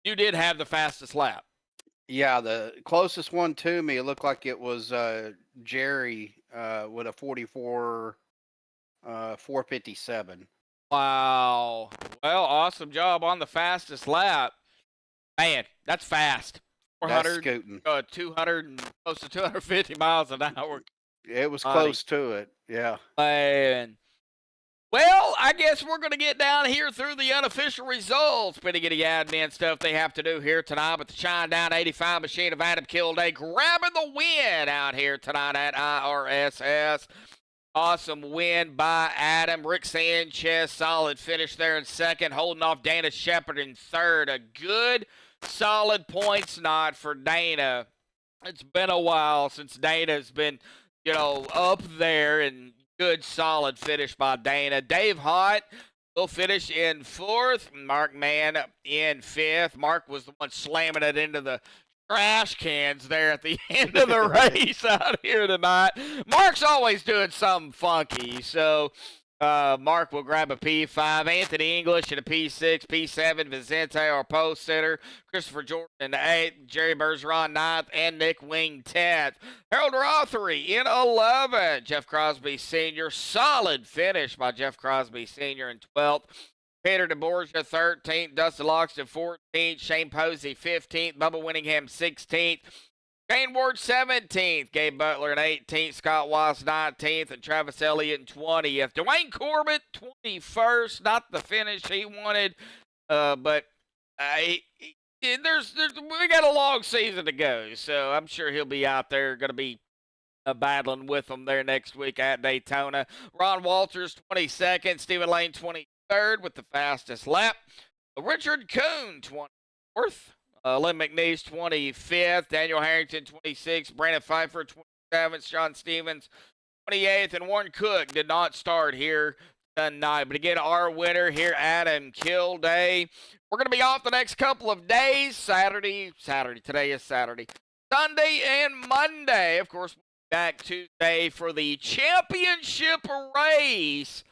You did have the fastest lap. Yeah, the closest one to me, it looked like it was Jerry with a 457. Wow. Well, awesome job on the fastest lap. Man, that's fast. 400, that's scooting. 200 and close to 250 miles an hour. It was close to it. Yeah. Man. Well, I guess we're going to get down here through the unofficial results. Pretty good admin stuff they have to do here tonight. But the Shine Down 85 machine of Adam Kilday grabbing the win out here tonight at IRSS. Awesome win by Adam. Rick Sanchez, solid finish there in second, holding off Dana Shepard in third. A good, solid points night for Dana. It's been a while since Dana's been, up there, and good, solid finish by Dana. Dave Hott, will finish in 4th. Mark Mann in 5th. Mark was the one slamming it into the trash cans there at the end of the race out here tonight. Mark's always doing something funky, so Mark will grab a P5. Anthony English in a P6, P7. Vicente, our post sitter. Christopher Jordan in the 8th. Jerry Bergeron 9th, and Nick Wing 10th. Harold Rothery in 11th. Jeff Crosby Sr. Solid finish by Jeff Crosby Sr. in 12th. Peter DeBorgia 13th. Dustin Loxton 14th. Shane Posey 15th. Bubba Winningham 16th. Shane Ward 17th, Gabe Butler in 18th, Scott Weiss 19th, and Travis Elliott in 20th. Duane Corbett 21st, not the finish he wanted, but we got a long season to go, so I'm sure he'll be out there, going to be battling with them there next week at Daytona. Ron Walters 22nd, Stephen Lane 23rd with the fastest lap. Richard Kuhn 24th. Lynn McNeese, 25th. Daniel Harrington, 26th. Brandon Pfeiffer, 27th. Sean Stevens, 28th. And Warren Cook did not start here tonight. But again, our winner here, Adam Kilday. We're going to be off the next couple of days. Saturday. Today is Saturday. Sunday and Monday. Of course, we'll be back Tuesday for the championship race.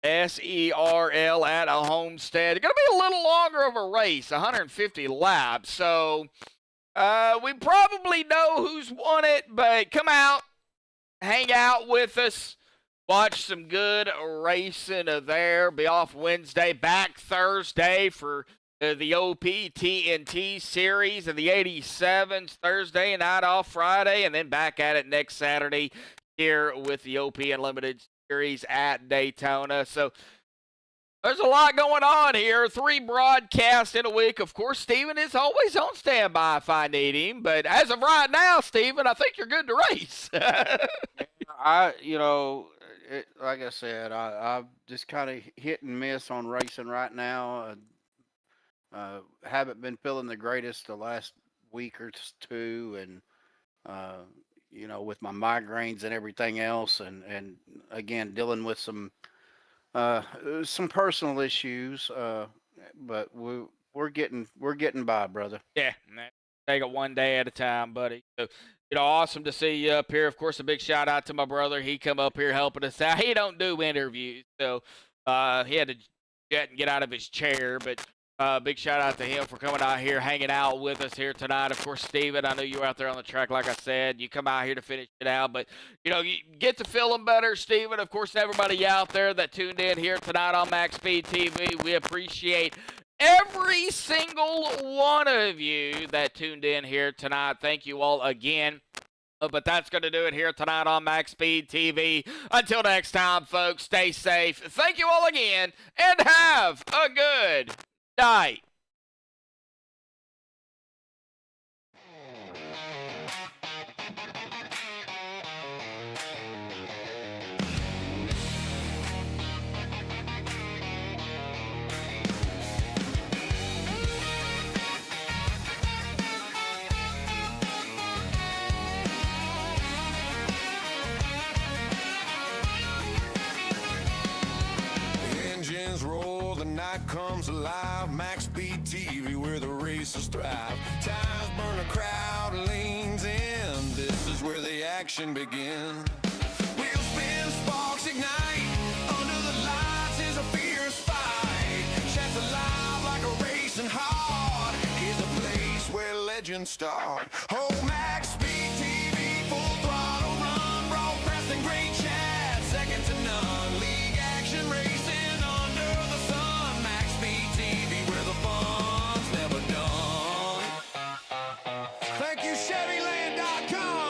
SERL at a Homestead. It's going to be a little longer of a race, 150 laps. So we probably know who's won it, but come out, hang out with us, watch some good racing there. Be off Wednesday, back Thursday for the OP TNT series and the 87s Thursday night off Friday, and then back at it next Saturday here with the OP Unlimited series at Daytona. So there's a lot going on here. 3 broadcasts in a week. Of course, Steven is always on standby if I need him. But as of right now, Steven, I think you're good to race. Like I said, I'm just kind of hit and miss on racing right now. Haven't been feeling the greatest the last week or two, and with my migraines and everything else, and again dealing with some personal issues, but we're getting by, brother. Yeah, take it one day at a time, buddy. So, awesome to see you up here. Of course, a big shout out to my brother. He come up here helping us out. He don't do interviews, so he had to jet and get out of his chair, but big shout out to him for coming out here, hanging out with us here tonight. Of course, Steven, I know you were out there on the track, like I said. You come out here to finish it out, but, you get to feeling better, Steven. Of course, everybody out there that tuned in here tonight on Maxspeedtv, we appreciate every single one of you that tuned in here tonight. Thank you all again. But that's going to do it here tonight on Maxspeedtv. Until next time, folks, stay safe. Thank you all again, and have a good night. Engines roll, the night comes alive. Maxspeedtv, where the races thrive. Tires burn, a crowd leans in. This is where the action begins. Wheels spin, sparks ignite. Under the lights is a fierce fight. Chance alive like a racing heart. Is a place where legends start. Oh, Maxspeedtv, full throttle run. Broadcasting great chat, second to none. League action racing under the sun. Maxspeedtv, where the fun's never done. Thank you, Chevyland.com.